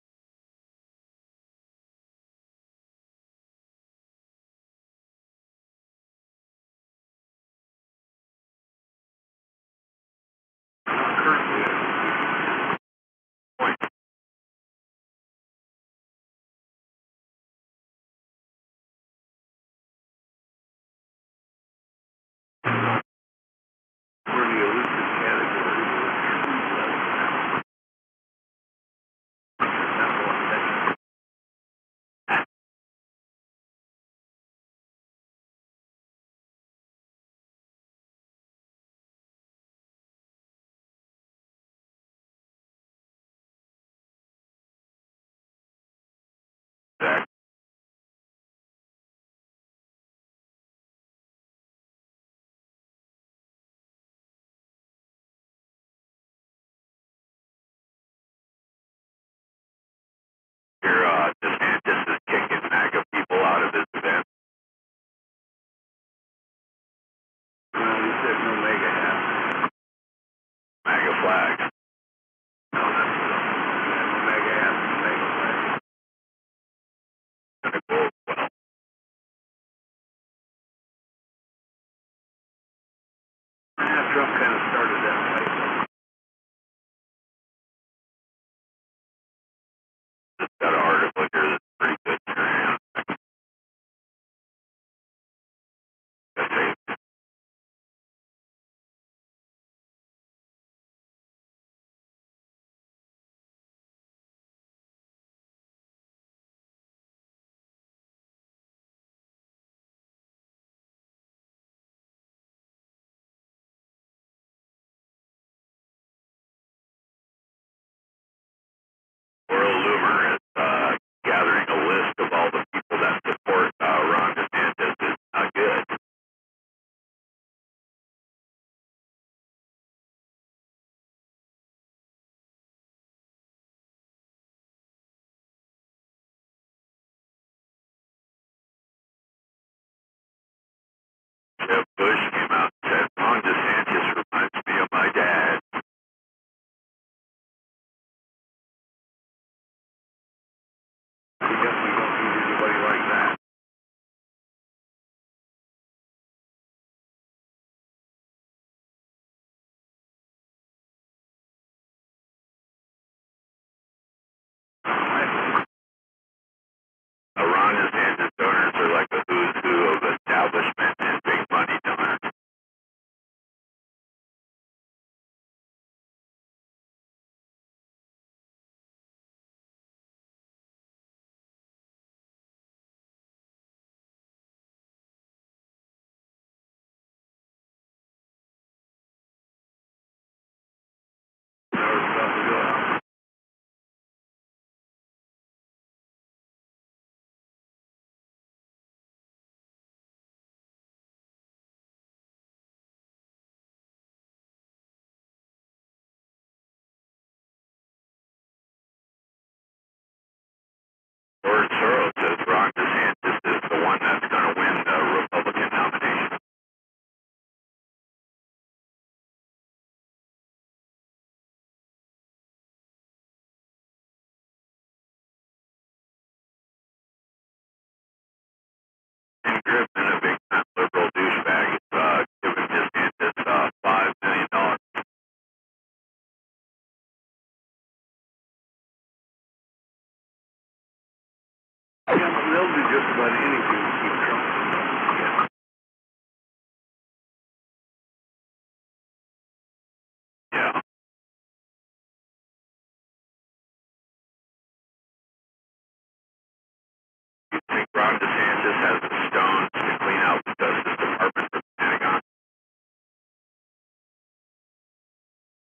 Speaker 7: Bush came out and said, Ron DeSantis reminds me of my dad. We definitely don't need anybody like that. Ron DeSantis donors are like a who's who of establishment and big money donors. George Soros says Ron DeSantis is the one that's going to win the Republican nomination. And Griffin, a big-time liberal douchebag, is giving DeSantis $5 million. Yeah, they'll do just about anything to keep Trump from getting. Yeah. You think Ron DeSantis has the stones to clean out the Justice Department for the Pentagon?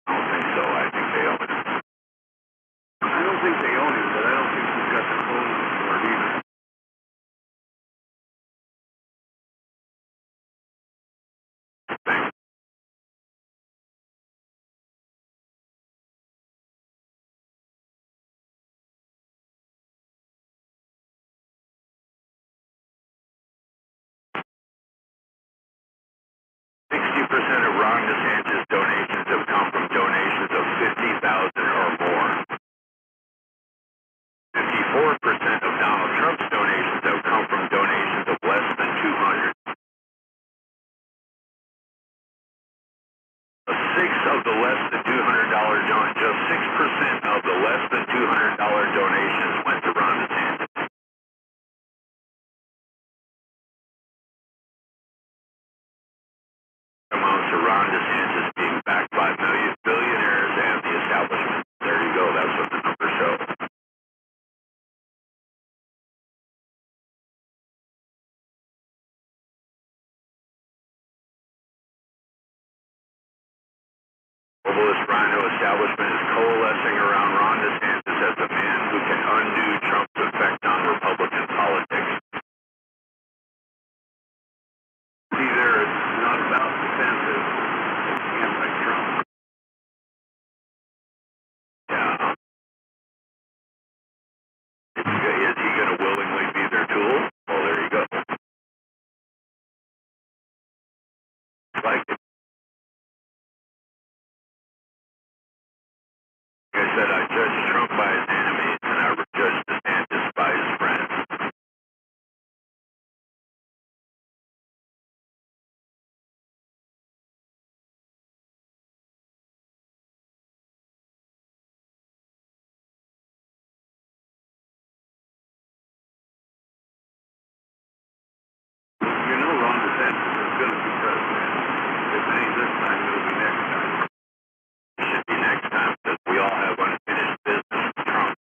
Speaker 7: I don't think so. I think they own it. I don't think they own it, but I don't think he's got the clothes for it either. Thanks. % of Ron DeSantis donations have come from donations of 50,000 or more. 54% of Donald Trump's donations have come from donations of less than 200. A sixth of the less than $200 just 6% of the less than $200 donations went to Ron DeSantis. Amounts to Ron DeSantis being backed by billionaires and the establishment. There you go. That's what the numbers show. Globalist rhino establishment is coalescing around Ron DeSantis as the man who can undo Trump's effect on Republican politics. See there, it's not about DeSantis, it's anti-Trump. Yeah. Is he going to willingly be their tool? Well, there you go. Like it. Like I said, I judge Trump by his enemies, and I judge DeSantis by his friends. You know Ron DeSantis is going to be president. If it ain't this time, it'll be next time. It should be next time, because we all have unfinished business with Trump.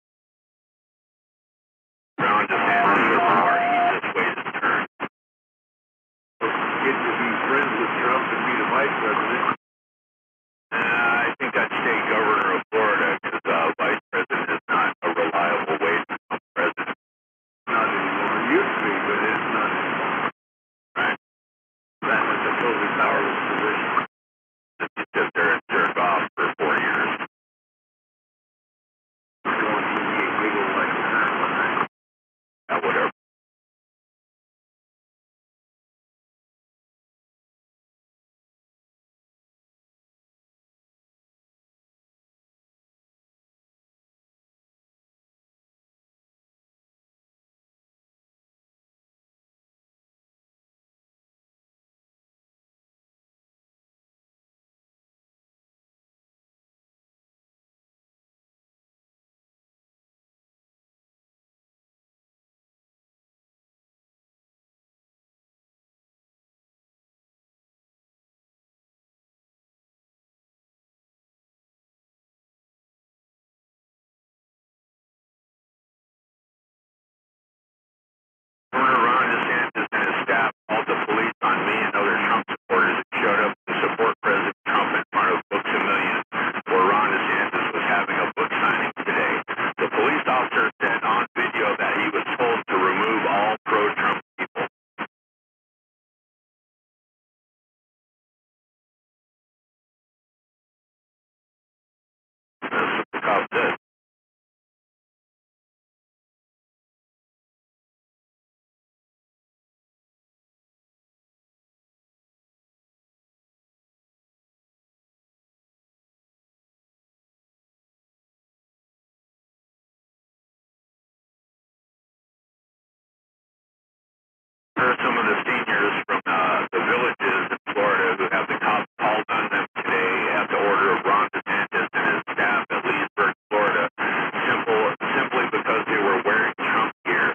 Speaker 7: There are some of the seniors from the villages in Florida who have the cops called on them today at the order of Ron DeSantis and his staff at Leesburg, Florida, simply because they were wearing Trump gear.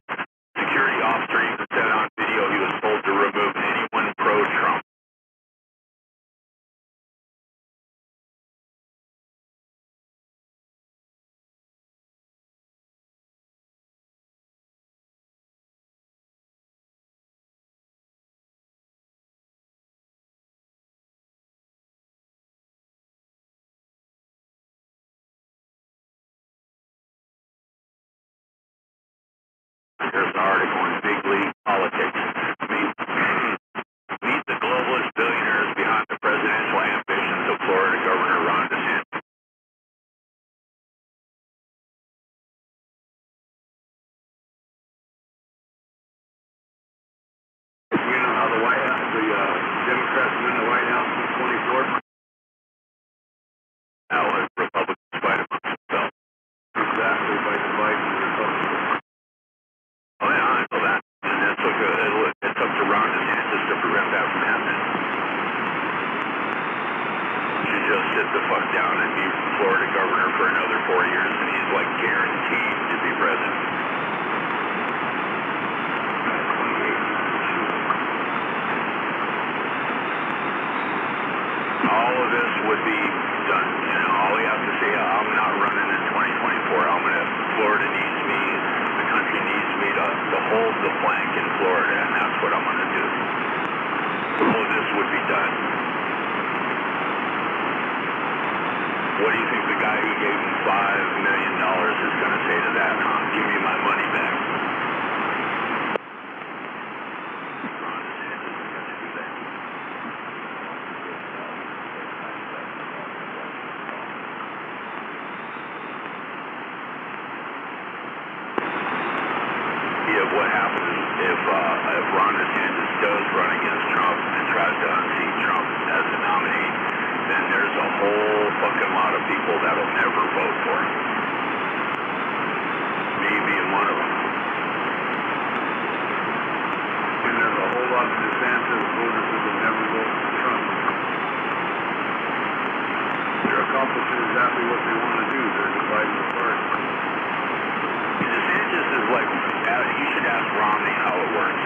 Speaker 7: Security officer even said on video he was told to remove anyone pro-Trump. Here's an article in Big League Politics. Meet the globalist billionaires behind the presidential ambitions of Florida Governor Ron DeSantis. You know how the White House, the Democrats win the White House in 24? Now Republicans fight amongst themselves. Exactly, by dividing the Republicans. Oh yeah, I know that. And it's up to Ron DeSantis to prevent that from happening. You should just sit the fuck down and be Florida governor for another 4 years, and he's like guaranteed to be president. All of this would be done. You know, all you have to say, I'm not running in 2024. Florida needs me. The country needs me to hold the flank in Florida, and that's what I'm going to do. All of this would be done. What do you think the guy who gave him $5 million is going to say to that? Give me my money back. What happens if Ron DeSantis does run against Trump and tries to unseat Trump as the nominee, then there's a whole fucking lot of people that'll never vote for him. Me being one of them. And there's a whole lot of DeSantis voters that will never vote for Trump. They're accomplishing exactly what they want to do. They're dividing the party. DeSantis is like, you should ask Romney how it works.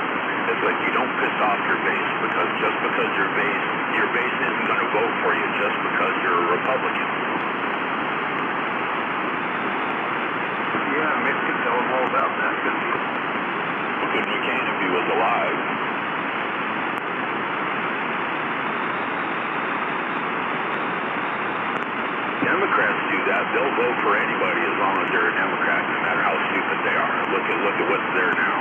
Speaker 7: It's like you don't piss off your base because your base isn't going to vote for you just because you're a Republican. Yeah, Mitch can tell him all about that, couldn't he? Well, couldn't you can if he was alive. Democrats do that. They'll vote for anybody as long as they're a Democrat, no matter how stupid they are. Look at what's there now.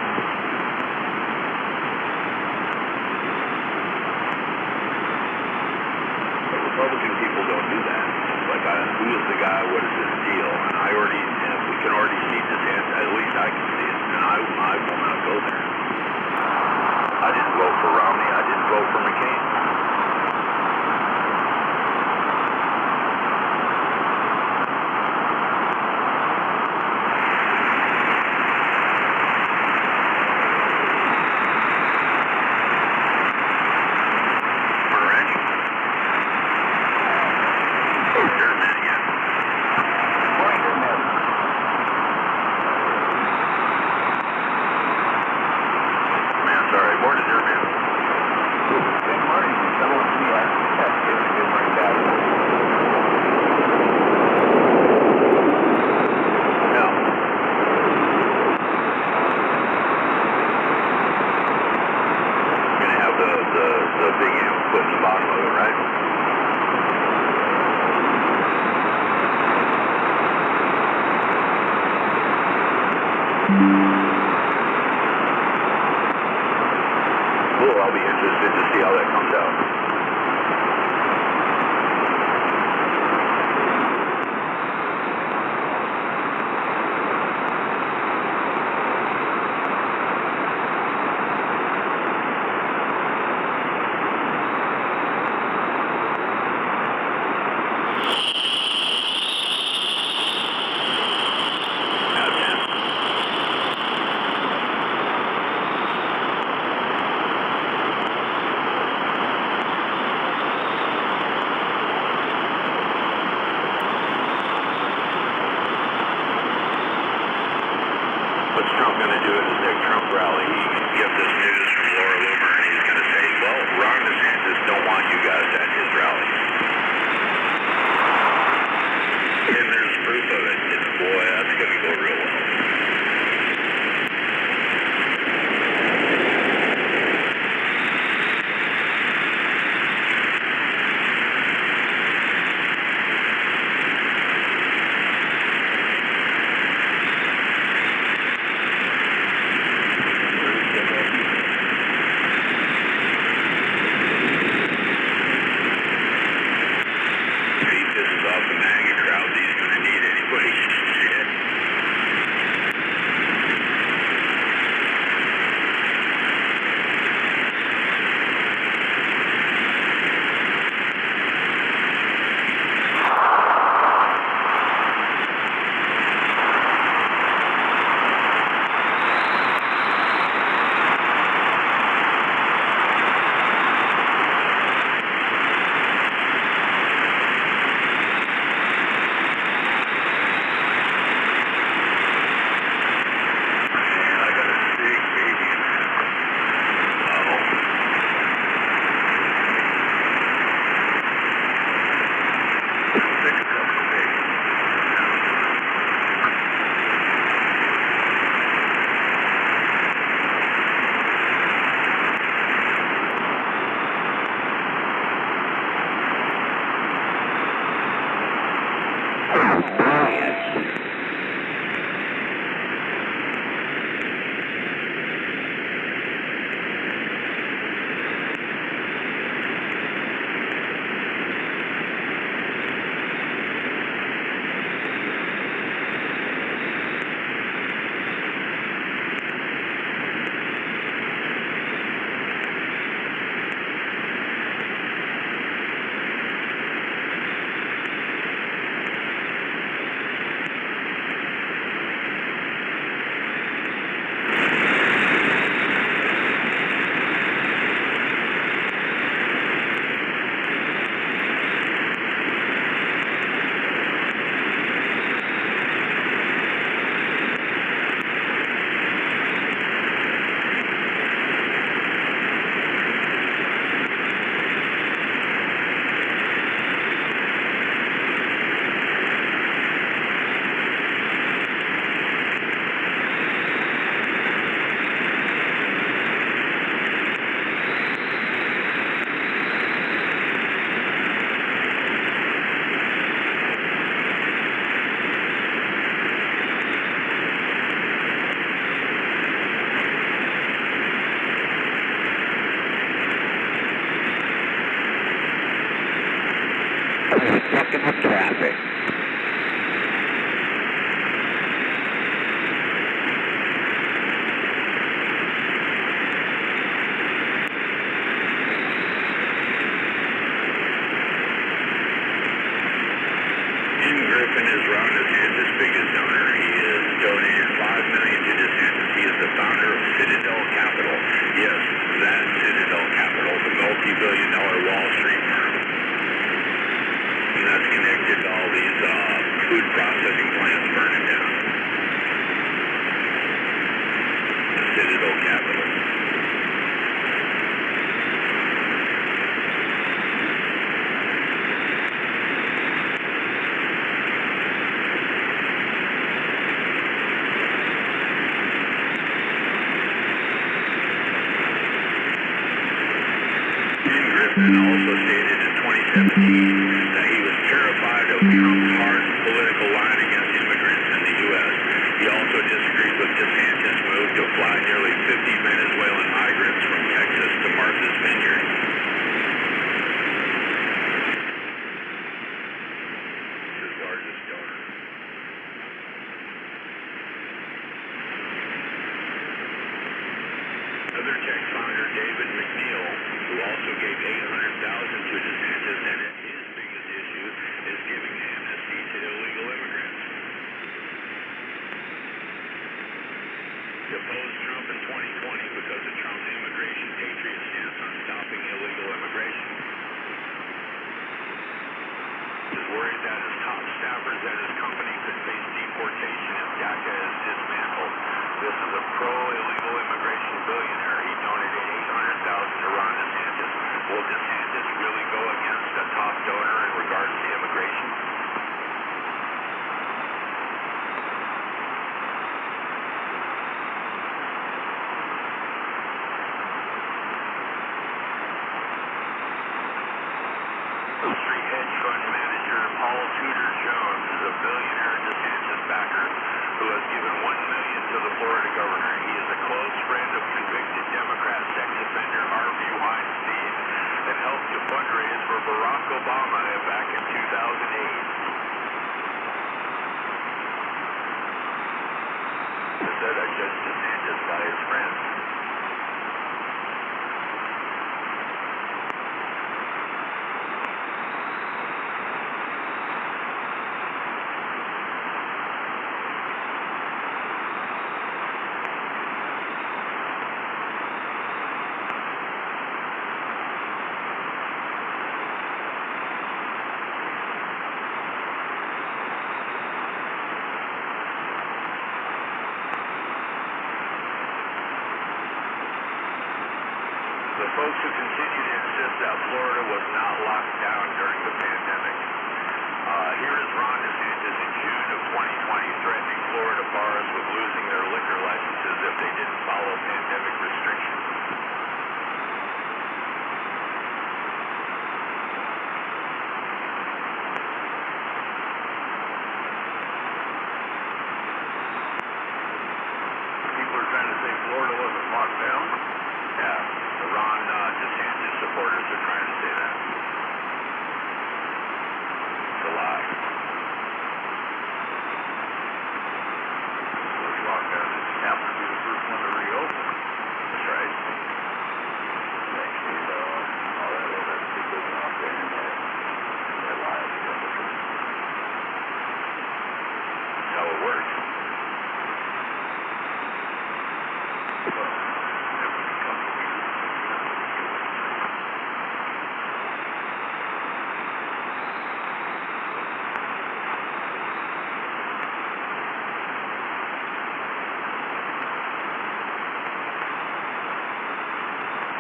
Speaker 7: But Republican people don't do that. It's like, who is the guy? What is his deal? And we can already see DeSantis. At least I can see it, and I will not go there. I didn't vote for Romney. I didn't vote for McCain. Cool, I'll be interested to see how that comes out. doing his big Trump rally, he gets this news from Laura Loomer, and he's going to say, well, Ron DeSantis don't want you guys at his rally. And there's proof of it. And boy, that's going to go real well.
Speaker 8: Second of traffic.
Speaker 7: Griffin is Ron DeSantis' biggest donor. He has donated $5 million to DeSantis. He is the founder of Citadel Capital. Yes, that Citadel Capital, the multi-billion-dollar Wall Street firm. And that's connected to all these food processing plants burning down. The Citadel Capital. And also stated in 2017 that he was terrified of Trump's harsh political line against immigrants in the U.S. He also disagreed with DeSantis' move to fly nearly 50 Venezuelan migrants from Texas to Martha's Vineyard. His largest donor. Other tech founder David McNeil, who also gave $800,000 to DeSantis, and his biggest issue is giving amnesty to illegal immigrants. He opposed Trump in 2020 because of Trump's immigration patriot stance on stopping illegal immigration. He's worried that his top staffers at his company could face deportation if DACA is dismantled. This is a pro-illegal immigration billionaire. He donated $800,000 to Ron DeSantis. Will DeSantis really go against a top donor in regards to immigration? Street hedge fund manager Paul Tudor Jones is a billionaire DeSantis backer who has given $1 million to the Florida governor. He is a close friend of convicted Democrat sex offender Harvey Weinstein and helped to fundraise for Barack Obama back in 2008. Said I judged DeSantis by his friends. The folks who continue to insist that Florida was not locked down during the pandemic. Here is Ron DeSantis in June of 2020 threatening Florida bars with losing their liquor licenses if they didn't follow pandemic restrictions. People are trying to say Florida wasn't locked down? Yeah. The Ron DeSantis supporters are trying to say that. It's a lie. First lockdown just happened to be the first one to reopen. That's right. Actually, all that other people out there in that lie together. That's how it works.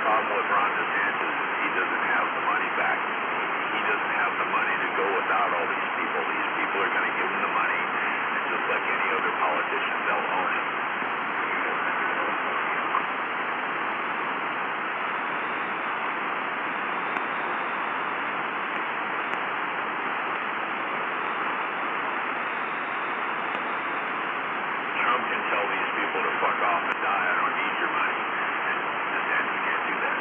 Speaker 7: Problem with Ron DeSantis is he doesn't have the money back. He doesn't have the money to go without all these people. These people are going to give him the money, and just like any other politician, they'll own it. Trump can tell these people to fuck off and die. I don't need your money. And DeSantis can't do that.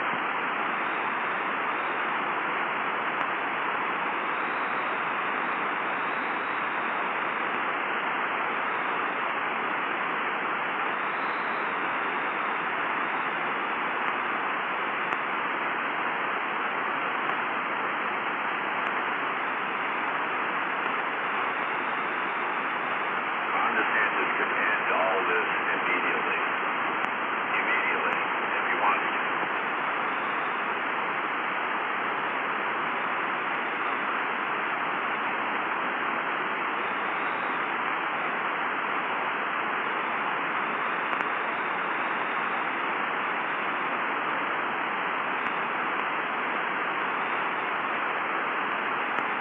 Speaker 7: Ron DeSantis could end all this immediately, if he wants to.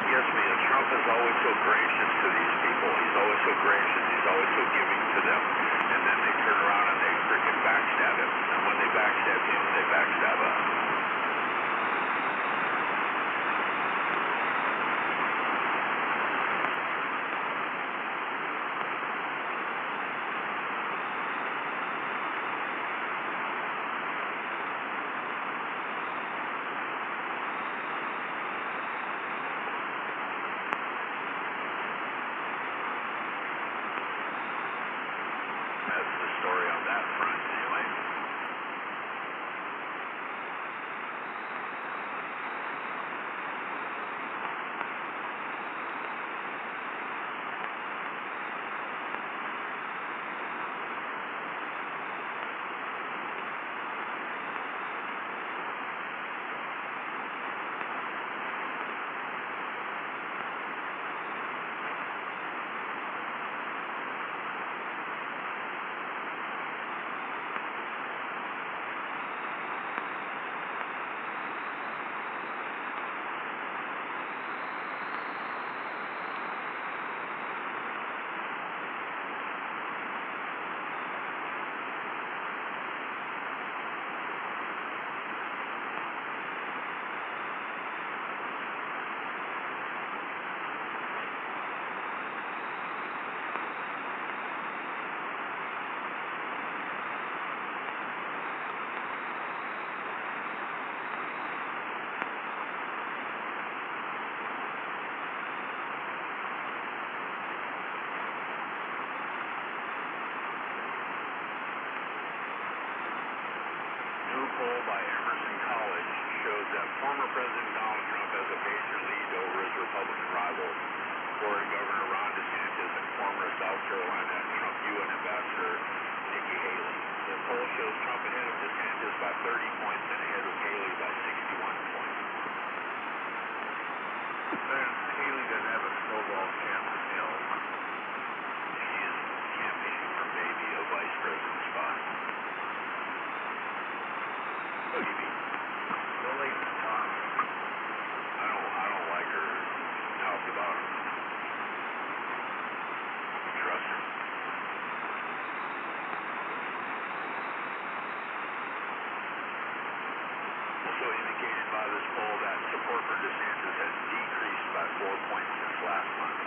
Speaker 7: Yes, Mia, Trump is always so gracious to these people. He's always so gracious. He's always so giving to them. And then they turn around and they freaking backstab him. And when they backstab him, they backstab us. That's the story on that front, anyway. that former President Donald Trump has a major lead over his Republican rival, Florida Governor Ron DeSantis, and former South Carolina Trump UN Ambassador Nikki Haley. The poll shows Trump ahead of DeSantis by 30 points and ahead of Haley by 61 points.
Speaker 1: Then Haley doesn't have a snowball chance in hell.
Speaker 7: She is campaigning for maybe a vice president spot. Maybe.
Speaker 1: No late Tom.
Speaker 7: I don't like her top to bottom. Trust her. Also indicated by this poll that support for DeSantis has decreased by 4 points since last month.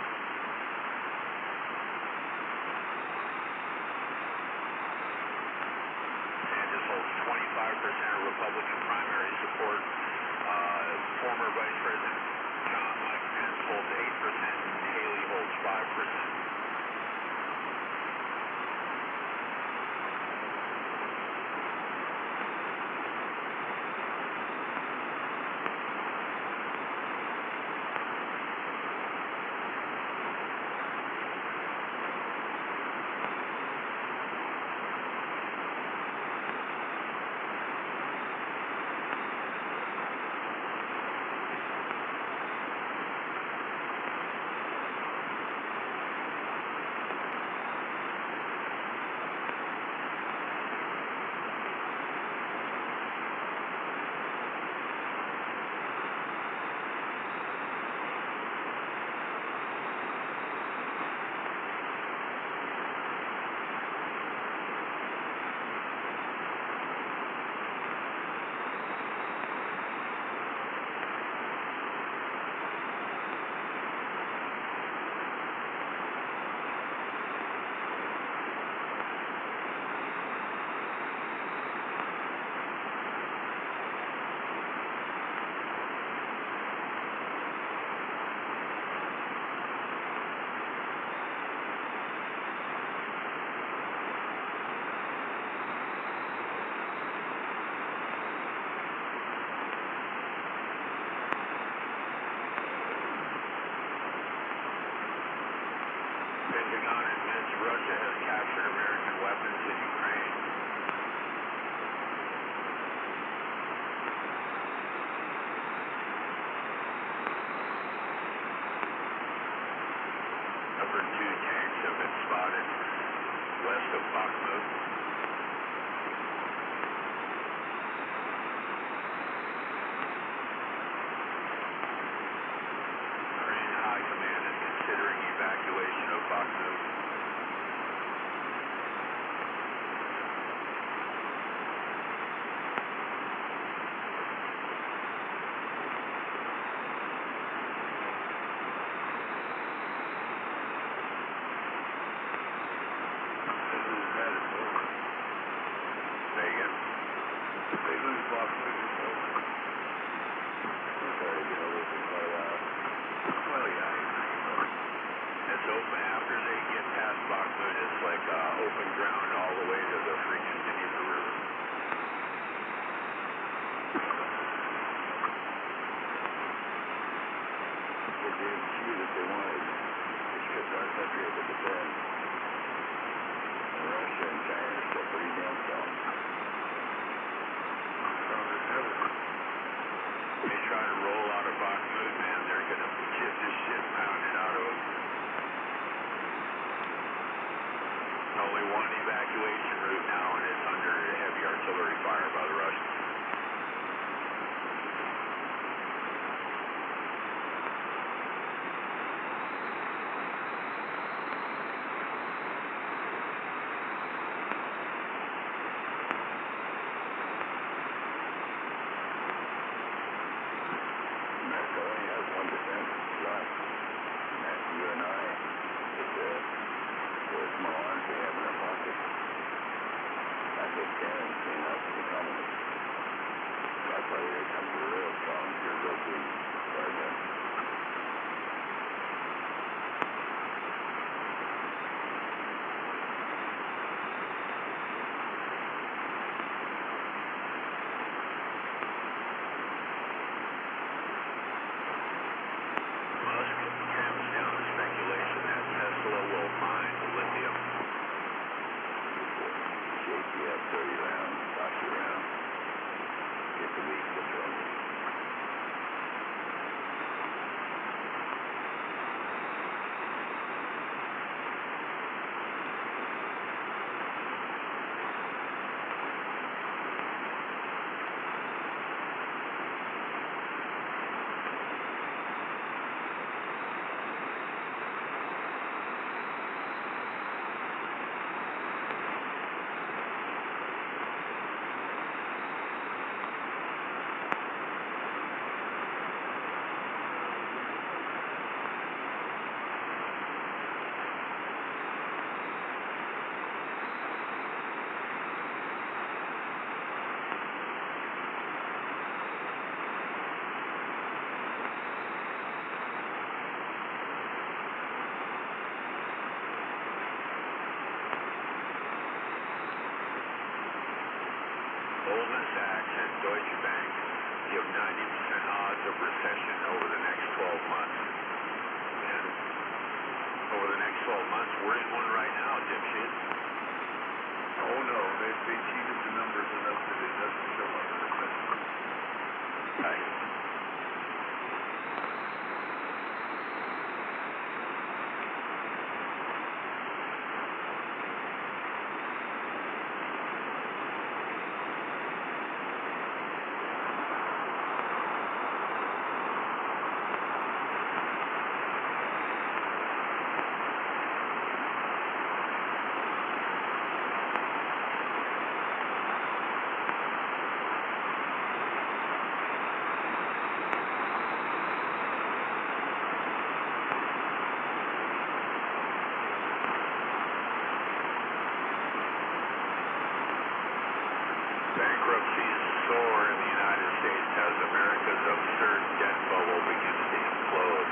Speaker 7: DeSantis holds 25% of Republican primary support. Former Vice President Mike Pence holds 8%. Haley holds 5%. Pentagon admits Russia has captured American weapons in Ukraine. Leopard 2 tanks have been spotted west of Bakhmut. Ukraine High Command is considering evacuation of Bakhmut. Say again.
Speaker 1: They lose Bakhmut, it's over. Well, yeah.
Speaker 7: It's open after they get past Bakhmut. It's like open ground all the way to the freaking Dnieper River.
Speaker 2: They guarantee that they wanted to shut our country at the defense. And Russia and China are still pretty damn strong.
Speaker 7: They try to roll out of Bakhmut, man. They're gonna get this shit pounded out of them. Only one evacuation route now, and it's under heavy artillery fire by the Russians.
Speaker 2: America only has 1% left. And that's you and I. It's a small arms we have in our pocket. That's what's guaranteeing us the economy.
Speaker 7: Sachs and Deutsche Bank give 90% odds of recession over the next 12 months. And over the next 12 months, we're in one right now, dipshit.
Speaker 2: Oh no, they cheated the numbers enough that it doesn't show up in the recession.
Speaker 7: Right. Bankruptcies soar in the United States as America's absurd debt bubble begins to implode.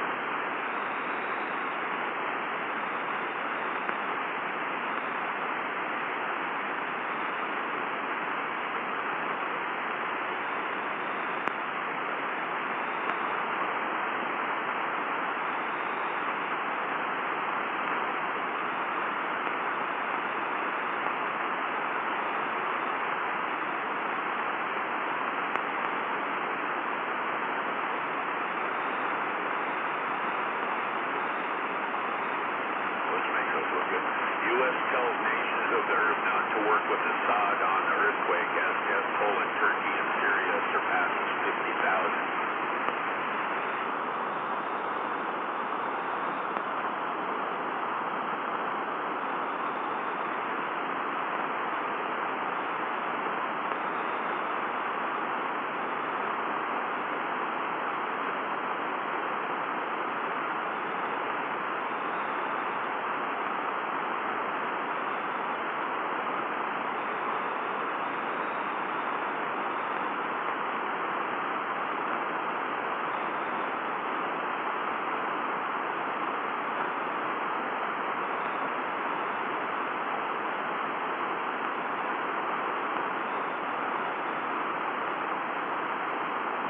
Speaker 7: U.S. tells nations of the earth not to work with Assad on the earthquake as death toll in Turkey and Syria surpasses 50,000.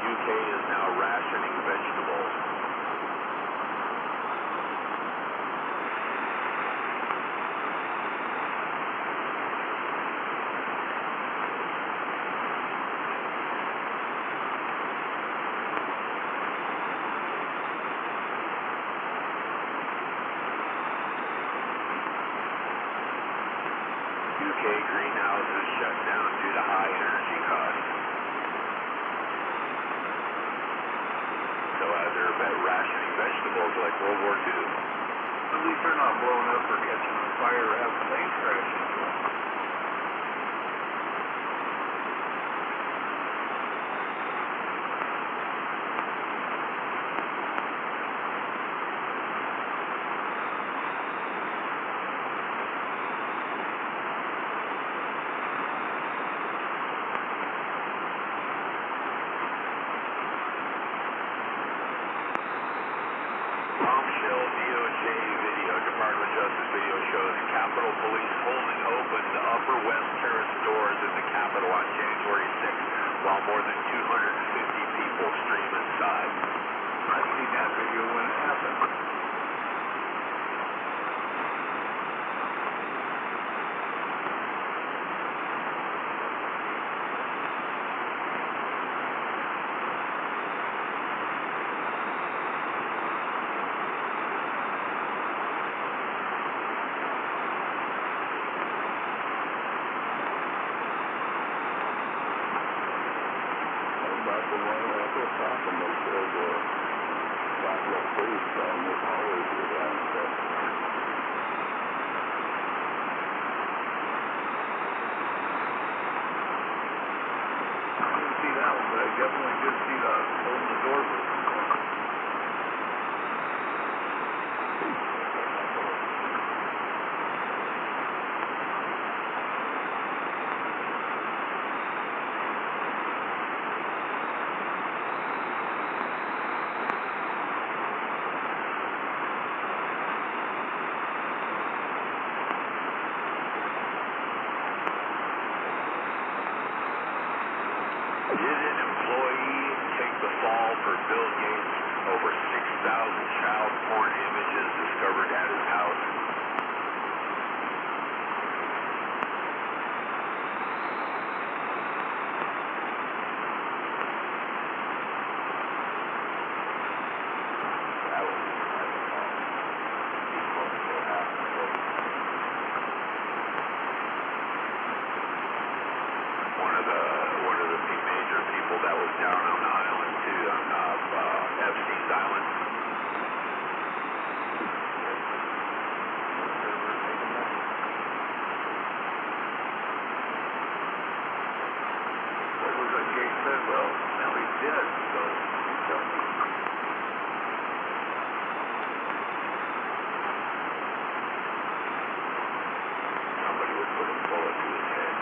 Speaker 7: UK is now rationing vegetables. UK greenhouses shut down due to high energy costs. So they're rationing vegetables like World War II.
Speaker 2: At least they're not blowing up or catching on fire or having planes crash into them.
Speaker 7: Bombshell DOJ video, Department of Justice video shows Capitol Police holding open the Upper West Terrace doors in the Capitol on January 6th, while more than 250 people stream inside.
Speaker 2: I've seen that video when it happened. About the one that was talking, they said, Capitol Police found this always around stuff. I didn't see that one, but I definitely did see the holding the doors open.
Speaker 7: call for Bill Gates. Over 6,000 child porn images discovered at his house. One of the major people that was down on the island too, on Epstein's Island. What was that Gates said? Well, now he's dead, so tell me. Somebody would put a bullet to his head.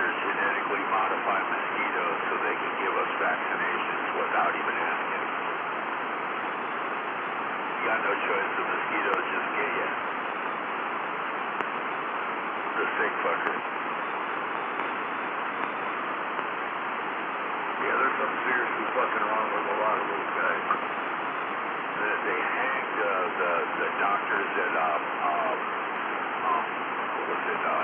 Speaker 7: Genetically modify mosquitoes so they can give us vaccinations without even asking. You got no choice, the mosquitoes just get you. The sick fucker. Yeah, there's something seriously fucking wrong with a lot of those guys. They hanged the doctors at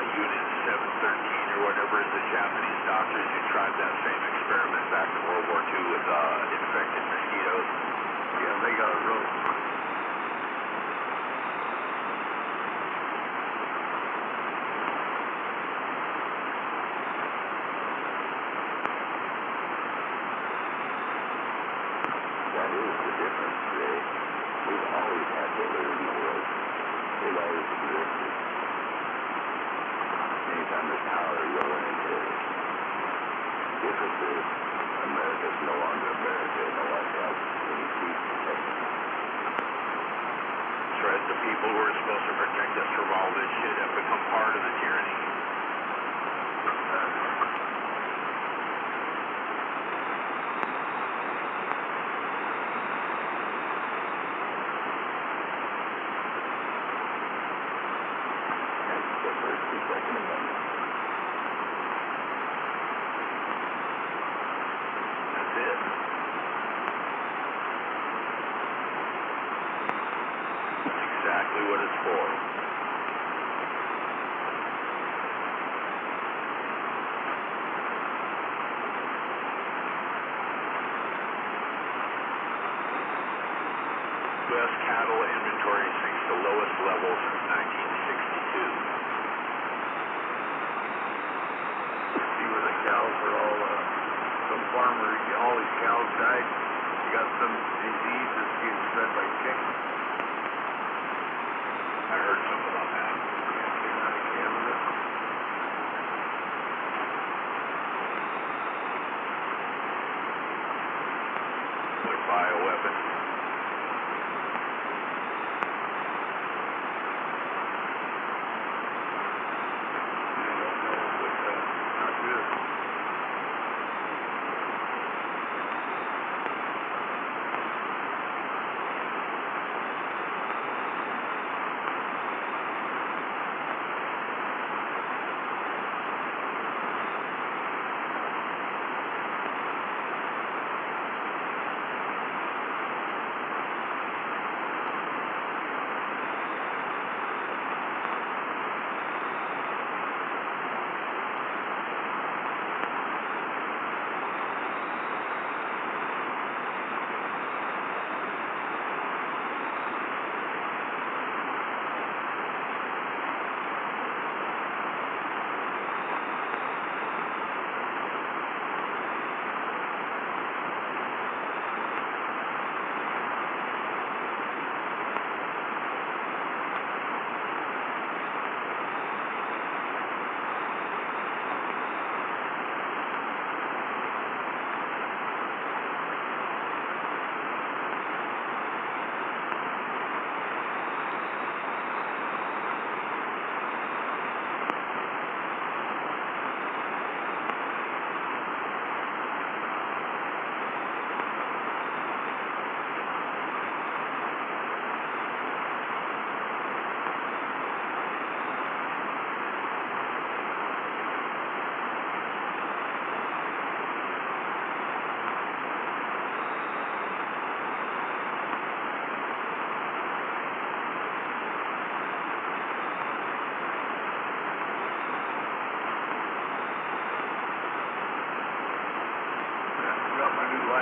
Speaker 7: Unit 713 or whatever is the Japanese doctors who tried that same experiment back in World War II with infected mosquitoes. Yeah, they got it wrong. That is the difference today. We've always had bullies in the world. They've always existed. Anytime there's power, you'll run into it. Difference is, America's no longer America in the White House when you keep protecting it. That's right, the people who are supposed to protect us from all this shit have become part of the tyranny. The First and Second Amendment. That's it. That's exactly what it's for. U.S. cattle inventory sinks to lowest levels since 1962. Cows are all, some farmer, all these cows died. You got some disease that's being spread by chickens. I heard something about that. Yeah, came out of Canada. They're bioweapons. I don't know, but not good.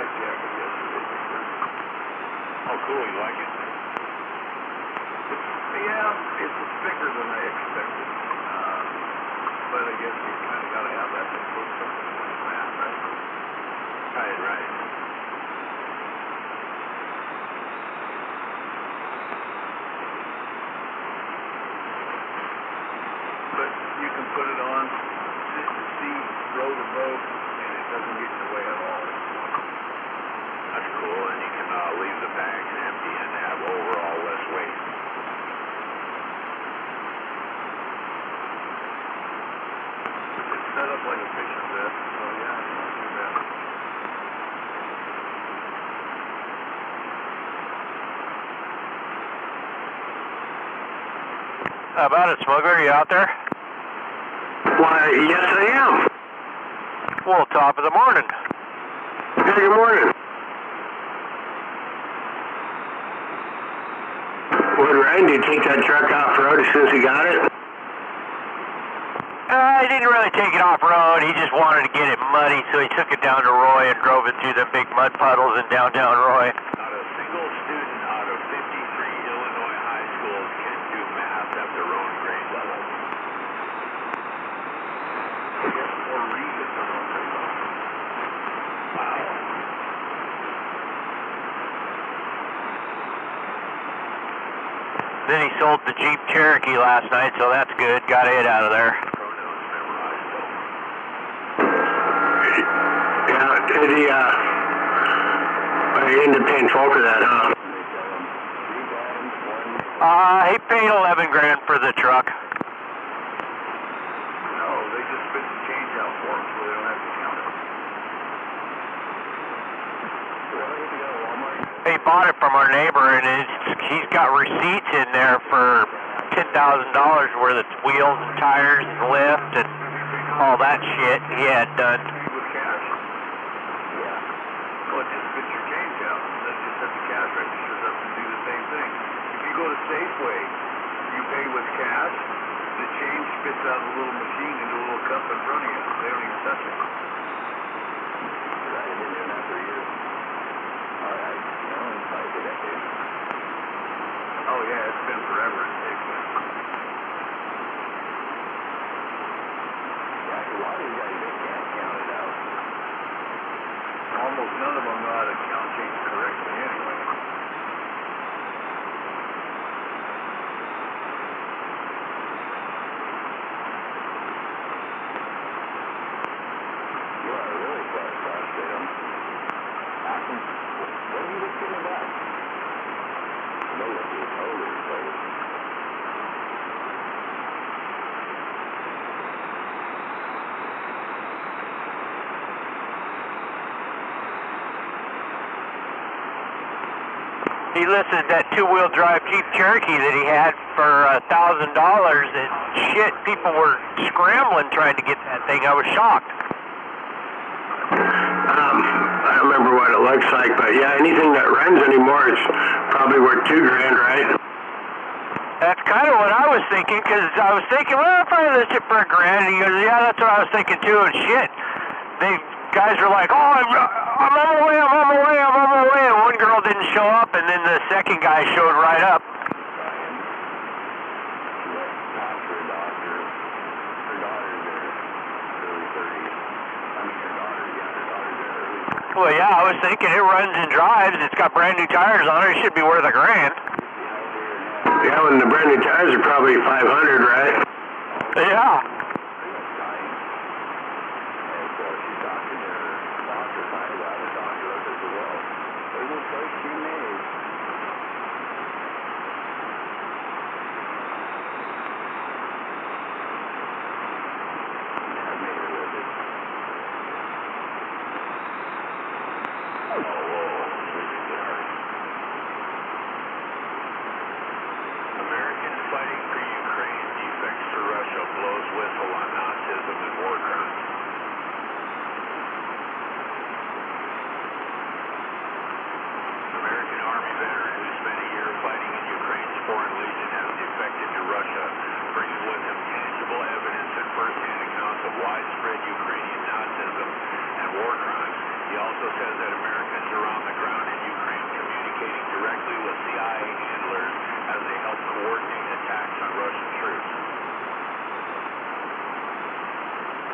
Speaker 2: blackjack yesterday.
Speaker 7: Oh, cool. You like it?
Speaker 2: Yeah, it's bigger than I expected. But I guess you kind of got to have that to put something in the map, right?
Speaker 7: Right.
Speaker 2: But you can put it on, sit in the seat, row the boat, and it doesn't get in the way at all.
Speaker 7: That's cool. And you can leave the bags empty and have overall less weight.
Speaker 2: It's set up like a fishing vest, so yeah, it's not too bad.
Speaker 5: How about it, smuggler? You out there?
Speaker 1: Why, yes I am.
Speaker 5: Well, top of the morning.
Speaker 1: Hey, good morning. What, Ryan, did you take that truck off-road as soon as he got it?
Speaker 5: He didn't really take it off-road. He just wanted to get it muddy, so he took it down to Roy and drove it through the big mud puddles in downtown Roy.
Speaker 7: Not a single student out of 53 Illinois high schools can do math at their own grade level.
Speaker 2: Or read it, I don't know.
Speaker 7: Wow.
Speaker 5: Then he sold the Jeep Cherokee last night, so that's good. Got it out of there.
Speaker 7: Pronouns memorized, though.
Speaker 1: Yeah, did he, he ended up paying 12 for that, huh?
Speaker 5: He paid 11 grand for the truck.
Speaker 2: No, they just spit the change out for them so they don't have to count it.
Speaker 5: He bought it from our neighbor, and he's got receipts in there for $10,000 worth of wheels and tires and lift and all that shit he had done.
Speaker 2: With cash. Yeah. Well, it just spits your change out. Then just at the cash register doesn't do the same thing. If you go to Safeway, you pay with cash, the change spits out a little machine into a little cup in front of you. They don't even touch it. I've been doing that for years. All right. Probably for decades. Oh yeah, it's been forever in Safeway. Yeah, a lot of these guys, they can't count it out. Almost none of them know how to count change correctly anyway. You are really quite frustrated. What are you just giving back? No, it's totally excited.
Speaker 5: He listed that two-wheel drive Jeep Cherokee that he had for $1,000, and shit, people were scrambling trying to get that thing. I was shocked.
Speaker 1: I don't remember what it looks like, but yeah, anything that runs anymore is probably worth $2 grand, right?
Speaker 5: That's kind of what I was thinking, because I was thinking, well, I'll probably list it for $1 grand. And he goes, yeah, that's what I was thinking too, and shit. Guys were like, oh, I'm on my way, I'm on my way, I'm on my way. And one girl didn't show up, and then the second guy showed right up. Well, yeah, I was thinking it runs and drives. It's got brand new tires on it. It should be worth $1 grand.
Speaker 1: Yeah, and the brand new tires are probably 500, right?
Speaker 5: Yeah.
Speaker 7: Americans fighting for Ukraine, defects to Russia, blows whistle on Nazism and war crimes. American Army veteran who spent a year fighting in Ukraine's Foreign Legion has defected to Russia, bringing with him tangible evidence and first-hand accounts of widespread Ukrainian Nazism and war crimes. He also also says that Americans are on the ground in Ukraine communicating directly with CIA handlers as they help coordinate attacks on Russian troops.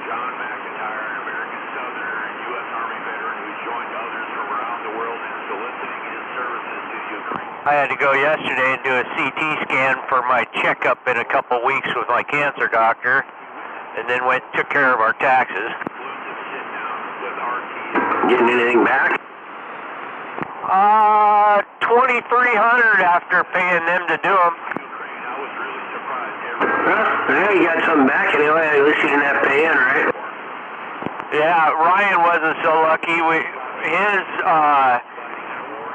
Speaker 7: John McIntyre, an American Southerner and U.S. Army veteran who joined others from around the world in soliciting his services to Ukraine.
Speaker 9: I had to go yesterday and do a CT scan for my checkup in a couple weeks with my cancer doctor, and then went and took care of our taxes.
Speaker 1: Getting anything back?
Speaker 9: $2,300 after paying them to do them.
Speaker 1: Yeah, you got something back anyway. At least you didn't have to pay in, right?
Speaker 9: Yeah, Ryan wasn't so lucky.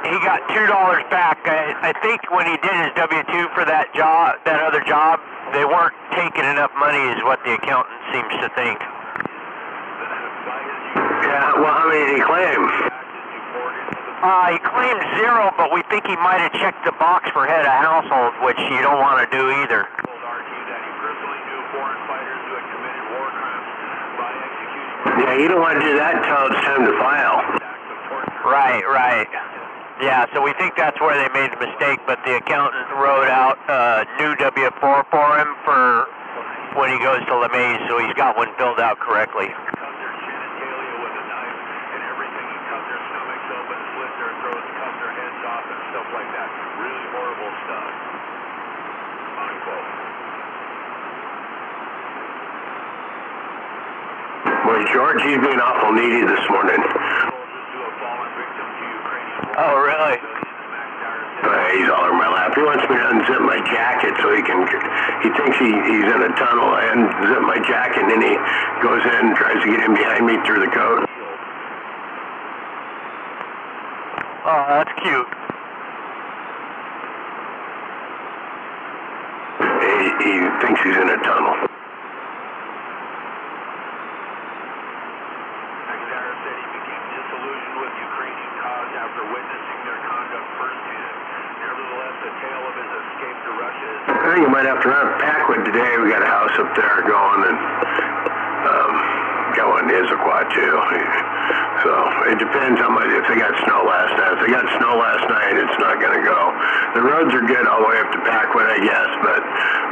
Speaker 9: He got $2 back. I think when he did his W-2 for that job, that other job, they weren't taking enough money, is what the accountant seems to think.
Speaker 1: Yeah. Well, how many did he claim?
Speaker 9: He claimed 0, but we think he might have checked the box for head of household, which you don't want to do either.
Speaker 1: Yeah, you don't want to do that until it's time to file.
Speaker 9: Right. Yeah, so we think that's where they made the mistake, but the accountant wrote out a new W-4 for him for when he goes to LeMay, so he's got one filled out correctly.
Speaker 1: Boy, George, he's being awful needy this morning.
Speaker 9: Oh, really?
Speaker 1: He's all over my lap. He wants me to unzip my jacket so he thinks he's in a tunnel. I unzip my jacket and then he goes in and tries to get in behind me through the coat.
Speaker 9: Oh, that's cute.
Speaker 1: He thinks he's in a tunnel. I think you might have to run a Packwood today. We got a house up there going, and got one in Issaquah too. So it depends how much. If they got snow last night, it's not going to go. The roads are good all the way up to Packwood, I guess, but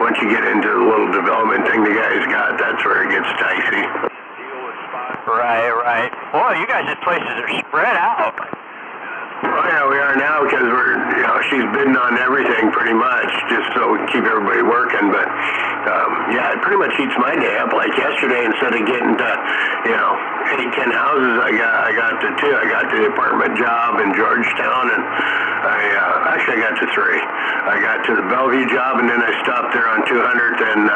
Speaker 1: once you get into the little development thing the guys got, that's where it gets dicey.
Speaker 9: Right. Well, you guys' places are spread out.
Speaker 1: Oh yeah, we are now because she's bidding on everything pretty much, just so we can keep everybody working. But yeah, it pretty much eats my day up. Like yesterday, instead of getting to 8, 10 houses, I got to 2. I got to the apartment job in Georgetown, and I got to 3. I got to the Bellevue job, and then I stopped there on 200th and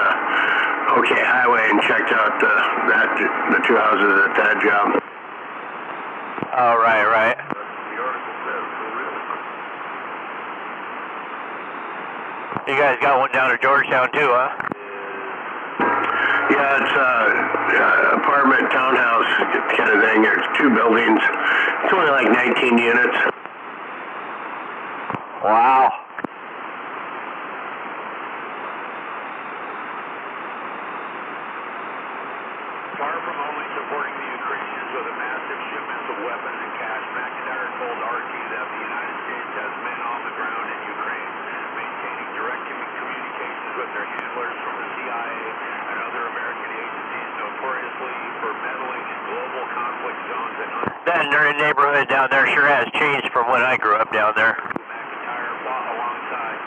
Speaker 1: OK Highway and checked out the 2 houses at that job.
Speaker 9: Oh, right. You guys got one down at Georgetown too, huh?
Speaker 1: Yeah, it's apartment, townhouse kind of thing. There's 2 buildings. It's only like 19 units.
Speaker 9: Wow.
Speaker 7: Far from only supporting the Ukrainians with a massive shipments of weapons and cash, McIntyre told RT that the United States has men on the ground in Ukraine, maintaining direct communications with their handlers from the CIA and other American agencies notoriously for meddling in global conflict zones and
Speaker 9: That neighborhood down there sure has changed from when I grew up down there.
Speaker 7: McIntyre fought alongside.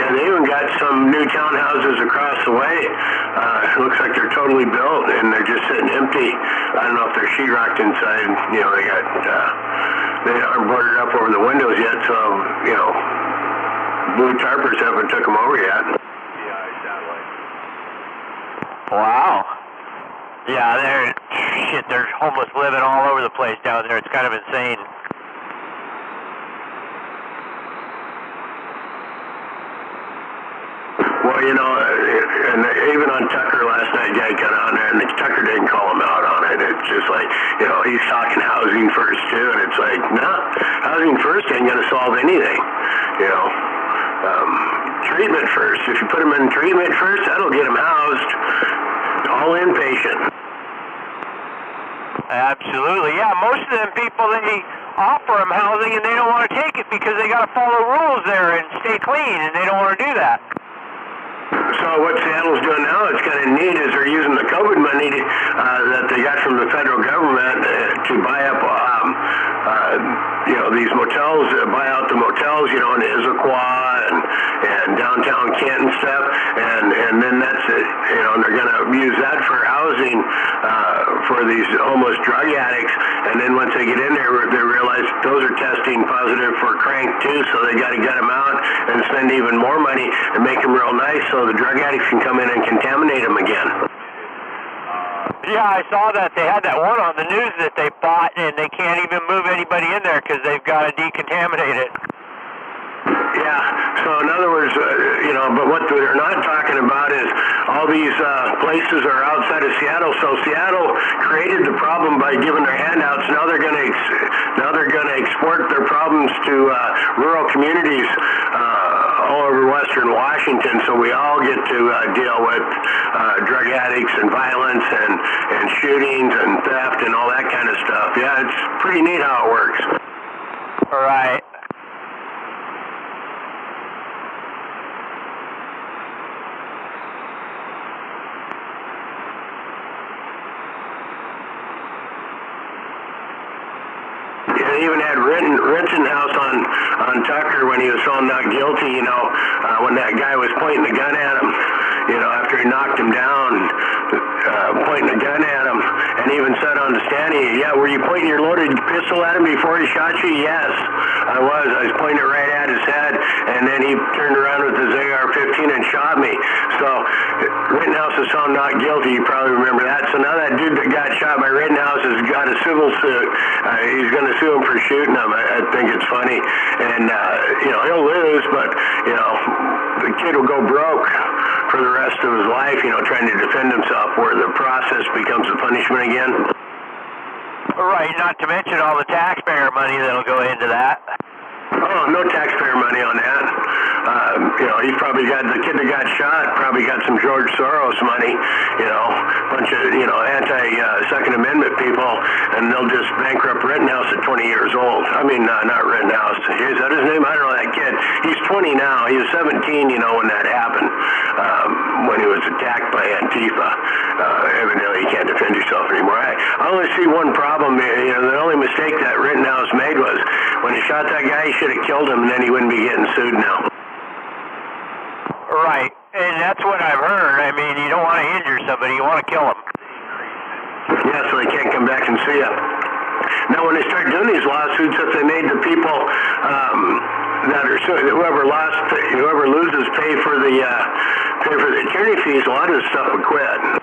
Speaker 1: Yeah, they even got some new townhouses across the way. It looks like they're totally built and they're just sitting empty. I don't know if they're sheetrocked inside. They aren't boarded up over the windows yet, so blue tarpers haven't took them over yet.
Speaker 9: Wow. Yeah, there's homeless living all over the place down there. It's kind of insane.
Speaker 1: Well, and even on Tucker last night, guy got on there, and Tucker didn't call him out on it. It's just like, he's talking housing first too, and it's like, housing first ain't gonna solve anything. Treatment first. If you put them in treatment first, that'll get them housed. All inpatient.
Speaker 9: Absolutely, yeah. Most of them people, they offer them housing and they don't want to take it because they got to follow rules there and stay clean, and they don't want to do that.
Speaker 1: So what Seattle's doing now, it's kind of neat, is they're using the COVID money that they got from the federal government to buy up, these motels, buy out the motels, in Issaquah and downtown Kent and stuff, and then that's it, and they're going to use that for housing for these homeless drug addicts, and then once they get in there, they realize those are testing positive for crank too, so they got to get them out and spend even more money and make them real nice so the drug addicts can come in and contaminate them again.
Speaker 9: Yeah, I saw that. They had that one on the news that they bought, and they can't even move anybody in there because they've got to decontaminate it.
Speaker 1: Yeah, so in other words, but what they're not talking about is all these places are outside of Seattle. So Seattle created the problem by giving their handouts. Now they're going to export their problems to rural communities all over Western Washington. So we all get to deal with drug addicts and violence and shootings and theft and all that kind of stuff. Yeah, it's pretty neat how it works.
Speaker 9: All right.
Speaker 1: They even had Ritzenhouse on Tucker when he was found not guilty, when that guy was pointing the gun at him, after he knocked him down, pointing the gun at him, and even said on the stand, were you pointing your loaded pistol at him before he shot you? Yes, I was. I was pointing it right at his head, and then he turned around with his AR-15 and shot me. So Rittenhouse is found not guilty. You probably remember that. So now that dude that got shot by Rittenhouse has got a civil suit. He's going to sue him for shooting him. I think it's funny. And, he'll lose, but, the kid will go broke for the rest of his life, trying to defend himself, where the process becomes a punishment again.
Speaker 9: Right, not to mention all the taxpayer money that'll go into that.
Speaker 1: Oh, no taxpayer money on that. He's probably got, the kid that got shot probably got some George Soros money, bunch of, anti-Second Amendment people, and they'll just bankrupt Rittenhouse at 20 years old. I mean, not Rittenhouse. Is that his name? I don't know that kid. He's 20 now. He was 17, when that happened, when he was attacked by Antifa. Evidently, he can't defend himself anymore. I only see one problem. The only mistake that Rittenhouse made was when he shot that guy, he should have killed him, and then he wouldn't be getting sued now.
Speaker 9: Right, and that's what I've heard. I mean, you don't want to injure somebody, you want to kill them.
Speaker 1: Yeah, so they can't come back and sue you. Now, when they start doing these lawsuits, if they made the people that are suing, whoever loses pay for the attorney fees, a lot of this stuff would quit.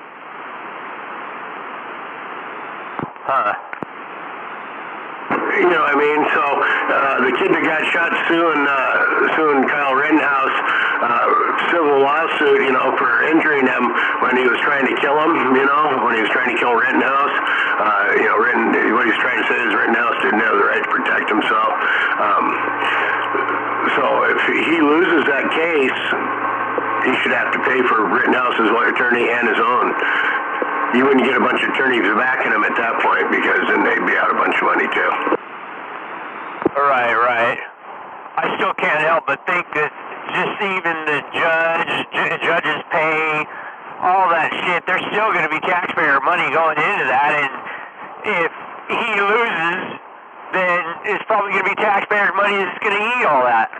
Speaker 9: Huh.
Speaker 1: You know what I mean? So the kid that got shot suing Kyle Rittenhouse, civil lawsuit, for injuring him when he was trying to kill him, when he was trying to kill Rittenhouse. What he's trying to say is Rittenhouse didn't have the right to protect himself. So if he loses that case, he should have to pay for Rittenhouse's attorney and his own. You wouldn't get a bunch of attorneys backing him at that point, because then they'd be out a bunch of money too.
Speaker 9: Right. I still can't help but think that just even the judges pay, all that shit, there's still going to be taxpayer money going into that, and if he loses, then it's probably going to be taxpayer money that's going to eat all that.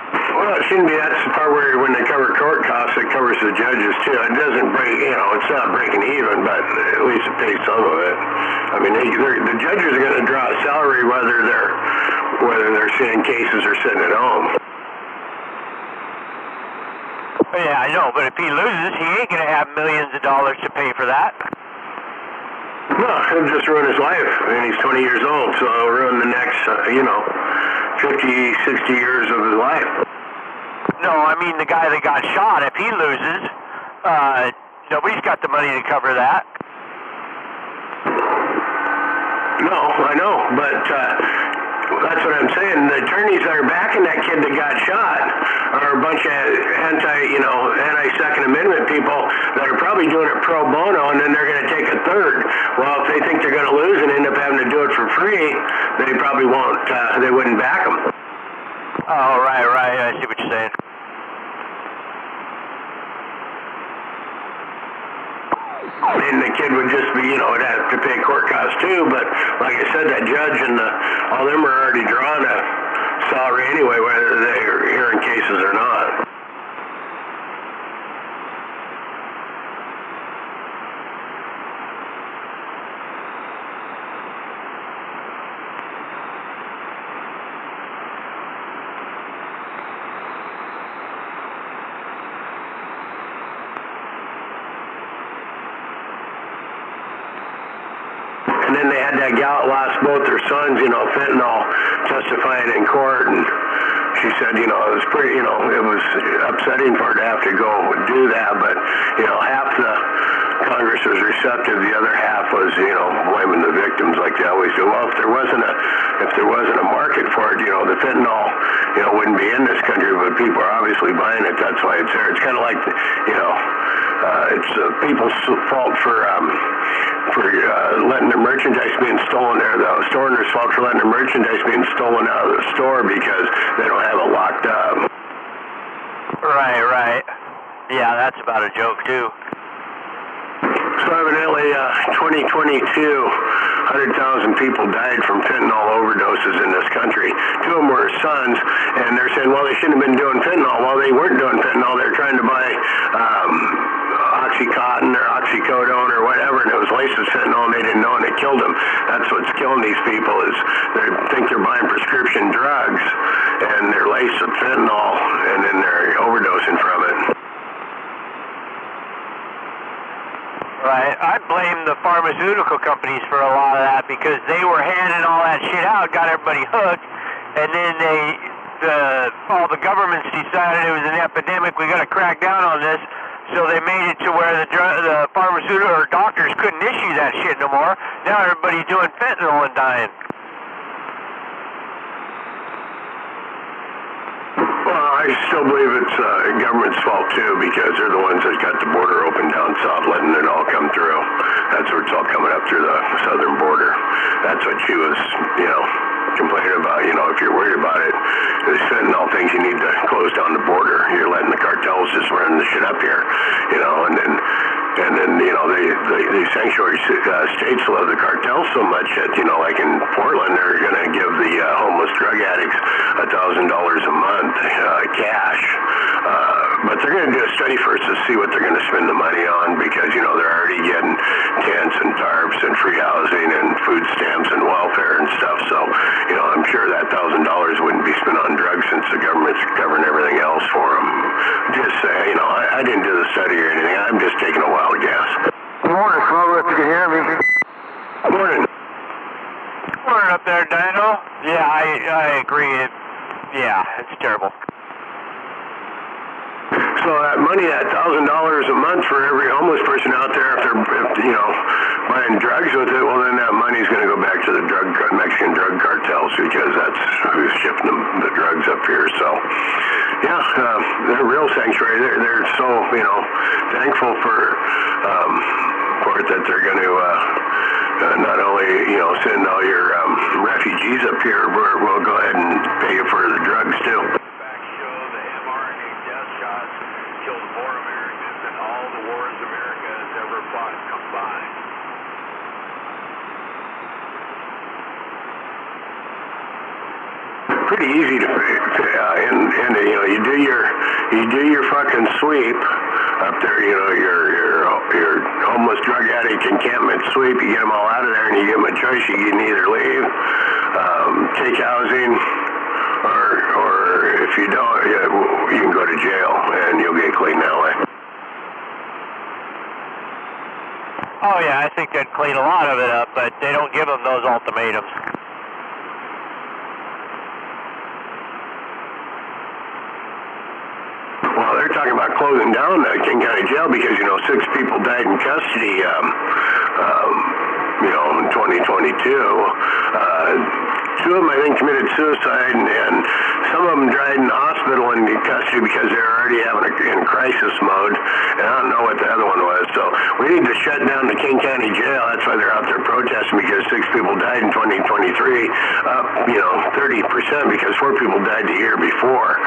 Speaker 1: Well, it shouldn't be. That's the part where when they cover court costs, it covers the judges too. It doesn't break, it's not breaking even, but at least it pays some of it. I mean, the judges are going to draw a salary whether they're seeing cases or sitting at home.
Speaker 9: Yeah, I know, but if he loses, he ain't going to have millions of dollars to pay for that.
Speaker 1: No, he'll just ruin his life. I mean, he's 20 years old, so he'll ruin the next, 50, 60 years of his life.
Speaker 9: No, I mean the guy that got shot, if he loses, nobody's got the money to cover that.
Speaker 1: No, I know, but That's what I'm saying. The attorneys that are backing that kid that got shot are a bunch of anti-Second Amendment people that are probably doing it pro bono, and then they're going to take a third. Well, if they think they're going to lose and end up having to do it for free, they probably won't. They wouldn't back them.
Speaker 9: Oh, right. I see what you're saying.
Speaker 1: And the kid would just be, would have to pay court costs too, but like I said, that judge and all them are already drawn a salary anyway, whether they're hearing cases or not. And then they had that gal that lost both her sons, fentanyl, testifying in court, and she said, it was pretty, it was upsetting for her to have to go do that, but, half the Congress was receptive, the other half was, blaming the victims like they always do. Well, if there wasn't a market for it, the fentanyl, wouldn't be in this country, but people are obviously buying it. That's why it's there. It's kind of like, it's people's fault for letting their merchandise being stolen there. The store owner's fault for letting their merchandise being stolen out of the store because they don't have it locked up.
Speaker 9: Right. Yeah, that's about a joke too.
Speaker 1: So evidently, 2022, 100,000 people died from fentanyl overdoses in this country. 2 of them were sons, and they're saying, well, they shouldn't have been doing fentanyl. Well, they weren't doing fentanyl. They're trying to buy Oxycontin or oxycodone or whatever, and it was laced with fentanyl, and they didn't know, and it killed them. That's what's killing these people is they think they're buying prescription drugs, and they're laced with fentanyl, and then they're overdosing from it.
Speaker 9: Right. I blame the pharmaceutical companies for a lot of that because they were handing all that shit out, got everybody hooked, and then all the governments decided it was an epidemic, we got to crack down on this. So they made it to where the pharmaceutical or doctors couldn't issue that shit no more. Now everybody's doing fentanyl and dying.
Speaker 1: Well, I still believe it's government's fault too because they're the ones that got the border open down south, letting it all come through. That's where it's all coming up through the southern border. That's what she was, complaining about. If you're worried about it, the fentanyl thinks you need to close down the border. You're letting the cartels just run the shit up here, and then the sanctuary states love the cartels so much that, like in Portland, they're going to give the homeless drug addicts $1,000 a month cash. But they're going to do a study first to see what they're going to spend the money on because, they're already getting tents and tarps and free housing and food stamps and welfare and stuff. So, I'm sure that $1,000 wouldn't be spent on drugs since the government's covering everything else for them. Just say, I didn't do the study or anything. I'm just taking a wild guess.
Speaker 6: Good morning, Clover, if you can hear me.
Speaker 1: Morning.
Speaker 9: Morning up there, Dino. Yeah, I agree. It's terrible.
Speaker 1: So that money, that $1,000 a month for every homeless person out there, if buying drugs with it, well then that money's going to go back to the Mexican drug cartels because that's who's shipping the drugs up here. So, they're real sanctuary. They're so thankful for it that they're going to not only send all your refugees up here, we'll go ahead and pay you for the drugs too.
Speaker 7: Killed more Americans than all the wars America has ever fought combined.
Speaker 1: Pretty easy to and you do your fucking sweep up there. Your homeless drug addict encampment sweep. You get them all out of there, and you give them a choice. You can either leave, take housing, or if you don't, you can go to jail and you'll get clean that way.
Speaker 9: Oh yeah, I think they'd clean a lot of it up, but they don't give them those ultimatums.
Speaker 1: Well, they're talking about closing down the King County Jail because 6 people died in custody. In 2022. Two of them, I think, committed suicide, and some of them died in the hospital in custody because they were already in crisis mode, and I don't know what the other one was. So we need to shut down the King County Jail. That's why they're out there protesting, because 6 people died in 2023, up 30% because 4 people died the year before.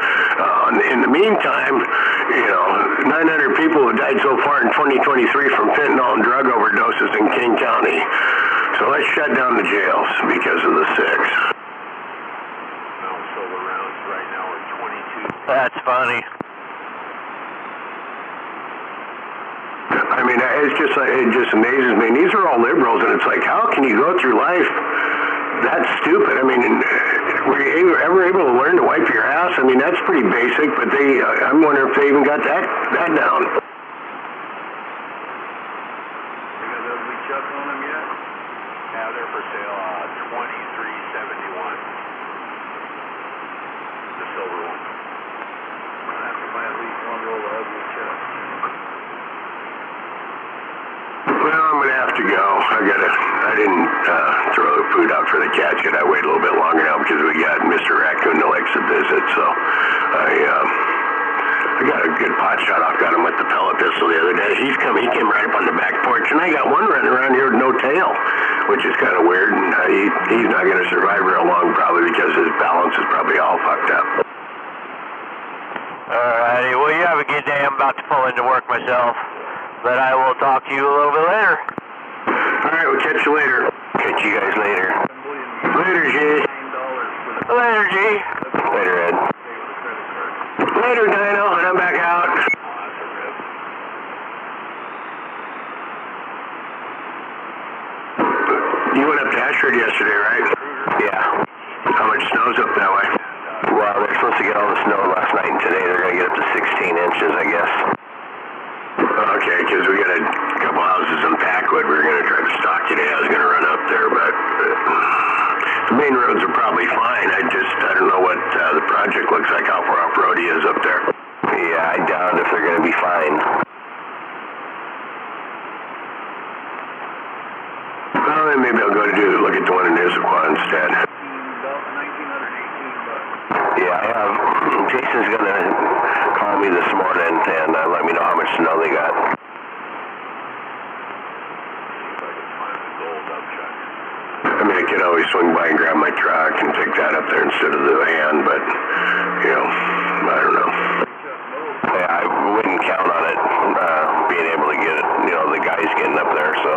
Speaker 1: In the meantime, 900 people have died so far in 2023 from fentanyl and drug overdoses in King County. So let's shut down the jails because of the 6.
Speaker 7: Silver rounds right now are 22.
Speaker 9: That's funny.
Speaker 1: I mean, it just amazes me. And these are all liberals, and it's like, how can you go through life that stupid? I mean, were you ever able to learn to wipe your ass? I mean, that's pretty basic, but I'm wondering if they even got that down.
Speaker 2: You got the ugly chuck on them yet?
Speaker 7: Yeah, they're for sale, $23.71. The silver one.
Speaker 2: I'm gonna have to buy at least one roll of ugly chucks.
Speaker 1: Well, I'm gonna have to go. I didn't throw the food out for the cats yet. I wait a little bit longer now because we got Mr. Raccoon that likes to visit. So I got a good pot shot off. Got him with the pellet pistol the other day. He came right up on the back porch, and I got one running around here with no tail, which is kind of weird. And he's not gonna survive real long, probably because his balance is probably all fucked up.
Speaker 9: Alrighty, well, you have a good day. I'm about to pull into work myself, but I will talk to you a little bit later.
Speaker 1: Alright, we'll catch you later. Catch you guys later. Later, G.
Speaker 9: Later, G.
Speaker 1: Later, Ed. Later, Dino, and I'm back out. You went up to Ashford yesterday, right?
Speaker 6: Yeah.
Speaker 1: How much snow's up that way?
Speaker 6: Well, they're supposed to get all the snow last night, and today they're going to get up to 16 inches, I guess.
Speaker 1: Okay, because we got a couple houses in Packwood. We were going to try to stock today. I was going to run up there, but the main roads are probably fine. I don't know what the project looks like, how far off-road he is up there.
Speaker 6: Yeah, I doubt if they're going to be fine.
Speaker 1: Well, then maybe I'll go to look at the one in Issaquah instead.
Speaker 2: About $1,918.
Speaker 6: Yeah, I have. Jason's going to call me this morning and let me know how much snow they got.
Speaker 1: I mean, I could always swing by and grab my truck and take that up there instead of the van, but, I don't know.
Speaker 6: Yeah, I wouldn't count on it being able to get it, the guys getting up there, so.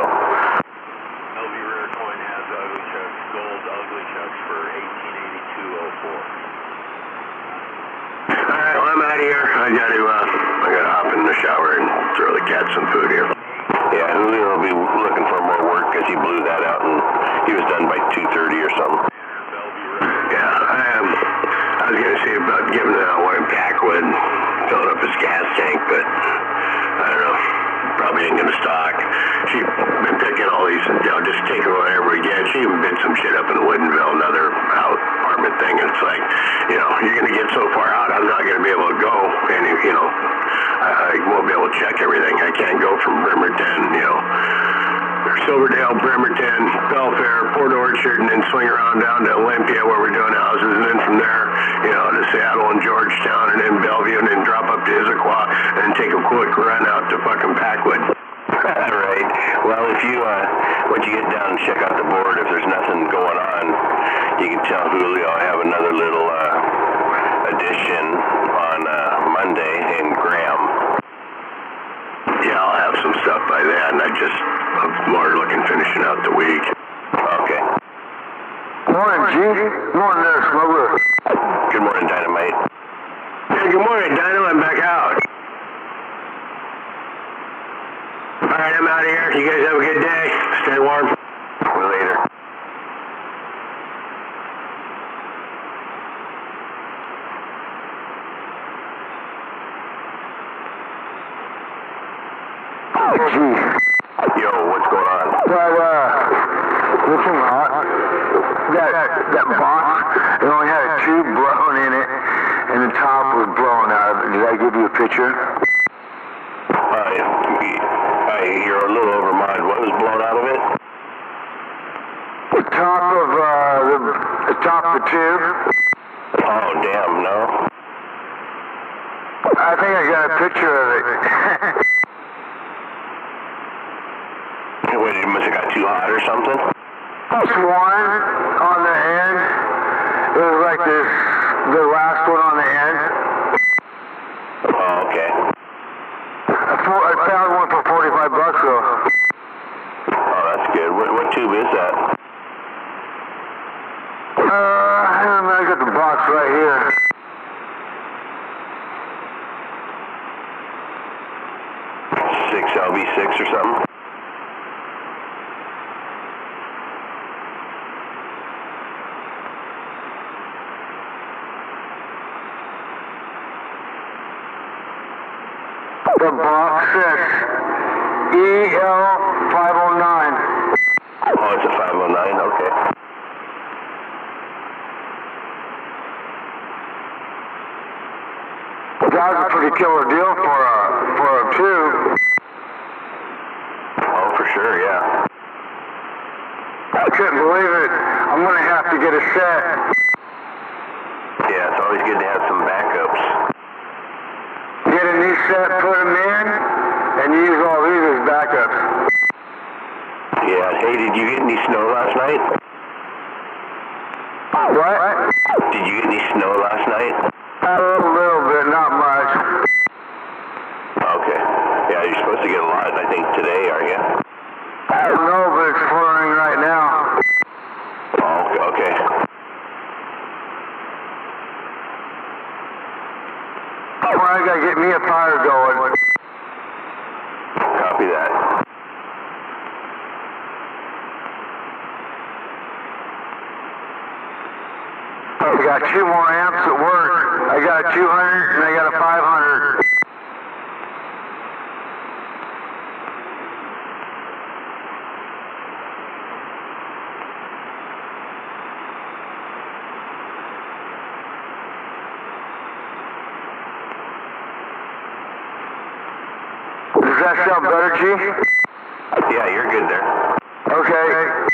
Speaker 7: LV Rear Coin has ugly chucks, gold ugly chucks for $1882.04.
Speaker 1: Alright, well, I'm out of here. I gotta hop in the shower and throw the cats some food here.
Speaker 6: Yeah, Julio will be looking for more work because he blew that out and he was done by 2:30 or something.
Speaker 1: Yeah, I was gonna say about giving one in Packwood, filling up his gas tank, but I don't know. Probably ain't gonna stock. She's been picking all these, just taking whatever we get. She even bid some shit up in Woodinville, another apartment thing, and it's like, you're gonna get so far out, I'm not gonna be able to go, and I won't be able to check everything. I can't go from Bremerton, Silverdale, Bremerton, Belfair, Port Orchard, and then swing around down to Olympia where we're doing houses, and then from there, to Seattle and Georgetown, and then Bellevue, and then drop up to Issaquah, and then take a quick run out to fucking Packwood.
Speaker 6: All right. Well, if you, once you get down and check out the board, if there's nothing going on, you can tell Julio I have another little addition on Monday in Graham.
Speaker 1: Yeah, I'll have some stuff by then. I'm more looking finishing out the week.
Speaker 6: Okay.
Speaker 10: Morning, G. Morning there, Smuggler.
Speaker 6: Good morning, Dynamite.
Speaker 1: Hey, good morning, Dino. I'm back out. Alright, I'm out of here. You guys have a good day. Stay warm.
Speaker 6: Later.
Speaker 10: G.
Speaker 6: Yo, what's going on?
Speaker 10: Well, listen, that box, it only had a tube blown in it, and the top was blown out of it. Did I give you a picture?
Speaker 6: You're a little overminded. What was blown out of it?
Speaker 10: The top of The top of the tube.
Speaker 1: Oh, damn, no.
Speaker 10: I think I got a picture of it.
Speaker 1: What, it must have got too hot or something?
Speaker 10: Just one on the end. It was like this, the last one on the end.
Speaker 1: Oh, okay.
Speaker 10: I found one for $45 though.
Speaker 1: Oh, that's good. What tube is that?
Speaker 10: I don't know, I got the box right here.
Speaker 1: Six LV6 or something?
Speaker 10: The box says EL509.
Speaker 1: Oh, it's a 509, okay.
Speaker 10: That was a pretty killer deal for a tube.
Speaker 1: Oh, for sure, yeah.
Speaker 10: I couldn't believe it. I'm gonna have to get a set.
Speaker 1: Yeah, it's always good to have some backups.
Speaker 10: Get a new set, put them in, and use all these as backups.
Speaker 1: Yeah, hey, did you get any snow last night?
Speaker 10: What?
Speaker 1: Did you get any snow last night?
Speaker 10: A little bit, not much.
Speaker 1: Okay. Yeah, you're supposed to get a lot, I think, today, aren't you?
Speaker 10: I don't know, but it's pouring right now.
Speaker 1: Oh, okay.
Speaker 10: Well, I gotta get me a fire going.
Speaker 1: Copy that.
Speaker 10: I got 2 more amps at work. I got a 200 and I got a 500. Does that sound better, Chief?
Speaker 1: Yeah, you're good there.
Speaker 10: Okay.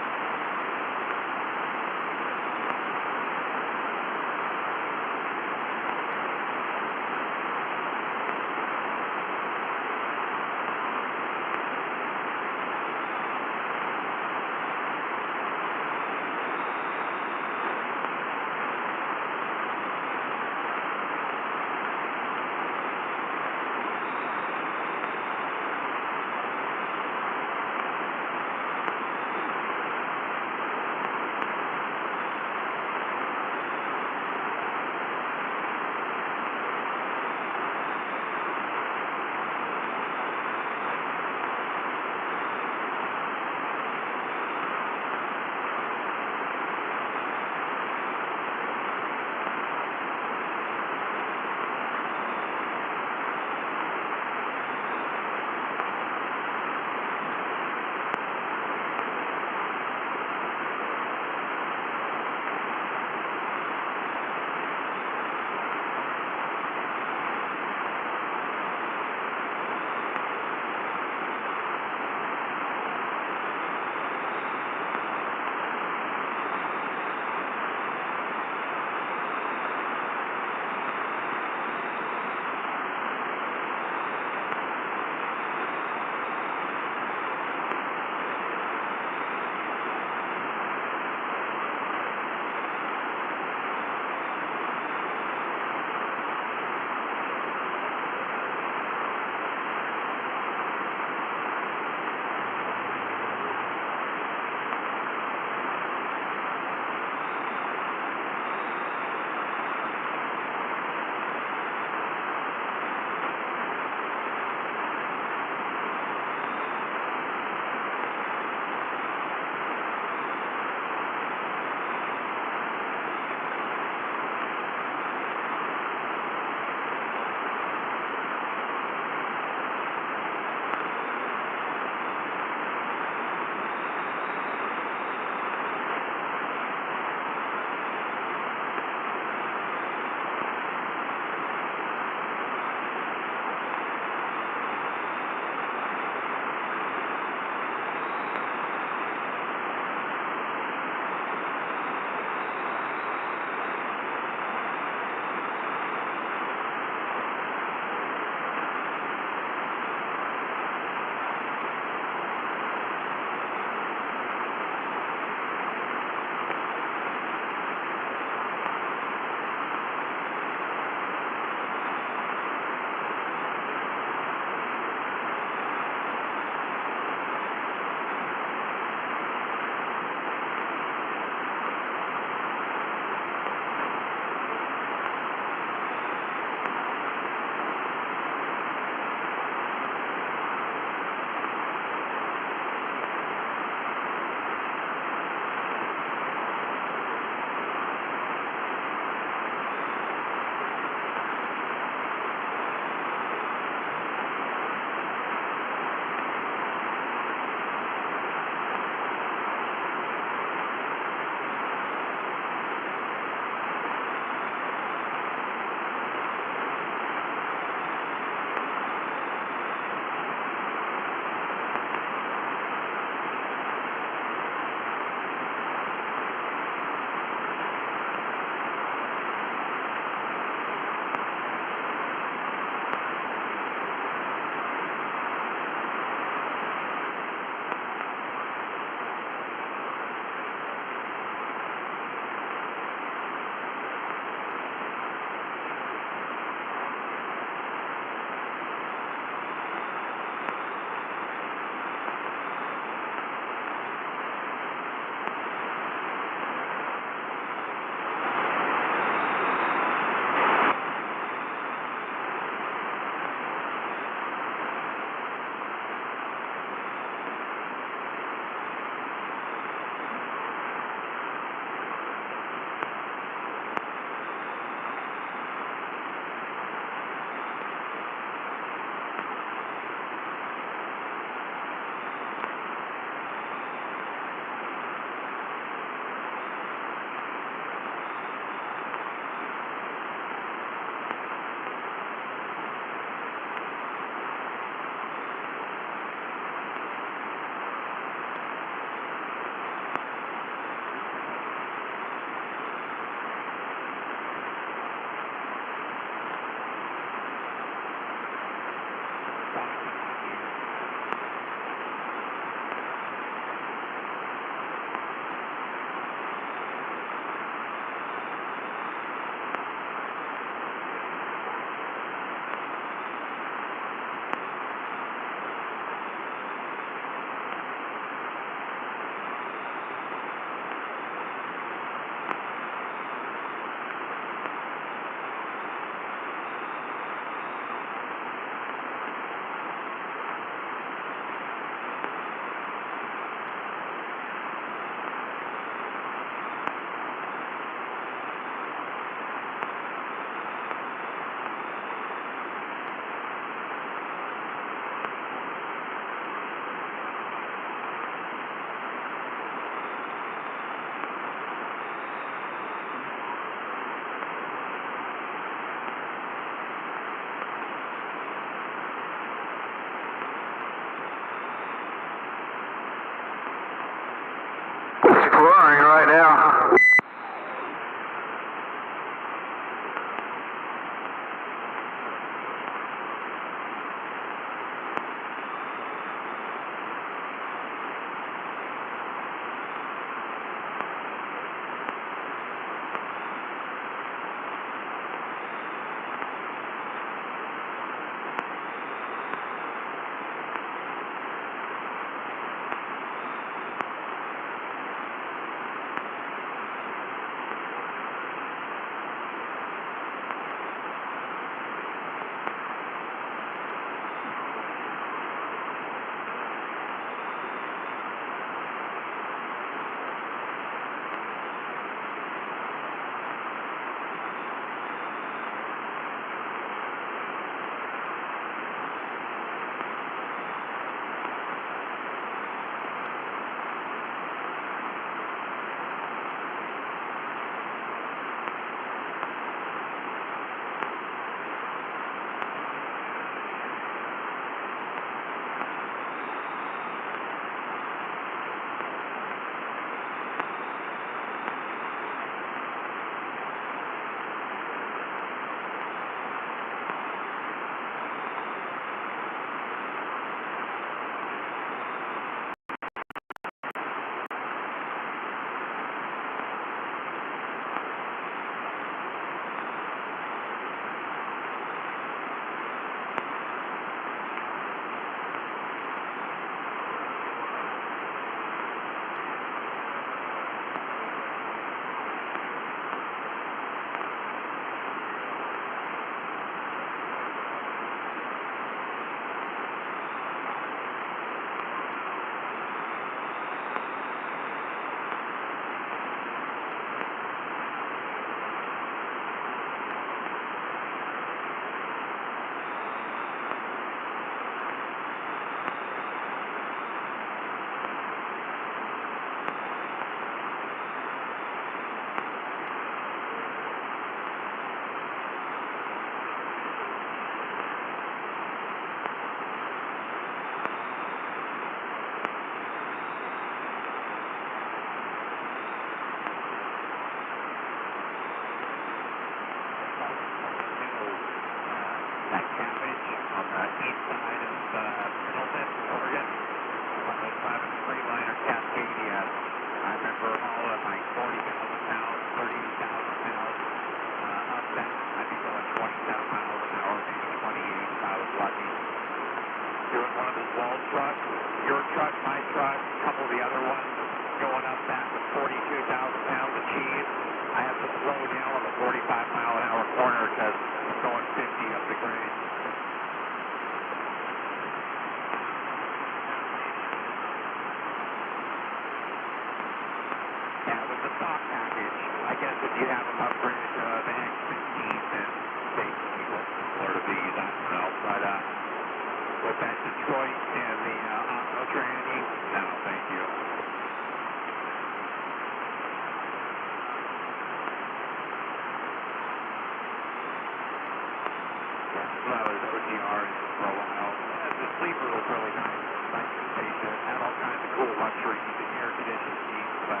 Speaker 5: cool luxury, even air conditioned seats, but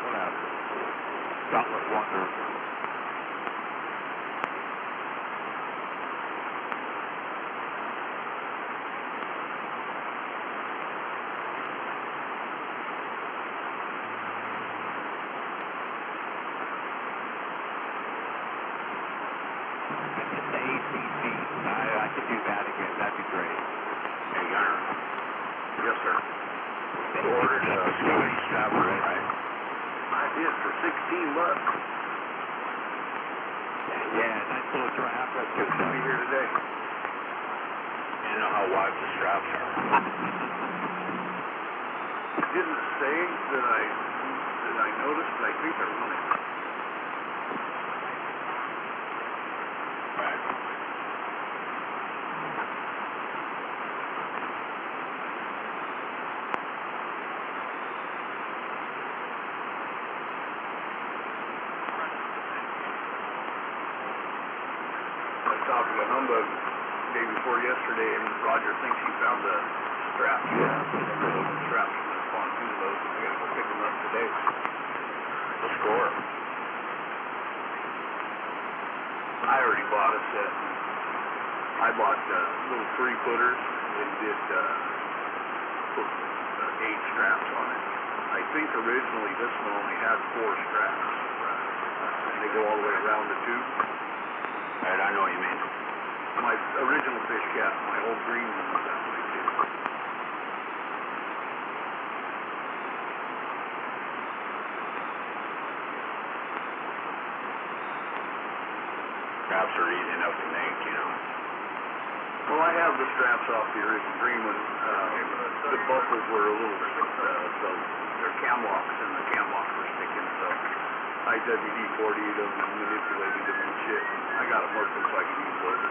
Speaker 5: whatever. Scotland wonder. The ACC. I could do that again. That'd be great.
Speaker 7: Hey, Gunner.
Speaker 2: Yes, sir.
Speaker 7: You ordered a Scotty strapper, right?
Speaker 2: I did for $16.
Speaker 5: Yeah, nice little draft. That's good to be here today.
Speaker 7: You know how wide the straps are.
Speaker 2: It didn't say that I noticed, but I think they're running.
Speaker 7: Right.
Speaker 2: I was talking to Humbug day before yesterday, and Roger thinks he found the straps. The straps from the pontoon boat. I gotta go pick them up today.
Speaker 7: The score.
Speaker 2: I already bought a set. I bought little 3-footers and did put 8 straps on it. I think originally this one only had 4 straps. And they go all the way around the tube.
Speaker 7: Right, I know what you mean.
Speaker 2: My original fish cap, my old green one was that way too.
Speaker 7: Straps are easy enough to make, you know.
Speaker 2: Well, I have the straps off the original green one. The buckles were a little, so they're cam locks, and the cam locks were sticking, so I WD-40'd them and manipulated them and shit. I got them working so I can use those.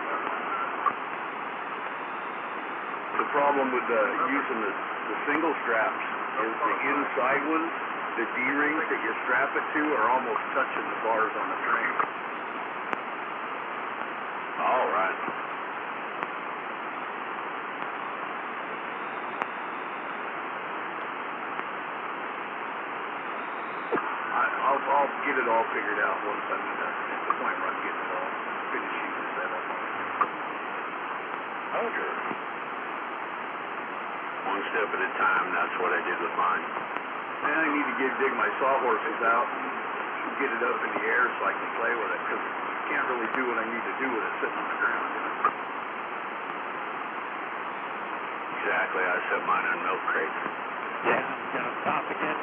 Speaker 2: The problem with using the single straps is the inside ones, the D-rings that you strap it to, are almost touching the bars on the train.
Speaker 7: All right.
Speaker 2: I'll get it all figured out once I'm at the point where I'm getting it all finishing the setup.
Speaker 7: Okay. One step at a time, that's what I did with mine.
Speaker 2: And I need to dig my sawhorses out and get it up in the air so I can play with it, because I can't really do what I need to do with it sitting on the ground.
Speaker 7: Exactly, I set mine on milk crates.
Speaker 5: Yeah, gonna stop again.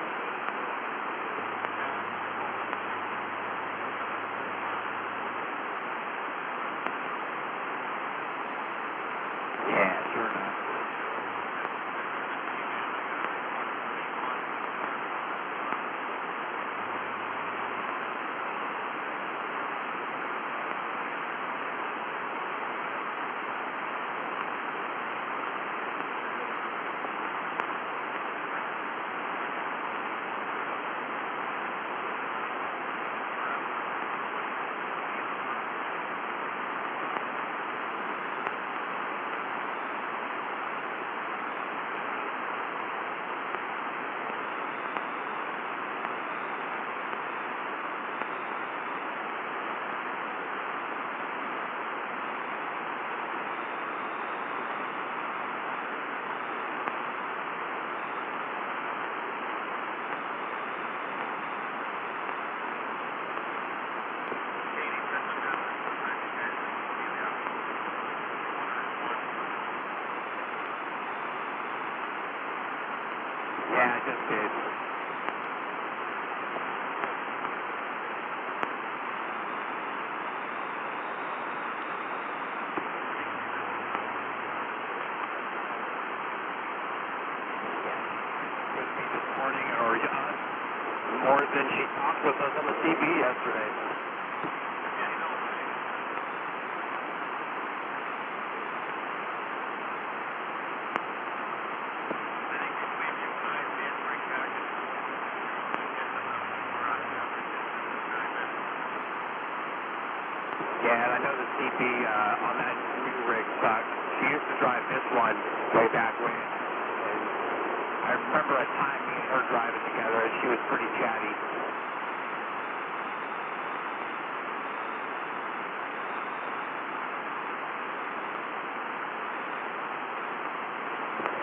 Speaker 5: Yeah, sure enough. Yeah, I just did. With me this morning, or more than she talked with us on the TV yesterday. Yeah, and I know the CP on that new rig sucks. She used to drive this one way back when. And I
Speaker 9: remember a time me and her driving together, and she was pretty chatty.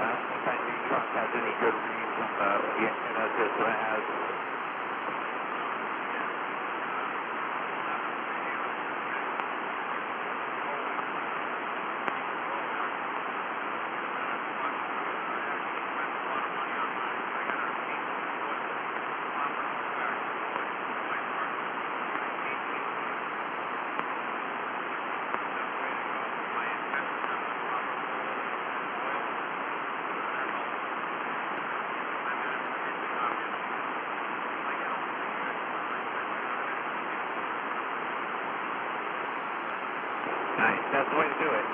Speaker 9: I don't think that new truck has any good reads on the antenna system it has. Nice, that's the way to do it.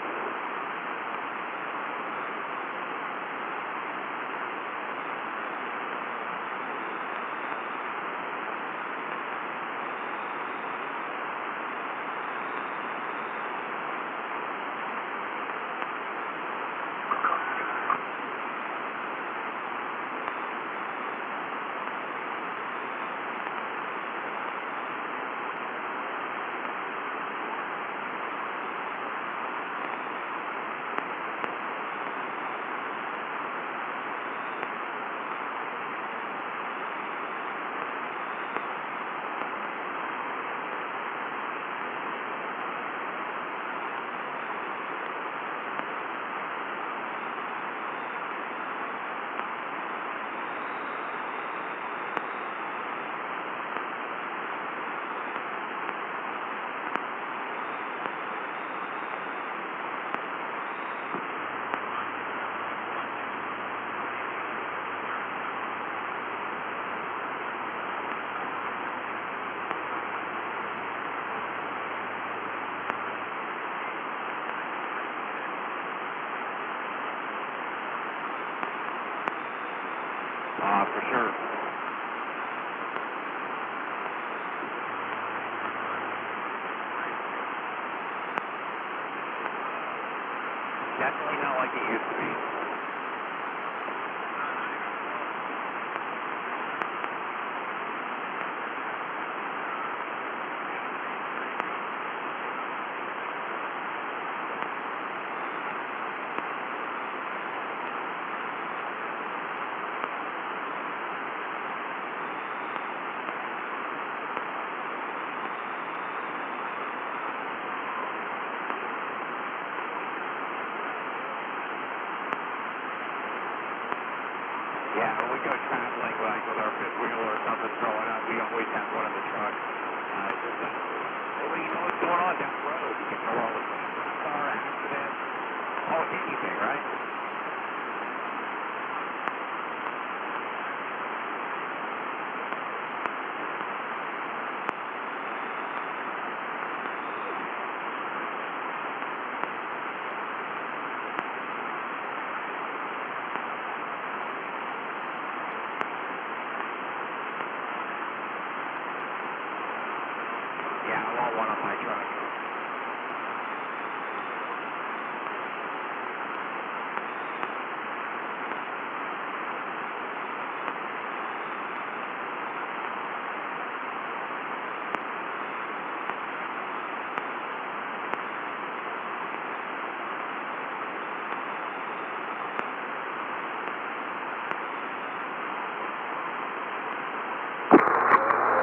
Speaker 9: For sure. Definitely not like it used to be. Yeah, when we go traveling, like with our fifth wheel or something throwing up, we always have one in the truck. It's just that nobody knows what's going on down the road. You can throw all the car accidents, anything, right? Yeah, I want one on my truck.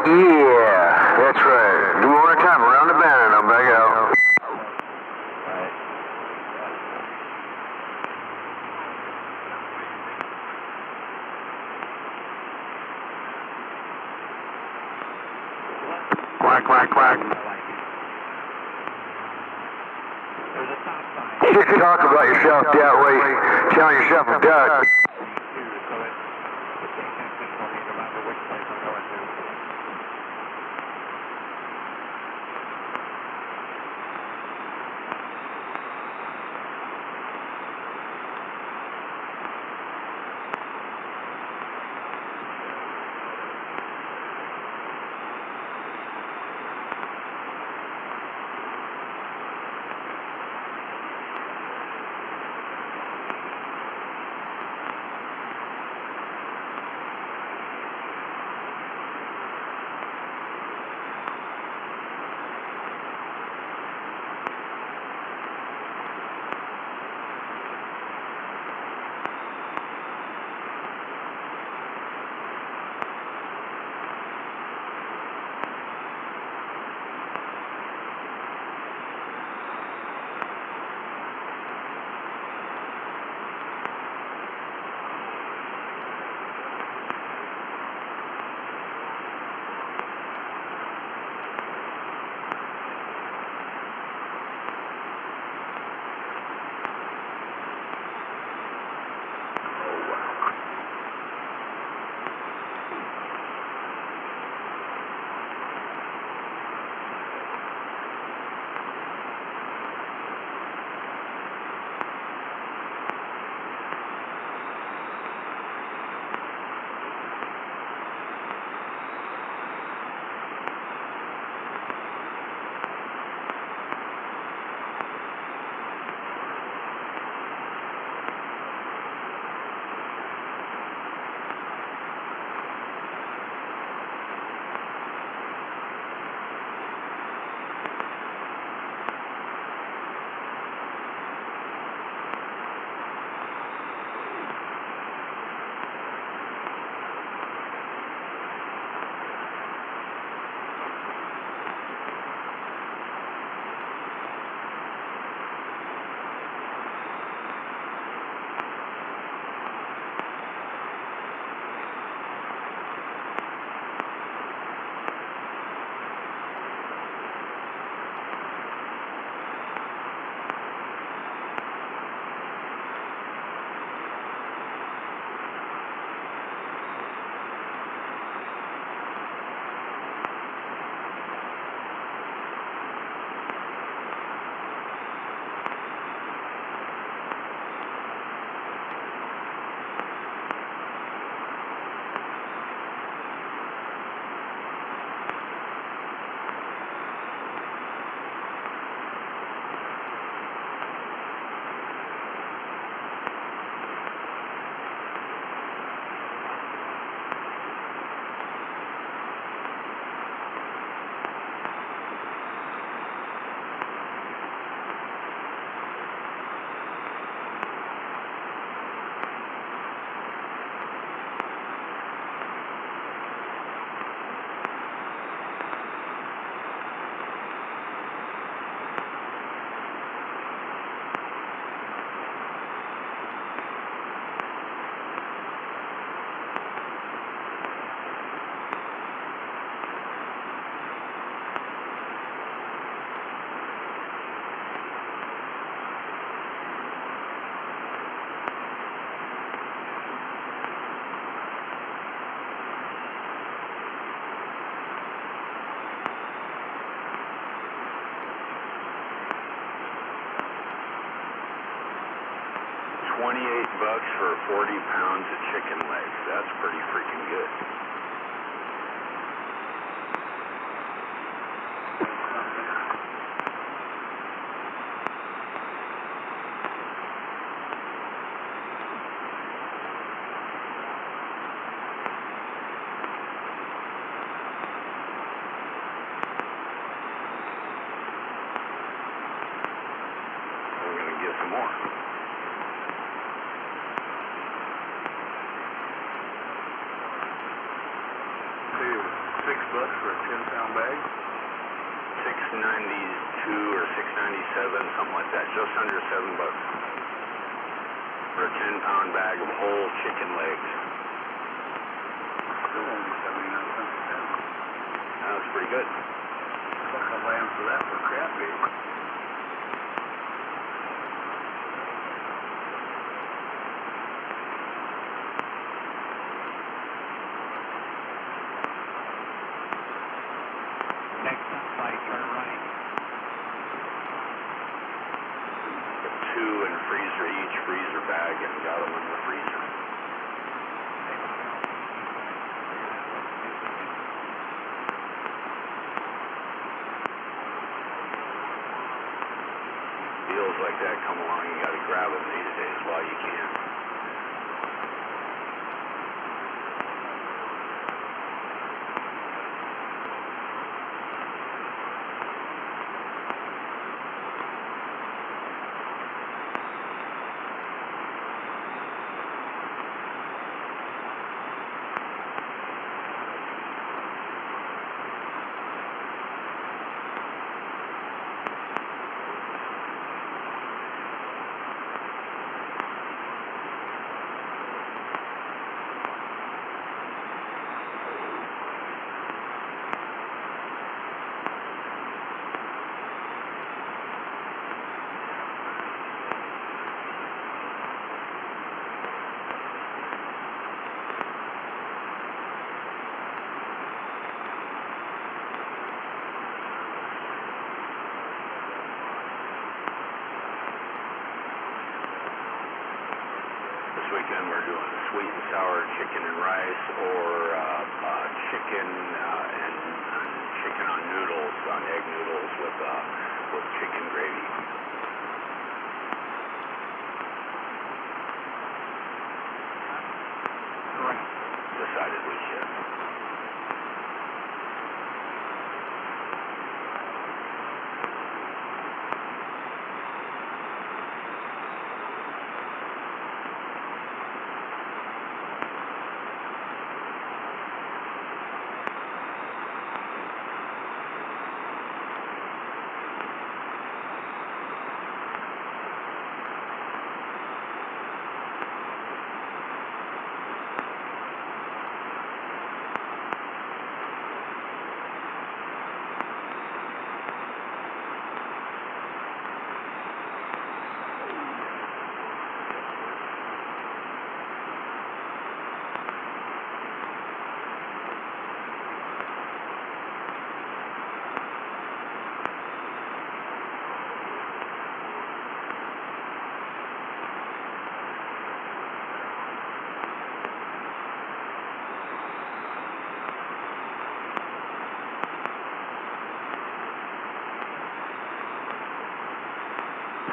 Speaker 10: Yeah, that's right. Do one more time around the bend and I'm back out.
Speaker 1: Quack, quack, quack.
Speaker 9: There's a stop sign.
Speaker 10: You talk about yourself that way, telling yourself a duck.
Speaker 9: So it takes action for me no matter which place I'm going to.
Speaker 7: bucks for 40 pounds of chicken legs. That's pretty freaking good. We're going to get some more. $6 for a 10-pound bag? $6.92 or $6.97, something like that. Just under $7 for a 10-pound bag of whole chicken legs.
Speaker 2: Still only 79 cents a pound.
Speaker 7: That's pretty good.
Speaker 2: Fuck, I'm laying for that for crab bait.
Speaker 8: Next stoplight, turn right.
Speaker 7: Two in freezer, each freezer bag, and got them in the freezer. Deals like that come along, you gotta grab them these days while you can. This weekend we're doing sweet and sour chicken and rice, or chicken and chicken on noodles, on egg noodles with chicken gravy.
Speaker 8: Correct.
Speaker 7: Decidedly shit.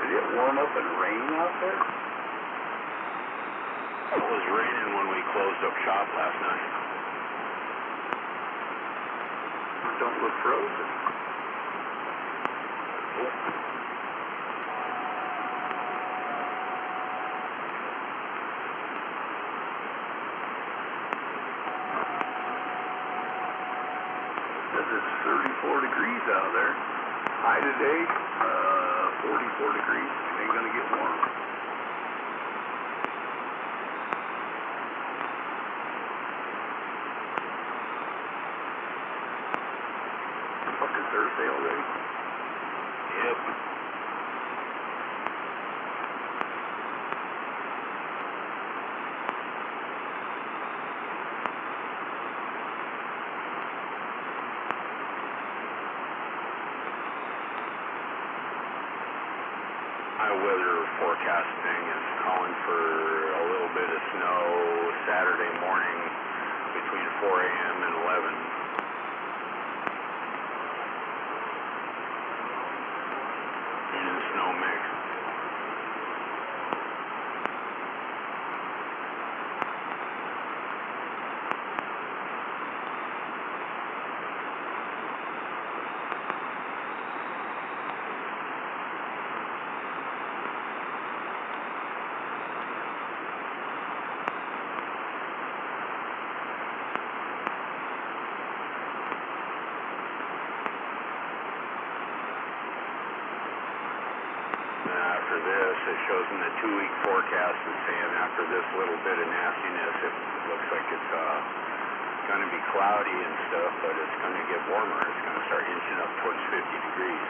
Speaker 2: Did it warm up and rain out there?
Speaker 7: It was raining when we closed up shop last night.
Speaker 2: Don't look frozen. Says it's 34 degrees out there. High today, 44 degrees. It ain't gonna get warm. Fucking Thursday already.
Speaker 7: Yep. My weather forecasting is calling for a little snow Saturday morning between 4 a.m. and 11. And snow mix. After this, it shows in the 2-week forecast is saying after this little bit of nastiness, it looks like it's going to be cloudy and stuff, but it's going to get warmer. It's going to start inching up towards 50 degrees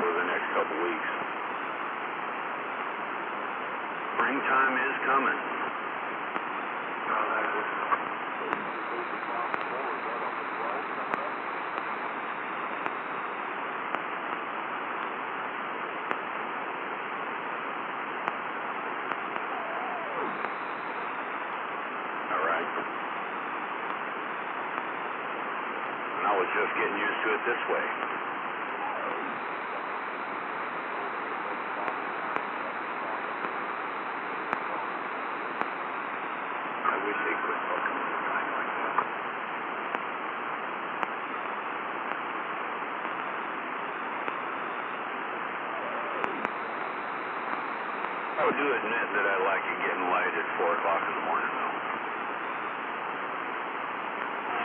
Speaker 7: for the next couple weeks. Springtime is coming. I was just getting used to it this way. I wish they quit fucking with a guy like that. I do admit that I like it getting light at 4 o'clock in the morning, though.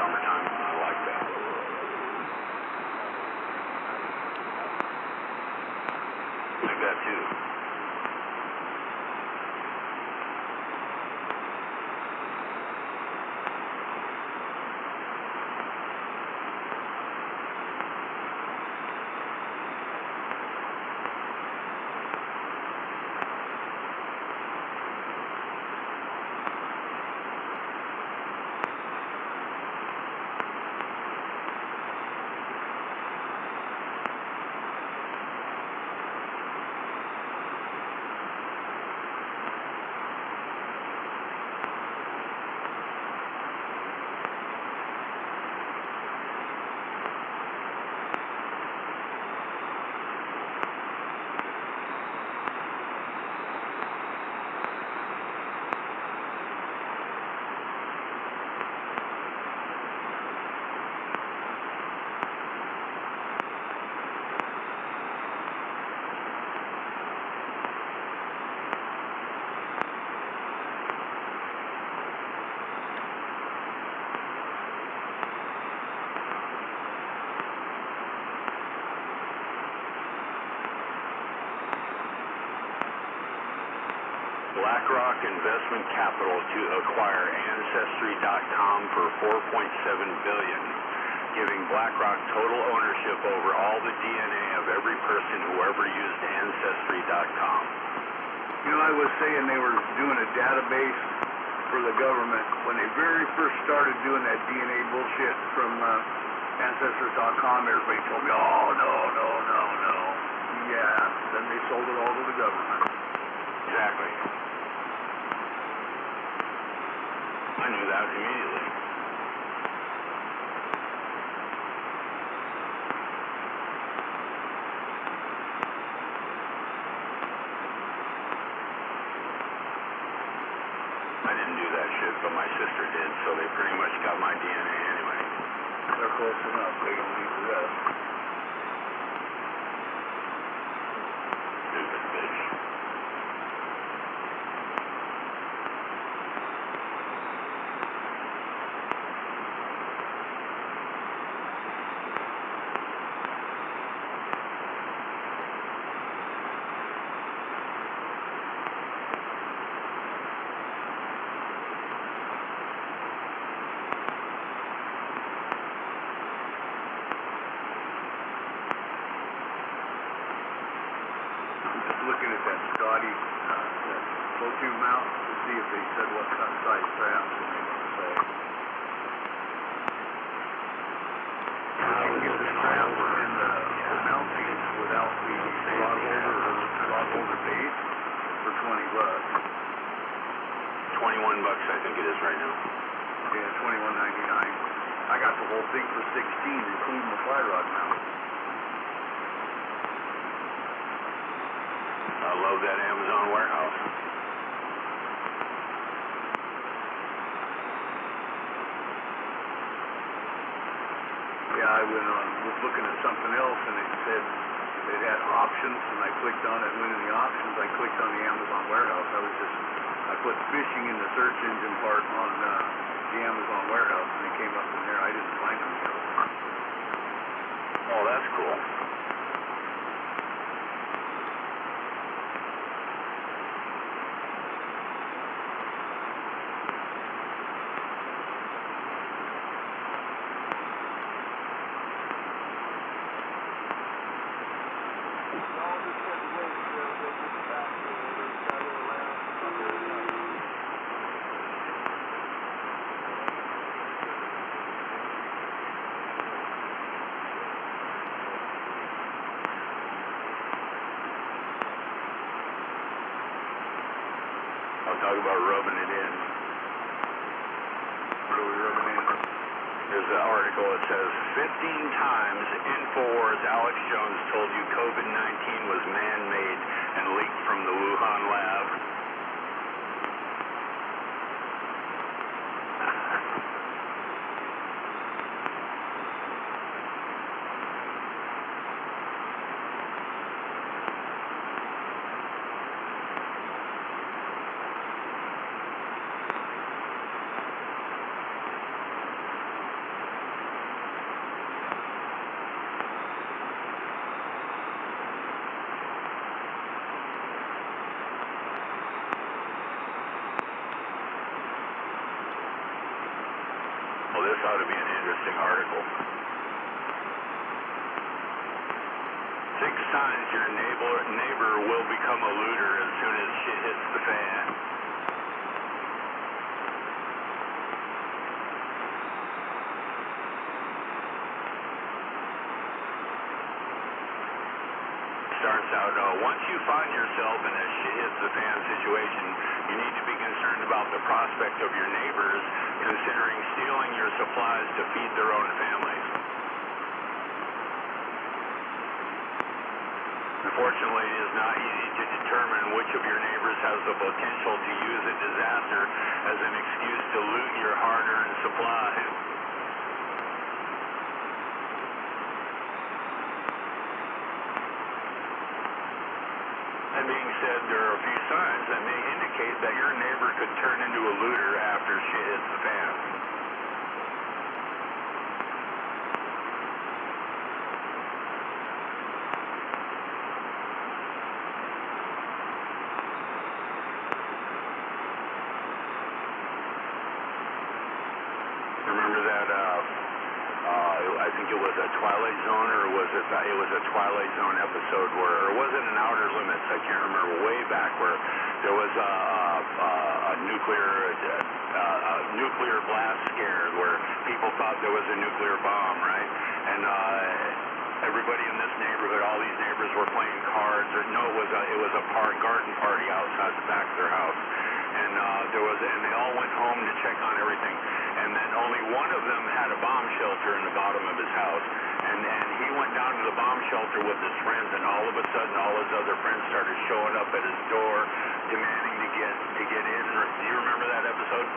Speaker 7: Summertime, I like that. Like that too. BlackRock Investment Capital to acquire Ancestry.com for $4.7 billion, giving BlackRock total ownership over all the DNA of every person who ever used Ancestry.com.
Speaker 2: You know, I was saying they were doing a database for the government when they very first started doing that DNA bullshit from Ancestors.com. Everybody told me, oh, no. Yeah, then they sold it all to the government.
Speaker 7: Exactly. I knew that immediately. I didn't do that shit, but my sister did, so they pretty much got my DNA anyway.
Speaker 2: They're close enough. They don't need the rest.
Speaker 7: Stupid bitch.
Speaker 2: Looking at that Scotty, that flow-tube mount to see if they said what kind of size traps and they don't say. You can get the straps and the mounting without the rod holder base. for $20.
Speaker 7: 21 bucks, I think it is right now.
Speaker 2: Yeah, $21.99. I got the whole thing for $16, including the fly rod mount.
Speaker 7: I love that Amazon warehouse.
Speaker 2: Yeah, I was looking at something else, and it said it had options, and I clicked on it. Went in the options. I clicked on the Amazon warehouse. I put fishing in the search engine part on the Amazon warehouse, and it came up in there. I didn't find them yet.
Speaker 7: Oh, that's cool. I'll talk about rubbing it in.
Speaker 2: What are we rubbing in?
Speaker 7: There's an article that says 15 times InfoWars Alex Jones told you COVID-19 was man-made and leaked from the Wuhan lab. Well, this ought to be an interesting article. 6 signs your neighbor will become a looter as soon as shit hits the fan. Starts out, once you find yourself in a shit hits the fan situation, you need to be concerned about the prospect of your neighbors considering stealing your supplies to feed their own families. Unfortunately, it is not easy to determine which of your neighbors has the potential to use a disaster as an excuse to loot your hard-earned supplies. That being said, there are a few signs that may indicate that your neighbor could turn into a looter after shit hits the fan. Remember that, I think it was a Twilight Zone, or was it a Twilight Zone episode where, or was it an Outer Limits? I can't remember, way back where there was a nuclear blast scare where people thought there was a nuclear bomb, right? And everybody in this neighborhood, all these neighbors were playing cards, or no, it was a garden party outside the back of their house. And and they all went home to check on everything. And then only one of them had a bomb shelter in the bottom of his house. And he went down to the bomb shelter with his friends, and all of a sudden all his other friends started showing up at his door, demanding to get in. Do you remember that episode?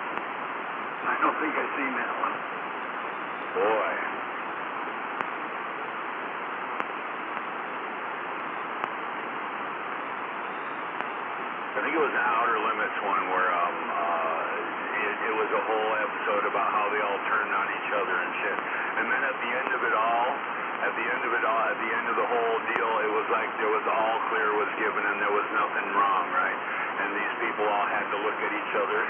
Speaker 2: I don't think I've seen that one.
Speaker 7: Boy. I think it was an Outer Limits one where it was a whole episode about how they all turned on each other and shit. And then at the end of the whole deal, it was like there was all clear was given and there was nothing wrong, right? And these people all had to look at each other.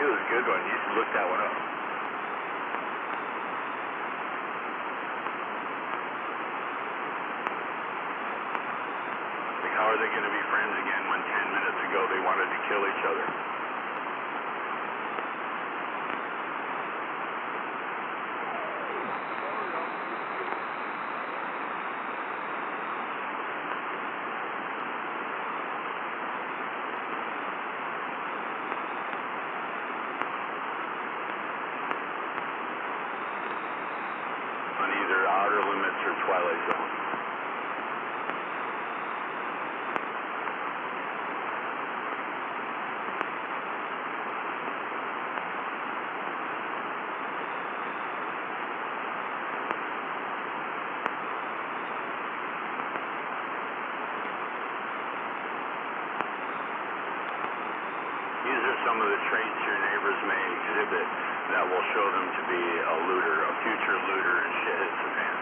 Speaker 7: It was a good one. You should look that one up. How are they going to be friends again when 10 minutes ago they wanted to kill each other? some of the traits your neighbors may exhibit that will show them to be a looter, a future looter and shitheads a fan.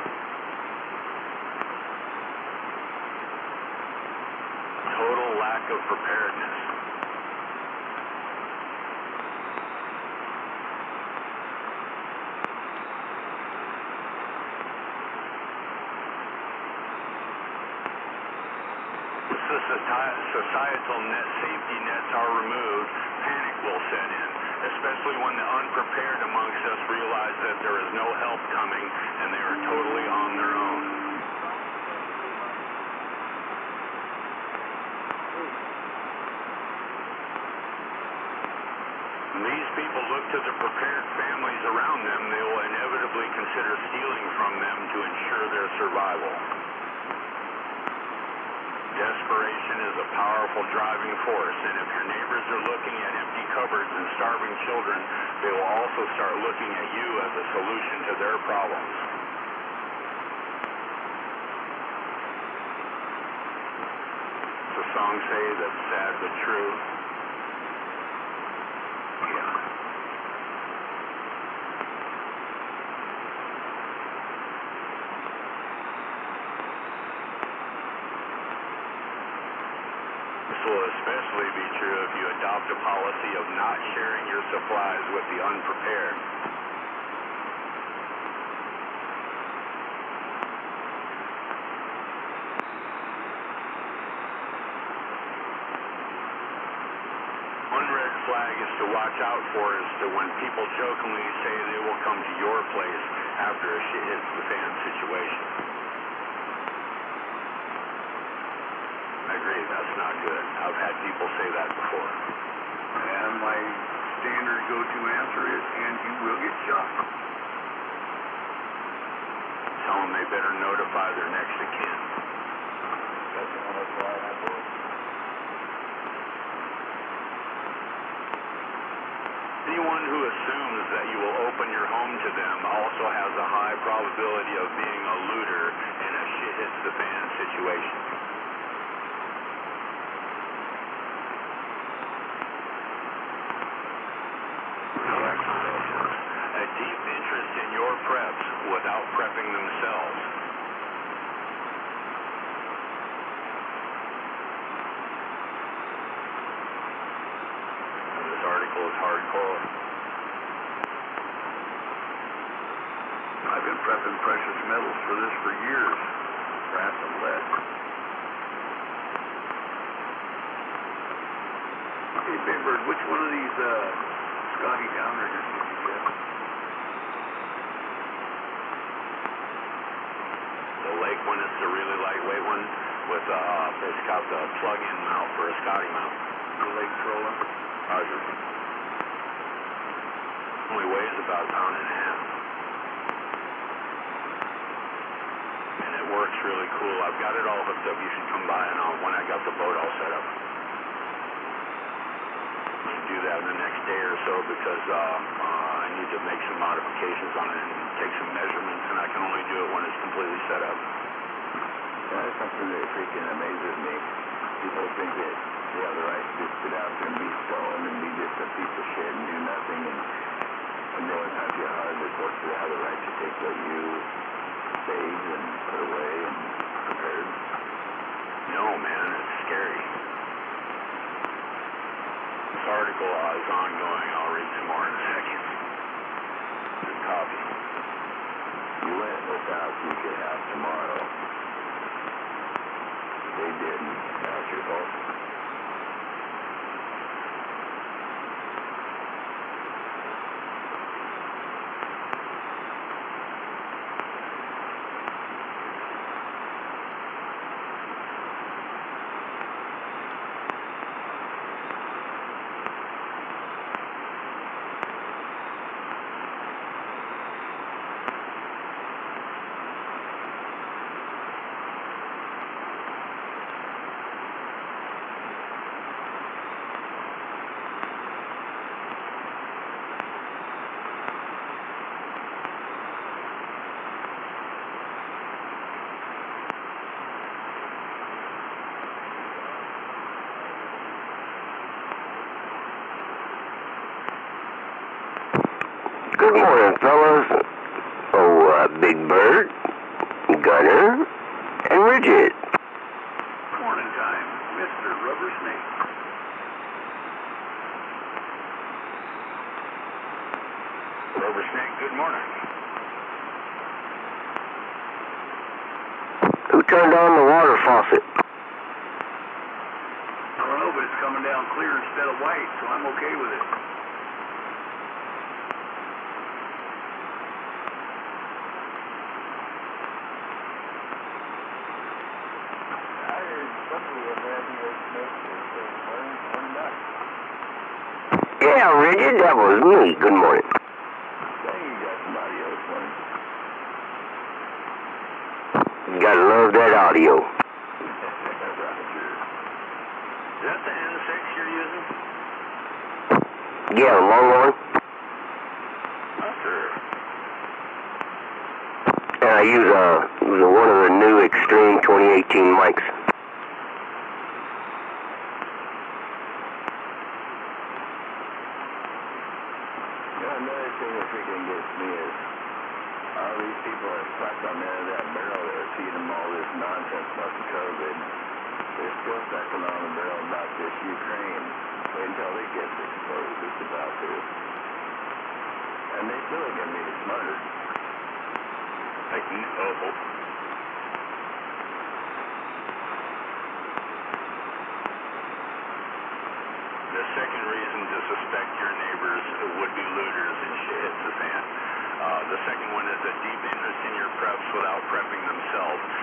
Speaker 7: Total lack of preparedness. Societal safety nets are removed, panic will set in, especially when the unprepared amongst us realize that there is no help coming and they are totally on their own. When these people look to the prepared families around them, they will inevitably consider stealing from them to ensure their survival. Desperation is a powerful driving force, and if your neighbors are looking at empty cupboards and starving children, they will also start looking at you as a solution to their problems. Does the song say that's sad but true? Yeah. This will especially be true if you adopt a policy of not sharing your supplies with the unprepared. One red flag is to watch out for is to when people jokingly say they will come to your place after a shit hits the fan situation. I agree, that's not good. I've had people say that before.
Speaker 2: And my standard go-to answer is, and you will get shot.
Speaker 7: Tell them they better notify their next of kin.
Speaker 2: That's almost why I vote.
Speaker 7: Anyone who assumes that you will open your home to them also has a high probability of being a looter in a shit hits the fan situation. A deep interest in your preps without prepping themselves. And this article is hardcore.
Speaker 2: I've been prepping precious metals for this for years. Brass and lead. Hey, Big Bird, which one of these Scotty downriggers did you get?
Speaker 7: The lake one is the really lightweight one with it's got the plug-in mount for a Scotty mount.
Speaker 2: The lake trolling?
Speaker 7: Roger. Only weighs about a pound and a half. And it works really cool. I've got it all hooked up. You should come by and when I got the boat all set up. Do that in the next day or so because I need to make some modifications on it and take some measurements, and I can only do it when it's completely set up.
Speaker 2: That's something that freaking amazes me. People think that they have the right to just sit out there and be stoned and be just a piece of shit and do nothing, and when no one times you hard, they're supposed to have the right to take what you saved and put away and prepared.
Speaker 7: No, man, it's scary. This article is ongoing. I'll read some more in a second. Good copy.
Speaker 2: You went without you could have tomorrow. They didn't. That's your fault.
Speaker 10: Big Bird, Gunner, and Rigid.
Speaker 2: Morning time, Mr. Rubber Snake.
Speaker 7: Rubber Snake, good morning.
Speaker 10: Who turned on the water faucet?
Speaker 2: I don't know, but it's coming down clear instead of white, so I'm okay with it.
Speaker 10: Yeah, Rigid, that was me. Good morning. You gotta love that audio.
Speaker 7: Is that the N6 you're using?
Speaker 10: Yeah, Longhorn.
Speaker 7: Sure.
Speaker 10: And I use one of the new Extreme 2018 mics.
Speaker 2: Another thing that freaking gets me is all these people are stuck on the end of that barrel that are feeding them all this nonsense about the COVID. They're still stuck on the barrel about this Ukraine. Wait until it gets exposed. It's about to. And they still ain't gonna make it smarter.
Speaker 7: I can hope. The second reason to suspect your neighbors would be looters and shit hits the fan. The second one is a deep interest in your preps without prepping themselves.